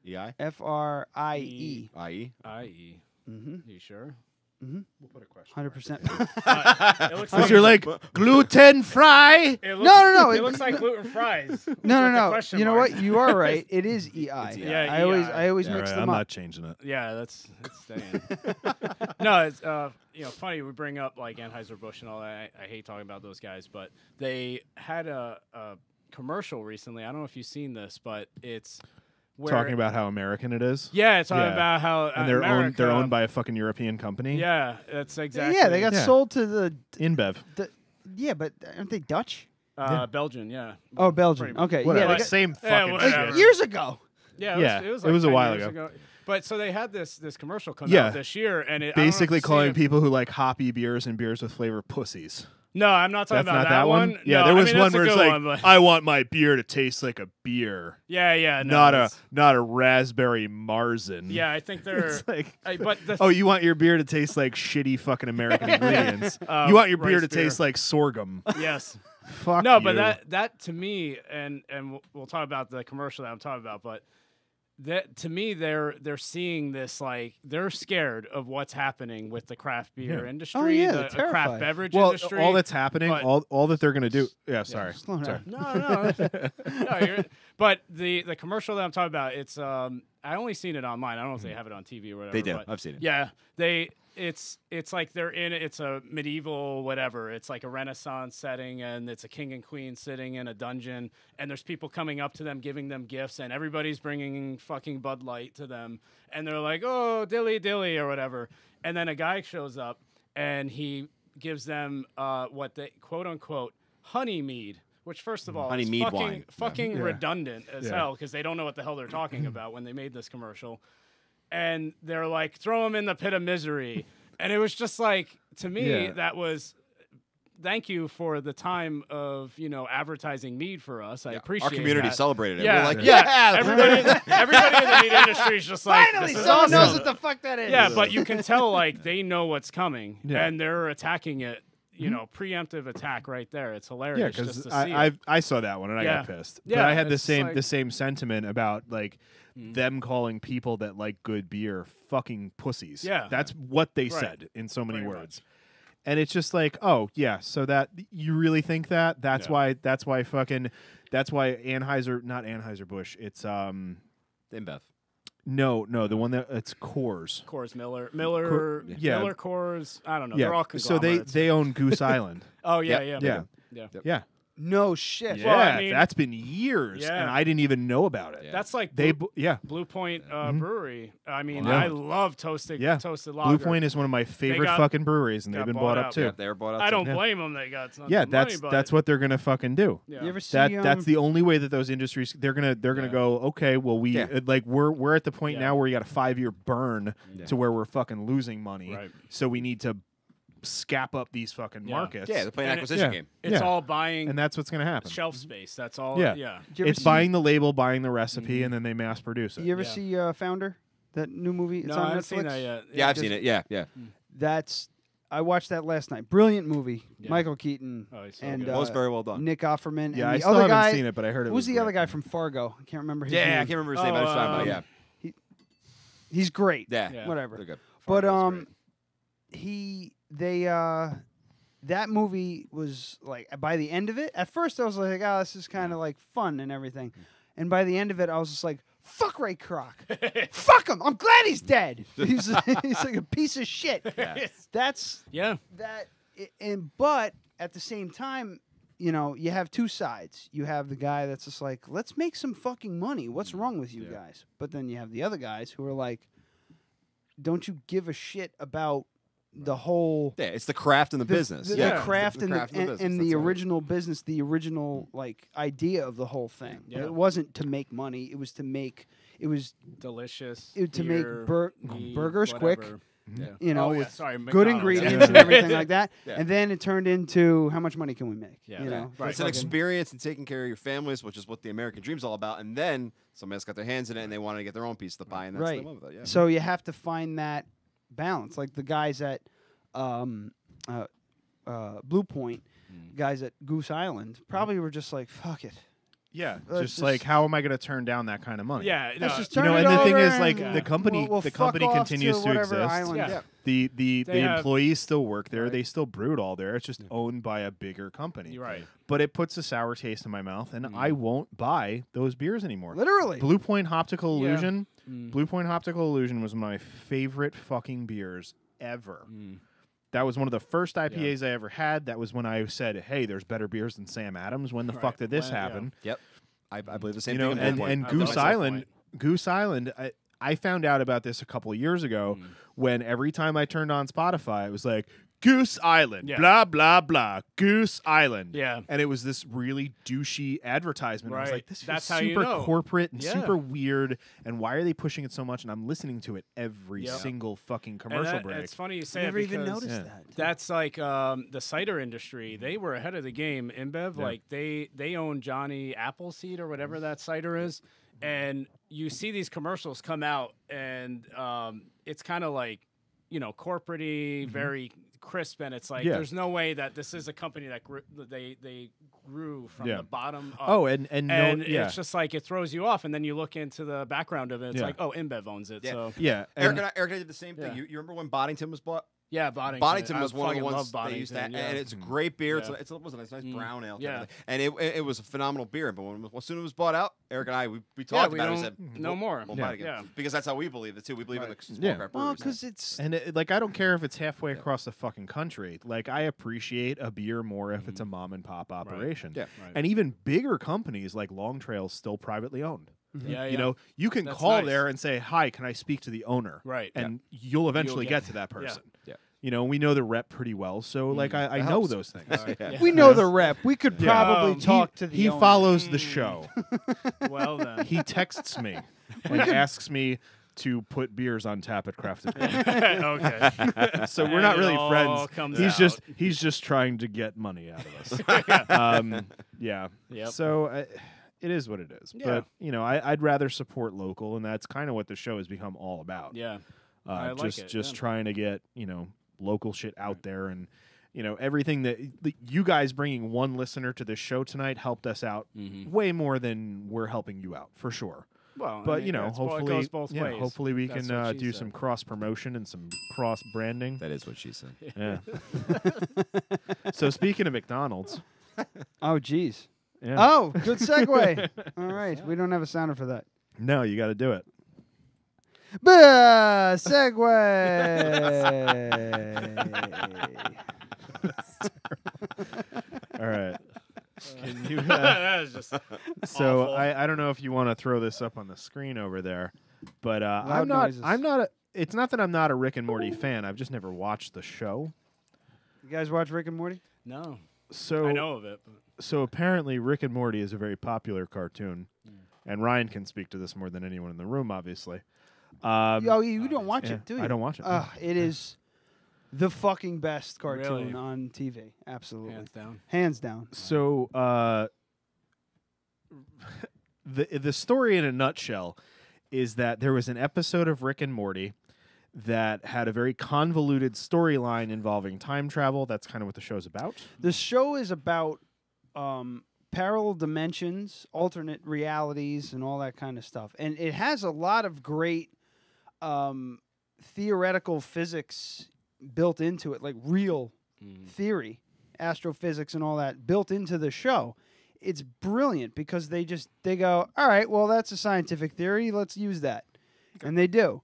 EI? F-R-I-E. IE? I-E. Mm-hmm. You sure? Mm-hmm. We'll put a question. 100%. It looks Because you're like, gluten fry? No. It looks like gluten fries. No. You know what? You are right. It is EI. Yeah, I always mix them I'm up. not changing it. Yeah, that's staying. No, it's funny we bring up like Anheuser-Busch and all that. I hate talking about those guys, but they had a commercial recently. I don't know if you've seen this, but it's Talking about how American it is. Yeah, it's talking about how and they're owned by a fucking European company. Yeah, that's exactly. Yeah, they got sold to the InBev. Yeah, but aren't they Dutch? Belgian, yeah. Oh, Belgian. Okay, whatever. yeah, Same fucking like years ago. Yeah, it was it was a 10 while years ago. But so they had this commercial come Yeah. out this year, and it Basically calling people who like hoppy beers and beers with flavor pussies. No, I'm not talking That's about not that one. Yeah, No, there I was mean, one that's a where it's good like, one, but- I want my beer to taste like a beer. Yeah, no, not a raspberry Marzen. Yeah, I think they're. It's like, but you want your beer to taste like shitty fucking American ingredients. You want your beer rice to taste like sorghum. Yes. Fuck no, you. but that to me, and we'll talk about the commercial that I'm talking about, but that to me, they're seeing this like they're scared of what's happening with the craft beer industry, the craft beverage industry. All that's happening, but, all that they're gonna do. Yeah, sorry. Sorry. No. But the commercial that I'm talking about, it's I only seen it online. I don't know if they have it on TV or whatever. They do. But I've seen it. Yeah, it's like they're in it. It's a medieval whatever. It's like a Renaissance setting, and it's a king and queen sitting in a dungeon, and there's people coming up to them, giving them gifts, and everybody's bringing fucking Bud Light to them, and they're like, "Oh, dilly dilly" or whatever, and then a guy shows up, and he gives them what they quote unquote honey mead. Which, first of all, honey is mead wine. fucking redundant as hell because they don't know what the hell they're talking about when they made this commercial. And they're like, throw him in the pit of misery. And it was just like, to me, that was, thank you for the time of, advertising mead for us. I appreciate Our community that. celebrated it. Yeah. We're like, Everybody in the mead industry is just like, Finally, this is someone awesome. knows what the fuck that is. Yeah, but you can tell, like, they know what's coming. Yeah. And they're attacking it. Preemptive attack right there. It's hilarious. Yeah, just because to see I saw that one and I got pissed. Yeah, but I had the it's same sentiment about like them calling people that like good beer fucking pussies. Yeah, that's what they said in so many words. And it's just like, oh yeah, so that you really think that? That's why Anheuser, not Anheuser-Busch. It's InBev. No, the one that it's Coors. Miller, Miller Coors. I don't know. Yeah. They're all So conglomerates. they own Goose Island. Oh yeah, Yeah. No shit. Yeah, Well, I mean- that's been years, Yeah. and I didn't even know about it. That's like Blue Point Brewery. I mean, Yeah. I love toasted lager. Blue Point is one of my favorite fucking breweries, and they've been bought up too. Yeah, they were bought up. I don't Yeah. blame them. They got some Yeah, money, but that's what they're gonna fucking do. Yeah. You ever see That's the only way that those industries they're gonna go. Okay, well we're at the point now where you got a 5-year burn to where we're fucking losing money. Right. So we need to scap up these fucking markets. Yeah, they're playing an acquisition game. It's all buying and that's what's gonna happen. shelf space. That's all. Yeah, Yeah. It's buying the label, buying the recipe, and then they mass produce it. You ever see Founder? That new movie? It's No, on I Netflix. haven't seen that yet. Yeah, I've seen it. Yeah. I watched that last night. Brilliant movie. Yeah. Michael Keaton he's so and good. Was very well done. Nick Offerman. Yeah, and I the still other haven't guy, seen it, but I heard it who's was the great. other guy from Fargo? I can't remember his name. Yeah, I can't remember his name. I was talking about. Yeah. He's great. Yeah. Whatever. They're good. But Fargo's that movie was like, by the end of it, at first I was like, oh, this is kind of like fun and everything. And by the end of it, I was just like, fuck Ray Kroc. Fuck him. I'm glad he's dead. He's like a piece of shit. Yeah. That's that. But at the same time, you have two sides. You have the guy that's just like, let's make some fucking money. What's wrong with you guys? But then you have the other guys who are like, don't you give a shit about the whole it's the craft and the business. The craft and business. and the That's original business, the original like idea of the whole thing. Yeah. It wasn't to make money. It was to make. It was delicious. to make beer, mead, burgers quick. whatever. You know, Oh, yeah, with sorry, good McDonald's. ingredients and everything like that. Yeah. And then it turned into how much money can we make? Yeah. You know, It's an experience and taking care of your families, which is what the American dream's all about. And then somebody else got their hands in it and they wanted to get their own piece of the pie, and that's right. the one with it. Yeah. So you have to find that balance. Like the guys at Blue Point, guys at Goose Island, probably were just like, fuck it. Yeah, Let's just like, how am I going to turn down that kind of money? Yeah, Let's just you turn know, it and the thing over is, like, and the company, we'll the fuck company off continues to whatever exist. island. Yeah. The They have- employees still work there. They still brewed all there. It's just owned by a bigger company. You're right. But it puts a sour taste in my mouth, and I won't buy those beers anymore. Literally. Blue Point Optical Yeah. Illusion. Blue Point Optical Illusion was my favorite fucking beers ever. That was one of the first IPAs I ever had. That was when I said, "Hey, there's better beers than Sam Adams." When the fuck did this happen? Yep. I believe the same You know, thing. in Blue Point. and I Goose love Island, Goose Island. I found out about this a couple of years ago when every time I turned on Spotify, it was like Goose Island, blah blah blah, Goose Island. Yeah. And it was this really douchey advertisement. I was Right. like, this That's feels how you super know. corporate and Yeah. super weird. And why are they pushing it so much? And I'm listening to it every Yep. single fucking And commercial break. It's funny you say Never it even because noticed that. That's like the cider industry. They were ahead of the game. InBev, like they own Johnny Appleseed or whatever that cider is, and you see these commercials come out, and it's kind of like, you know, corporate-y, very crisp, and it's like there's no way that this is a company that they grew from the bottom up. Oh, and it's just like it throws you off, and then you look into the background of it. It's like, oh, InBev owns it. Yeah. So Eric and I did the same thing. Yeah. You remember when Boddington was bought? yeah, Boddington. Boddington was I one of the fucking ones love they used to, Boddington, and it's a great beer. Yeah. It's a nice brown ale. Yeah. And it was a phenomenal beer. But as soon as it was bought out, Eric and I we talked we about it. We don't- said no more. We'll buy it again. Yeah. Because that's how we believe it too. We believe in the small Yeah. craft Well, breweries. because it's And like, I don't care if it's halfway across the fucking country. Like, I appreciate a beer more if it's a mom and pop operation. Yeah. Right. And even bigger companies like Long Trail's still privately owned. Yeah, You know, you can That's call nice. there and say, "Hi, can I speak to the owner?" Right. And you'll eventually get- get to that person. Yeah. You know, we know the rep pretty well, so like I know helps. those things. we know the rep. We could Yeah. probably talk to the He owner. follows the show. Well then. He texts me and asks me to put beers on tap at Crafted Crew. Okay. So we're not And it really all friends. comes He's just trying to get money out of us. Yeah. Yep. So it is what it is. Yeah. But you know, I'd rather support local, and that's kind of what the show has become all about. Yeah. I like just it, yeah. trying to get, you know, local shit out there, and you know, everything that you guys bringing one listener to this show tonight helped us out way more than we're helping you out, for sure. Well, But I mean, you know, it goes hopefully, both yeah, ways. hopefully we That's can what she do said. some cross promotion and some cross branding. That is what she said. Yeah. So speaking of McDonald's, Oh, geez. yeah. Oh, good segue. All right. We don't have a sounder for that. No, you got to do it. Segue. All right. Can you, That is just so awful. I don't know if you want to throw this up on the screen over there, but Loud noises. it's not that I'm not a Rick and Morty fan. I've just never watched the show. You guys watch Rick and Morty? No. So I know of it. But So apparently Rick and Morty is a very popular cartoon, and Ryan can speak to this more than anyone in the room, obviously. Oh, you don't watch yeah, it, do you? I don't watch it. It is the fucking best cartoon Really? on TV. Absolutely. Hands down. Hands down. So the story in a nutshell is that there was an episode of Rick and Morty that had a very convoluted storyline involving time travel. That's kind of what the show's about. The show is about parallel dimensions, alternate realities, and all that kind of stuff. And it has a lot of great theoretical physics built into it, like real theory, astrophysics and all that built into the show. It's brilliant because they go, all right, well, that's a scientific theory. Let's use that. And they do.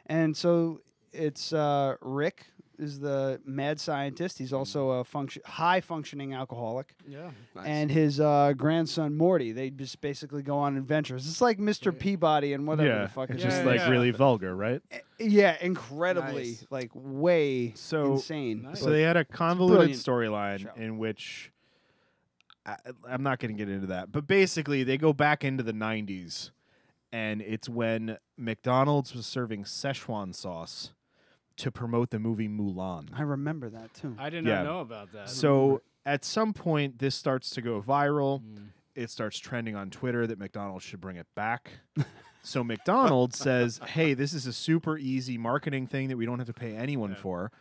And so it's Rick is the mad scientist. He's also a high-functioning alcoholic. Yeah. Nice. And his grandson, Morty. They just basically go on adventures. It's like Mr. Peabody and whatever the fuck. It's his just name like is. really vulgar, right? Yeah, incredibly, Nice. like way So, insane. Nice. So they had a convoluted brilliant storyline show. in which I'm not going to get into that, but basically they go back into the 90s, and it's when McDonald's was serving Szechuan sauce to promote the movie Mulan. I remember that too. I did not know about that. So at some point, this starts to go viral. It starts trending on Twitter that McDonald's should bring it back. So McDonald's says, hey, this is a super easy marketing thing that we don't have to pay anyone for.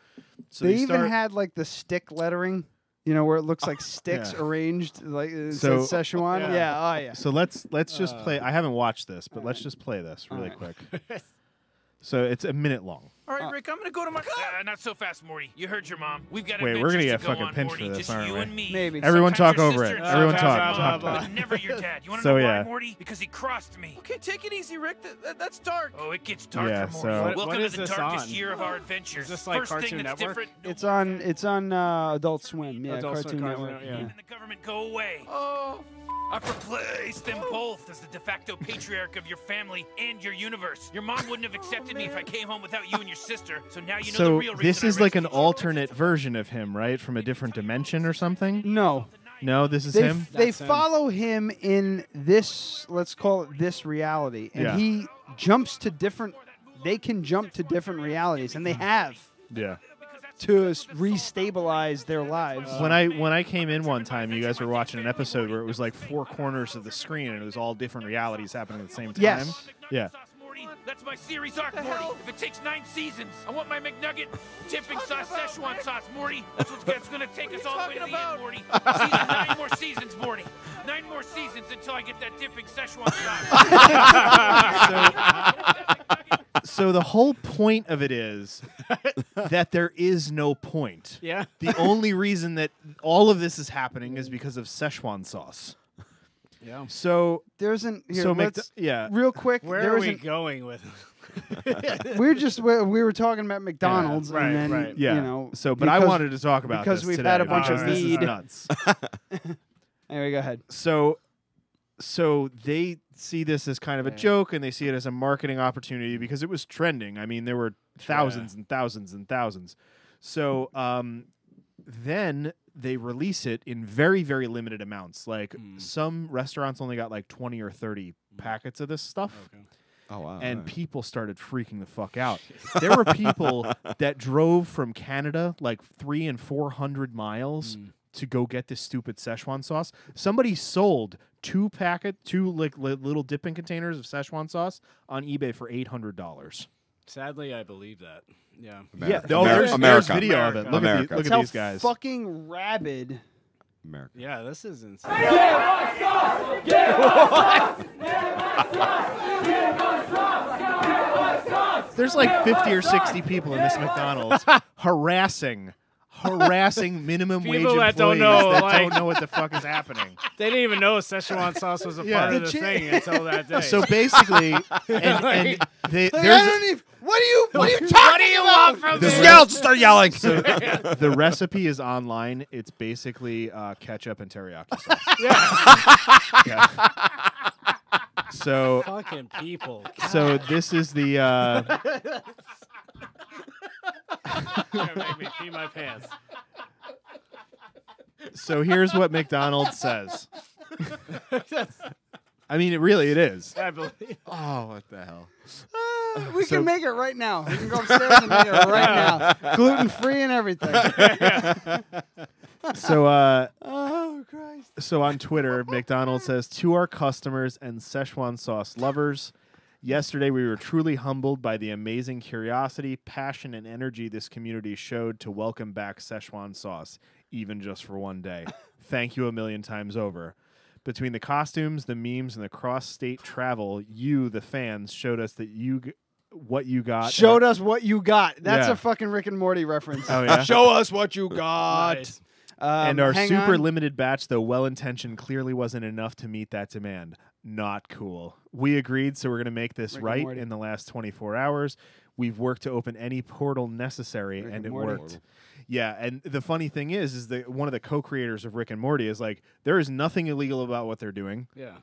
So they even had like the stick lettering, you know, where it looks like sticks Yeah. arranged, like it So- says Szechuan. Yeah. Oh yeah. So let's just play. I haven't watched this, but let's just play this really quick. So it's a minute long. All right, Rick, I'm gonna go to my. Not so fast, Morty. You heard your mom. We've got. Wait, we're gonna adventures get to go fucking on, pinched Morty. for this, Just aren't you we? and me. Maybe. Everyone Sometimes talk your over sister it. and Everyone sometimes talk. your mom, but never your dad. You wanna So, know yeah. why, Morty? Because he crossed me. Okay, take it easy, Rick. That's dark. Oh, it gets darker, Yeah, Morty. so- What Welcome is to the this darkest on? year of our adventures. Is this like First Cartoon thing that's Network? different. It's on Adult Swim. Yeah, Adult Swim, Cartoon Cartoon Network. Network, yeah. And the government go away. Oh, I've replaced them both as the de facto patriarch of your family and your universe. Your mom wouldn't have accepted me if I came home without you and your sister. So now you know the So real reason this I is like an rescued you. alternate version of him, right? From a different dimension or something? No. No, this is They him? they That's him. follow him in this, let's call it this reality, and Yeah. he jumps to different. They can jump to different realities, and they have Yeah. to restabilize their lives. When I came in one time, you guys were watching an episode where it was like four corners of the screen and it was all different realities happening at the same time. Yes. Yeah. That's my series arc, Morty. If it takes 9 seasons, I want my McNugget dipping sauce Szechuan sauce, Morty. That's going to take us all the way to the end, Morty. 9 more seasons, Morty. 9 more seasons until I get that dipping Szechuan sauce. So the whole point of it is that there is no point. Yeah. The only reason that all of this is happening is because of Szechuan sauce. Yeah. So There's an here, so let's, yeah. real quick. Where there are was we an, going with? we were talking about McDonald's, right, and then right. Yeah. you know. So, but I because- wanted to talk about because this we've today had a bunch of because this is mead. nuts. Anyway, go ahead. So they see this as kind of a joke, and they see it as a marketing opportunity because it was trending. I mean, there were thousands and thousands and thousands. So then they release it in very, very limited amounts. Like some restaurants only got like 20 or 30 packets of this stuff. Okay. Oh, wow. And people started freaking the fuck out. There were people that drove from Canada like 300 and 400 miles to go get this stupid Szechuan sauce. Somebody sold two like little dipping containers of Szechuan sauce on eBay for $800. Sadly, I believe that. Yeah. Yeah, America. there's video of it. Look America. at It's how these guys. fucking rabid. America. Yeah, this is insane. There's like 50 or 60 people in this McDonald's harassing minimum wage People that don't employees know, that like- don't know what the fuck is happening. They didn't even know Szechuan sauce was a Yeah. part of The the chi- thing until that day. So basically, and they, Like, I there's don't even. What are you talking what do you about? want from The me? Yell! Start yelling! So the recipe is online. It's basically ketchup and teriyaki sauce. Yeah. So Fucking people. so this is the Gonna make me pee my pants. so here's what McDonald's says. I mean, it is. I believe. Oh, what the hell? We So- can make it right now. We can go upstairs and make it right now. Gluten free and everything. So Oh Christ. so on Twitter, McDonald's says, to our customers and Szechuan sauce lovers, yesterday we were truly humbled by the amazing curiosity, passion, and energy this community showed to welcome back Szechuan sauce, even just for one day. Thank you a million times over. Between the costumes, the memes, and the cross-state travel, you, the fans, showed us that what you got. Showed us what you got. That's Yeah. a fucking Rick and Morty reference. Oh, yeah? Show us what you got. Nice. And our hang super on. limited batch, though well-intentioned, clearly wasn't enough to meet that demand. Not cool. We agreed, so we're going to make this Rick and right Morty. in the last 24 hours. We've worked to open any portal necessary, Rick and and it Morty. worked. Yeah, and the funny thing is that one of the co-creators of Rick and Morty is like, there is nothing illegal about what they're doing. Yeah.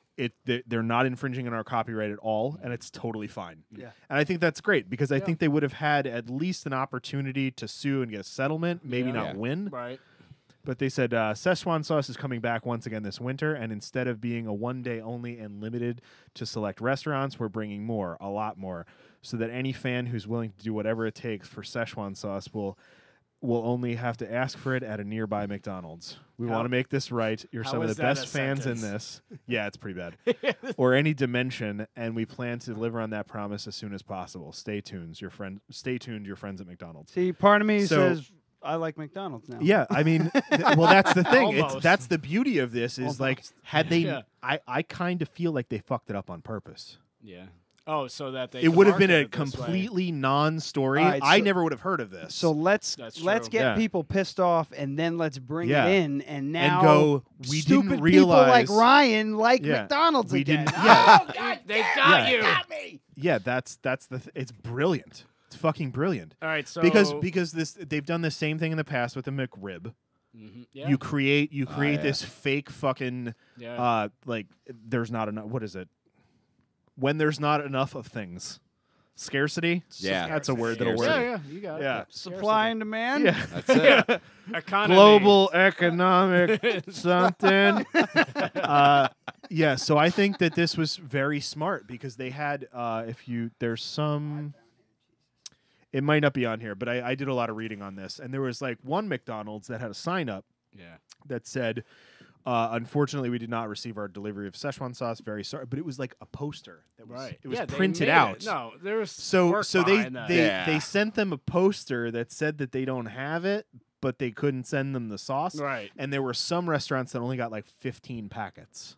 They're not infringing on our copyright at all, and it's totally fine. Yeah. And I think that's great because I think they would have had at least an opportunity to sue and get a settlement, maybe Yeah. not Yeah. win. Right. But they said Szechuan sauce is coming back once again this winter, and instead of being a one-day only and limited to select restaurants, we're bringing more, a lot more, so that any fan who's willing to do whatever it takes for Szechuan sauce will only have to ask for it at a nearby McDonald's. We want to make this right. You're some of the best fans in this. Yeah, it's pretty bad. Or any dimension, and we plan to deliver on that promise as soon as possible. Stay tuned, your friends at McDonald's. See, part of me says I like McDonald's now. Yeah, I mean, well, that's the thing. That's the beauty of this is like, had they, I kind of feel like they fucked it up on purpose. Yeah. Oh, so that they it would have been a completely non-story. Right, I never would have heard of this. So let's get people pissed off, and then let's bring it in, and now go. We stupid didn't realize people like Ryan like McDonald's we again. Didn't, yeah. Oh, God, they got you. Got me. Yeah, that's the. It's brilliant. It's fucking brilliant. All right, so because they've done the same thing in the past with the McRib. Yeah. You create this fake fucking like there's not enough. What is it? When there's not enough of things. Scarcity? Yeah. That's a word that'll work. Yeah, you got it. Yeah. Supply and demand? Yeah. That's it. Economy. Global economic something. Yeah, so I think that this was very smart because they had, there's some, it might not be on here, but I did a lot of reading on this. And there was like one McDonald's that had a sign up that said, unfortunately, we did not receive our delivery of Szechuan sauce. Very sorry, but it was like a poster that was it was printed out. No, there was so they they sent them a poster that said that they don't have it, but they couldn't send them the sauce. Right, and there were some restaurants that only got like 15 packets.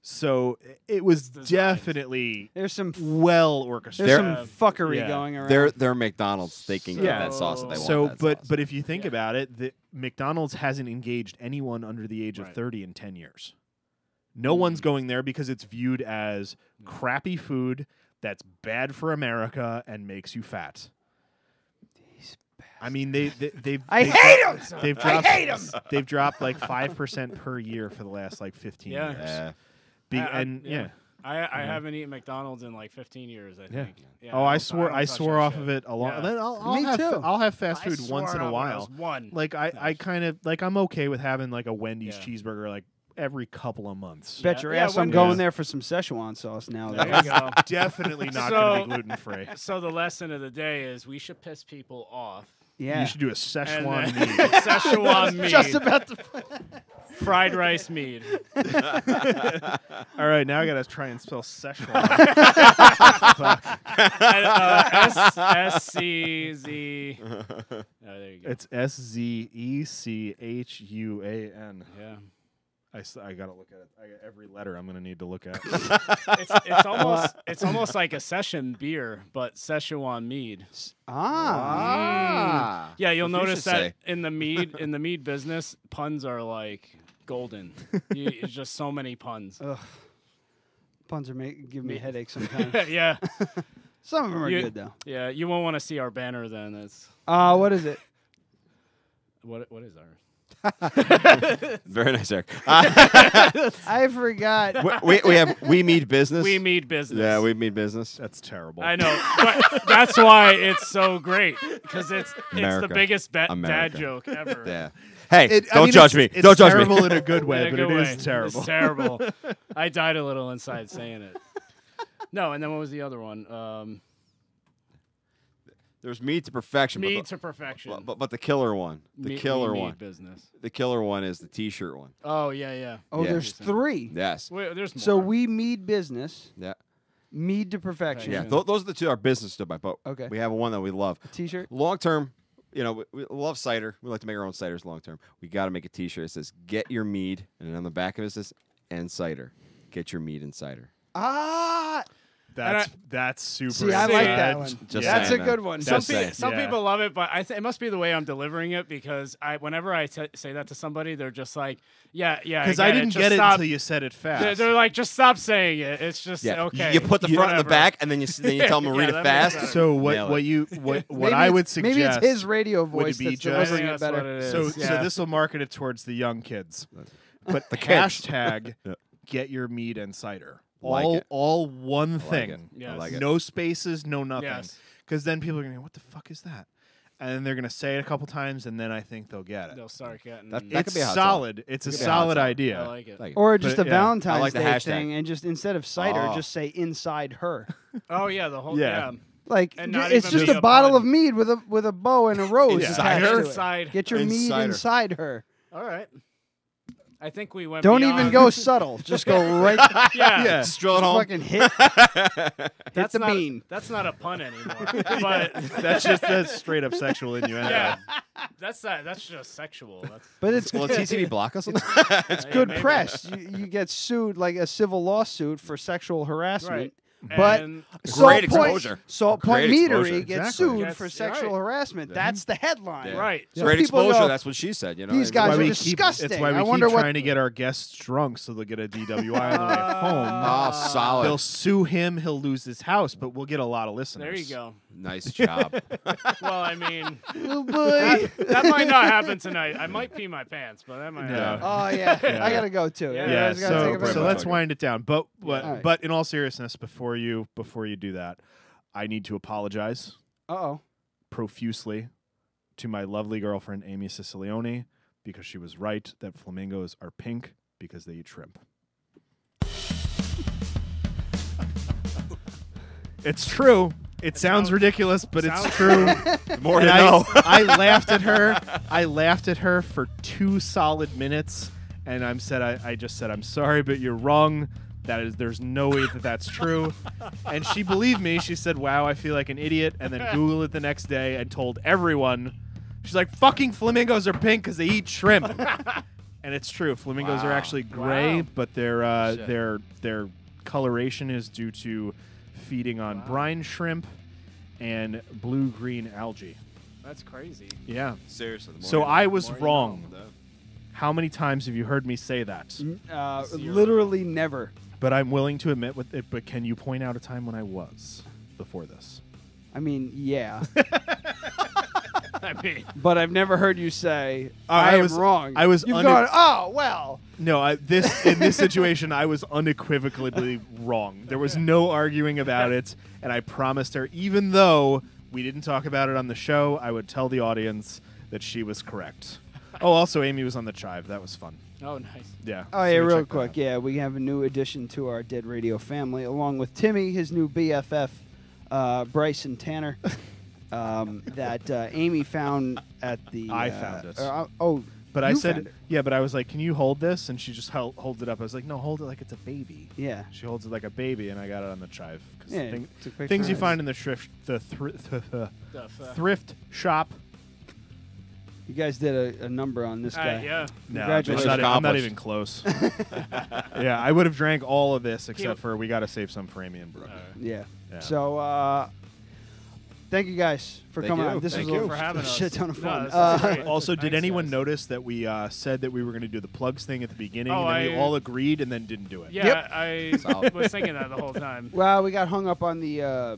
So it was definitely there's some well orchestrated. There's some fuckery going around. They're McDonald's. They can get that sauce if they want that sauce. But if you think about it, McDonald's hasn't engaged anyone under the age of 30 in 10 years. No one's going there because it's viewed as crappy food that's bad for America and makes you fat. I mean, they've I hate them. They've dropped, I hate them. They've dropped like 5% per year for the last like 15 years. I haven't eaten McDonald's in like 15 years. I think. Yeah, I swore off of it a lot. Yeah. Then Me too. I'll have fast food once in a while. One. Like I kind of like I'm okay with having like a Wendy's cheeseburger like every couple of months. Bet your ass I'm going there for some Szechuan sauce now. There you go. Definitely not going to be gluten free. So the lesson of the day is we should piss people off. Yeah. You should do a Szechuan Mead. Szechuan Mead. Just about to. Fried rice mead. All right, now I gotta try and spell Szechuan. S-C-Z. Oh, there you go. It's SZECHUAN. Yeah. I gotta look at it. I got every letter I'm gonna need to look at. It's almost like a session beer, but Szechuan Mead. Yeah, you'll notice that in the mead business, puns are like golden. It's just so many puns. Ugh. Puns are giving me headaches sometimes. Yeah. Some of them are good though. Yeah, you won't want to see our banner then. It's what is it? What is ours? Very nice, Eric. I forgot. We meet business. We meet business. Yeah, we meet business. That's terrible. I know, but that's why it's so great because it's the biggest dad joke ever. Yeah. Hey, don't judge me. Don't judge me. It's terrible in a good way, but it is terrible. It's terrible. I died a little inside saying it. No, and then what was the other one? There's Mead to Perfection. Mead to Perfection. But the killer one. The killer one. Business. The killer one is the T-shirt one. Oh, yeah. Oh, there's 3. Yes. Wait, there's more. So we Mead business. Yeah. Mead to Perfection. Yeah, those are the two our business stood by. But okay. We have one that we love. A T-shirt? Long term, we love cider. We like to make our own ciders long term. We got to make a T-shirt that says, get your mead. And then on the back of it says, and cider. Get your mead and cider. That's super. See, I like that one. That's a good one. Some people love it, but it must be the way I'm delivering it because whenever I say that to somebody, they're just like, yeah. Because I didn't get it until you said it fast. They're like, just stop saying it. It's just okay. You put the front and the back, and then you tell them to read it fast. So what I would suggest? Maybe it's his radio voice that's delivering it better. So this will market it towards the young kids. But the hashtag get your mead and cider. All one thing. I like it. No spaces, no nothing. Because then people are going to go, what the fuck is that? and then they're gonna say it a couple times, and then I think they'll get it. They'll start getting. That It's could be a hot solid. song. It's It a could be a hot solid song. idea. I like it. Or just a yeah. Valentine's I like the Day hashtag. thing, and just instead of cider, Oh. just say inside her. Oh yeah, the whole Yeah. yeah. Like And not it's even just be a a bottle pun. of mead with a bow and a rose Inside attached her? to it. Inside. Get your mead Inside her. inside her. All right. I think we went. Don't beyond. even go subtle. Just go right. Yeah. Yeah. Just drill it home. Fucking hit. That's the not, bean. That's not a pun anymore. But That's straight up sexual innuendo. yeah, that's just sexual. That's, But it's Will TTV block us on that? it's Yeah, good maybe. press. You get sued like a civil lawsuit for sexual harassment. Right. But And Great exposure. Salt Point Great Meadery exposure. gets Exactly. sued Yes, for you're sexual right. harassment. That's the headline. Yeah. right. So Great people exposure. go, That's what she said. You know, "These It's guys why are we- disgusting. It's why we I keep wonder what- trying to get our guests drunk so they'll get a DWI on the way home. Oh, solid. They'll sue him. He'll lose his house, but we'll get a lot of listeners. There you go. Nice job. Well, I mean, Oh boy. that might not happen tonight. I might pee my pants, but that might Yeah. happen. Oh yeah. Yeah. I gotta go too. Yeah. You Yeah. guys gotta take a So break. let's wind it down. But All right. but in all seriousness, before you do that, I need to apologize Uh-oh. profusely to my lovely girlfriend Amy Sicilione because she was right that flamingos are pink because they eat shrimp. It's true. It sounds ridiculous, but it's sounds true. More And to know. I laughed at her. I laughed at her for 2 solid minutes, and I just said, I'm sorry, but you're wrong. There's no way that that's true. And she believed me. She said, wow, I feel like an idiot, and then Googled it the next day and told everyone. She's like, fucking flamingos are pink because they eat shrimp. And it's true. Flamingos are Wow. actually gray, Wow. but their coloration is due to feeding on brine shrimp and blue-green algae. That's crazy. Yeah. Seriously. the more So you know. I was more you wrong. know. How many times have you heard me say that? Literally never. But I'm willing to admit with it. But can you point out a time when I was before this? I mean, yeah. I mean, But I've never heard you say I I was- am wrong. I was You've under- gone, oh well. No, in this situation, I was unequivocally wrong. There was no arguing about it, and I promised her, even though we didn't talk about it on the show, I would tell the audience that she was correct. Oh, also, Amy was on the chive. That was fun. oh, nice. Yeah. Oh so yeah, we real checked that quick. out. Yeah, we have a new addition to our Dead Radio family, along with Timmy, his new BFF, Bryce and Tanner. That Amy found at the. I found it. But you I found said, it. yeah, but I was like, can you hold this? And she just holds it up. I was like, no, hold it like it's a baby. Yeah. She holds it like a baby, and I got it on the chive. 'Cause Yeah, took pictures things you of find it. in the thrift shop. You guys did a number on this guy. Yeah. No, Congratulations. I'm not Accomplished. even close. Yeah, I would have drank all of this except for we got to save some for Amy and Brooke. Yeah. Yeah. So, thank you guys for Thank coming you. on. This Thank was you a for having us. shit ton of No, fun. this is great. Also, did Thanks, anyone guys. notice that we said that we were going to do the plugs thing at the beginning, Oh, and then we I- all agreed and then didn't do it? Yeah, Yep. I Solid. was thinking that the whole time. Well, we got hung up on the Oh,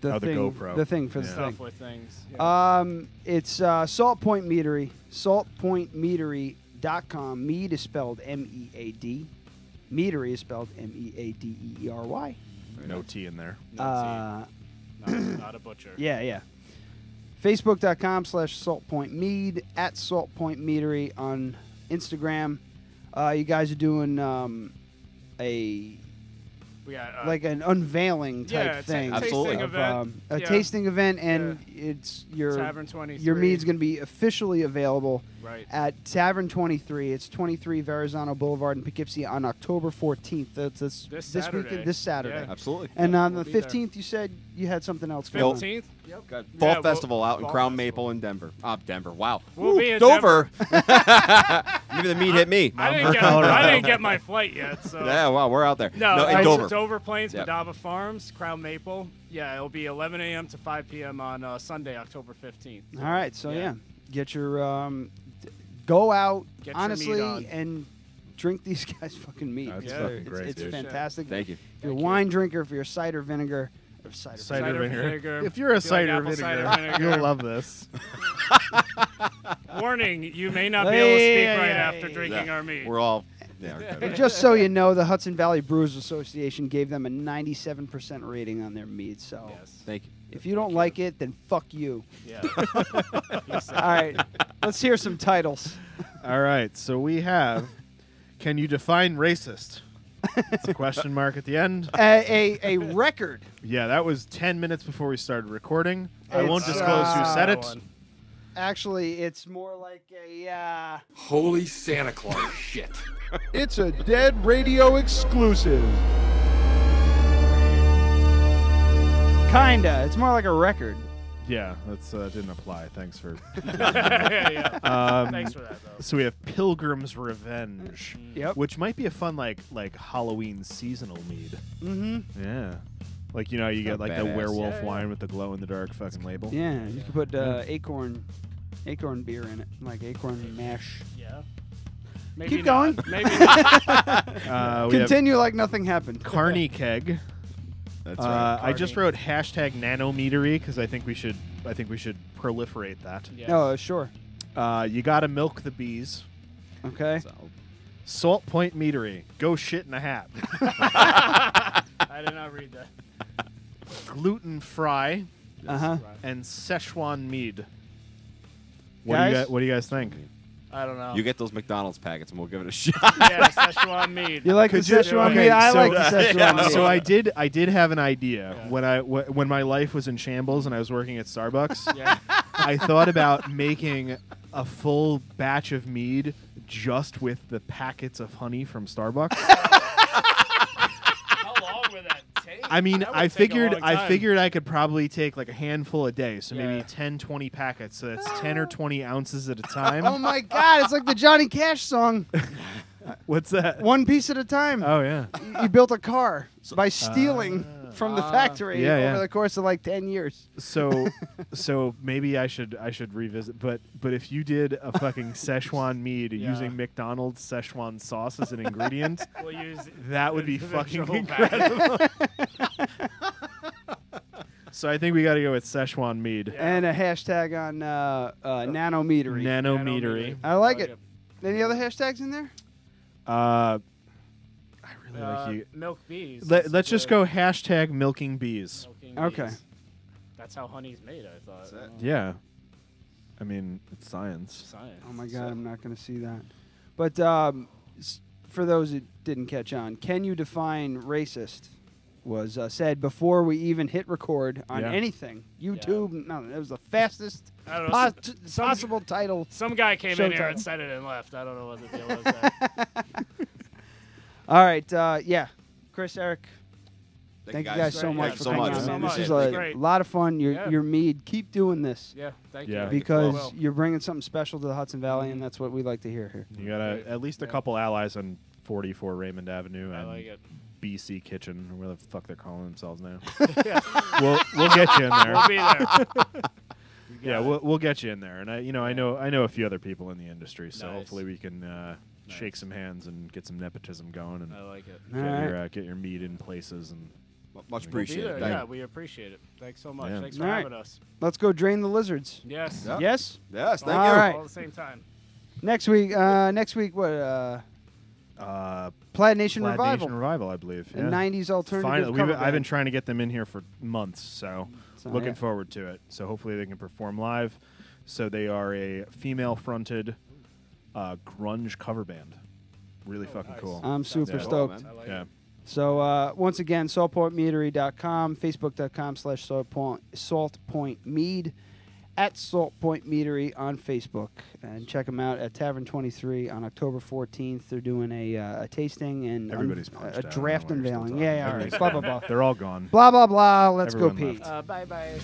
the thing, GoPro. the thing for the Yeah. thing. Stuff with things. Yeah. It's Salt Point Meadery, saltpointmeadery.com. Mead is spelled M-E-A-D. Meadery is spelled M-E-A-D-E-R-Y. No T in there. not a butcher. Yeah. Facebook.com/saltpointmead, at Salt Point Meadery on Instagram. You guys are doing We got like an unveiling type yeah, thing. Absolutely. tasting Of, event. a Yeah. tasting event, and it's your Tavern 23. your mead's going to be officially available Right. at Tavern 23. It's 23 Verrazano Boulevard in Poughkeepsie on October 14th. That's this Saturday. weekend, this Saturday. Yeah. Absolutely. And on we'll the be there. 15th, you said you had something else going on. 15th. Yep. Got Yeah, Fall we'll- Festival out in Fall Crown Festival. Maple in Denver. Denver. Wow. We'll Ooh, be in Dover. Maybe the meat hit me. I didn't get my flight yet. So. Yeah, wow, we're out there. No, in Dover. Dover Plains, Yep. Madaba Farms, Crown Maple. Yeah, it'll be 11 a.m. to 5 p.m. on Sunday, October 15th. All right, so Yeah. get your go out Get your honestly meat on. and drink these guys fucking meat. That's It's, fucking great, it's dude. fantastic. Thank you. If you're a wine drinker, if you're a cider vinegar, or Cider vinegar. vinegar. If you're a Feel like cider apple vinegar, cider vinegar. you'll love this. Warning: you may not be able to speak Yeah, right yeah, after yeah. drinking our meat. We're all. Yeah, And okay. just so you know, the Hudson Valley Brewers Association gave them a 97% rating on their mead. So Yes. Thank you. If you don't like it, then fuck you. Yeah. All right. Let's hear some titles. All right. So we have, can you define racist? It's a question mark at the end. A record. Yeah, that was 10 minutes before we started recording. I won't It's, disclose who said it. Actually, it's more like a... Holy Santa Claus shit. It's a Dead Radio exclusive. Kinda. It's more like a record. Yeah, that's didn't apply. Thanks for. yeah. Thanks for that, though. So we have Pilgrim's Revenge. Yep. Which might be a fun like Halloween seasonal mead. Mm-hmm. Yeah. Like you get like the badass. werewolf wine with the glow in the dark fucking label. Yeah, you could put acorn beer in it, like acorn mash. Yeah. Maybe Keep not. going. Maybe not. We Continue like nothing happened. Carney Keg. That's right. I just wrote hashtag nanomeadery because I think we should proliferate that. Yes. Oh, sure. You gotta milk the bees. Okay. Salt Point Meadery. Go shit in a hat. I did not read that. Gluten Fry. Uh-huh. And Szechuan Mead. Guys? What do you guys think? I don't know. You get those McDonald's packets, and we'll give it a shot. Yeah, Szechuan Mead. You like the Szechuan Mead? I like the Szechuan Mead. So I did have an idea when my life was in shambles and I was working at Starbucks. Yeah. I thought about making a full batch of mead just with the packets of honey from Starbucks. How long would that take? I mean, That would I take a long time. figured I could probably take like a handful a day, so Yeah. maybe 10, 20 packets. So that's 10 or 20 ounces at a time. Oh my God! It's like the Johnny Cash song. What's that? One piece at a time. Oh yeah. You built a car by stealing from the factory Yeah, over yeah. the course of like 10 years. So maybe I should revisit. But if you did a fucking Szechuan mead using McDonald's Szechuan sauce as an ingredient, We'll use that would be the fucking whole incredible. So I think we got to go with Szechuan mead. And a hashtag on nanomeadery. Nanomeadery. I like it. Any other hashtags in there? I really like you. Milk bees. Let's just go hashtag milking bees. Milking Okay. bees. That's how honey's made, I thought. Yeah. I mean, it's science. Science. Oh my God, I'm not going to see that. But for those who didn't catch on, can you define racist? Was said before we even hit record on anything. YouTube, no, it was the fastest I don't know, possible title. Some guy came show in here title. and said it and left. I don't know what the deal was there. All right, yeah. Chris, Eric, thank you guys so Great. much Yeah, for thank coming you on. so man. much. This is It was a great. lot of fun. Yeah. Your mead. Keep doing this. Yeah, thank Yeah. you. Because you're bringing something special to the Hudson Valley, and that's what we like to hear here. You got at least a couple allies on 44 Raymond Avenue I and like it. BC Kitchen, or where the fuck they're calling themselves now. Yeah. We'll get you in there. We'll be there. Yeah, we'll get you in there, and I know a few other people in the industry, so Nice. hopefully we can shake some hands and get some nepotism going, and I like it. get your meat in places and Much We'll be appreciated. there. Yeah, we appreciate it. Thanks so much. Yeah. Thanks for All right. having us. Let's go drain the lizards. Yes. Yeah. Yes? Yes, thank All you. right. All at the same time. Next week, what? Plaid Nation Plaid Revival. Nation Revival, I believe. A Yeah. 90s alternative Finally, cover I've been band. trying to get them in here for months, so So, looking yeah. forward to it. So hopefully they can perform live. So they are a female-fronted grunge cover band. Really fucking nice. cool. I'm super Yeah. stoked. man. I like Yeah. it. So once again, saltpointmeadery.com, facebook.com/saltpointmead, at Salt Point Meadery on Facebook, and check them out at Tavern 23 on October 14th. They're doing a tasting and Everybody's punched a out. I don't draft know why you're still unveiling. talking. Yeah, all right. Blah blah blah. They're all gone. Blah blah blah. Let's Everyone go, Pete. left. Bye bye.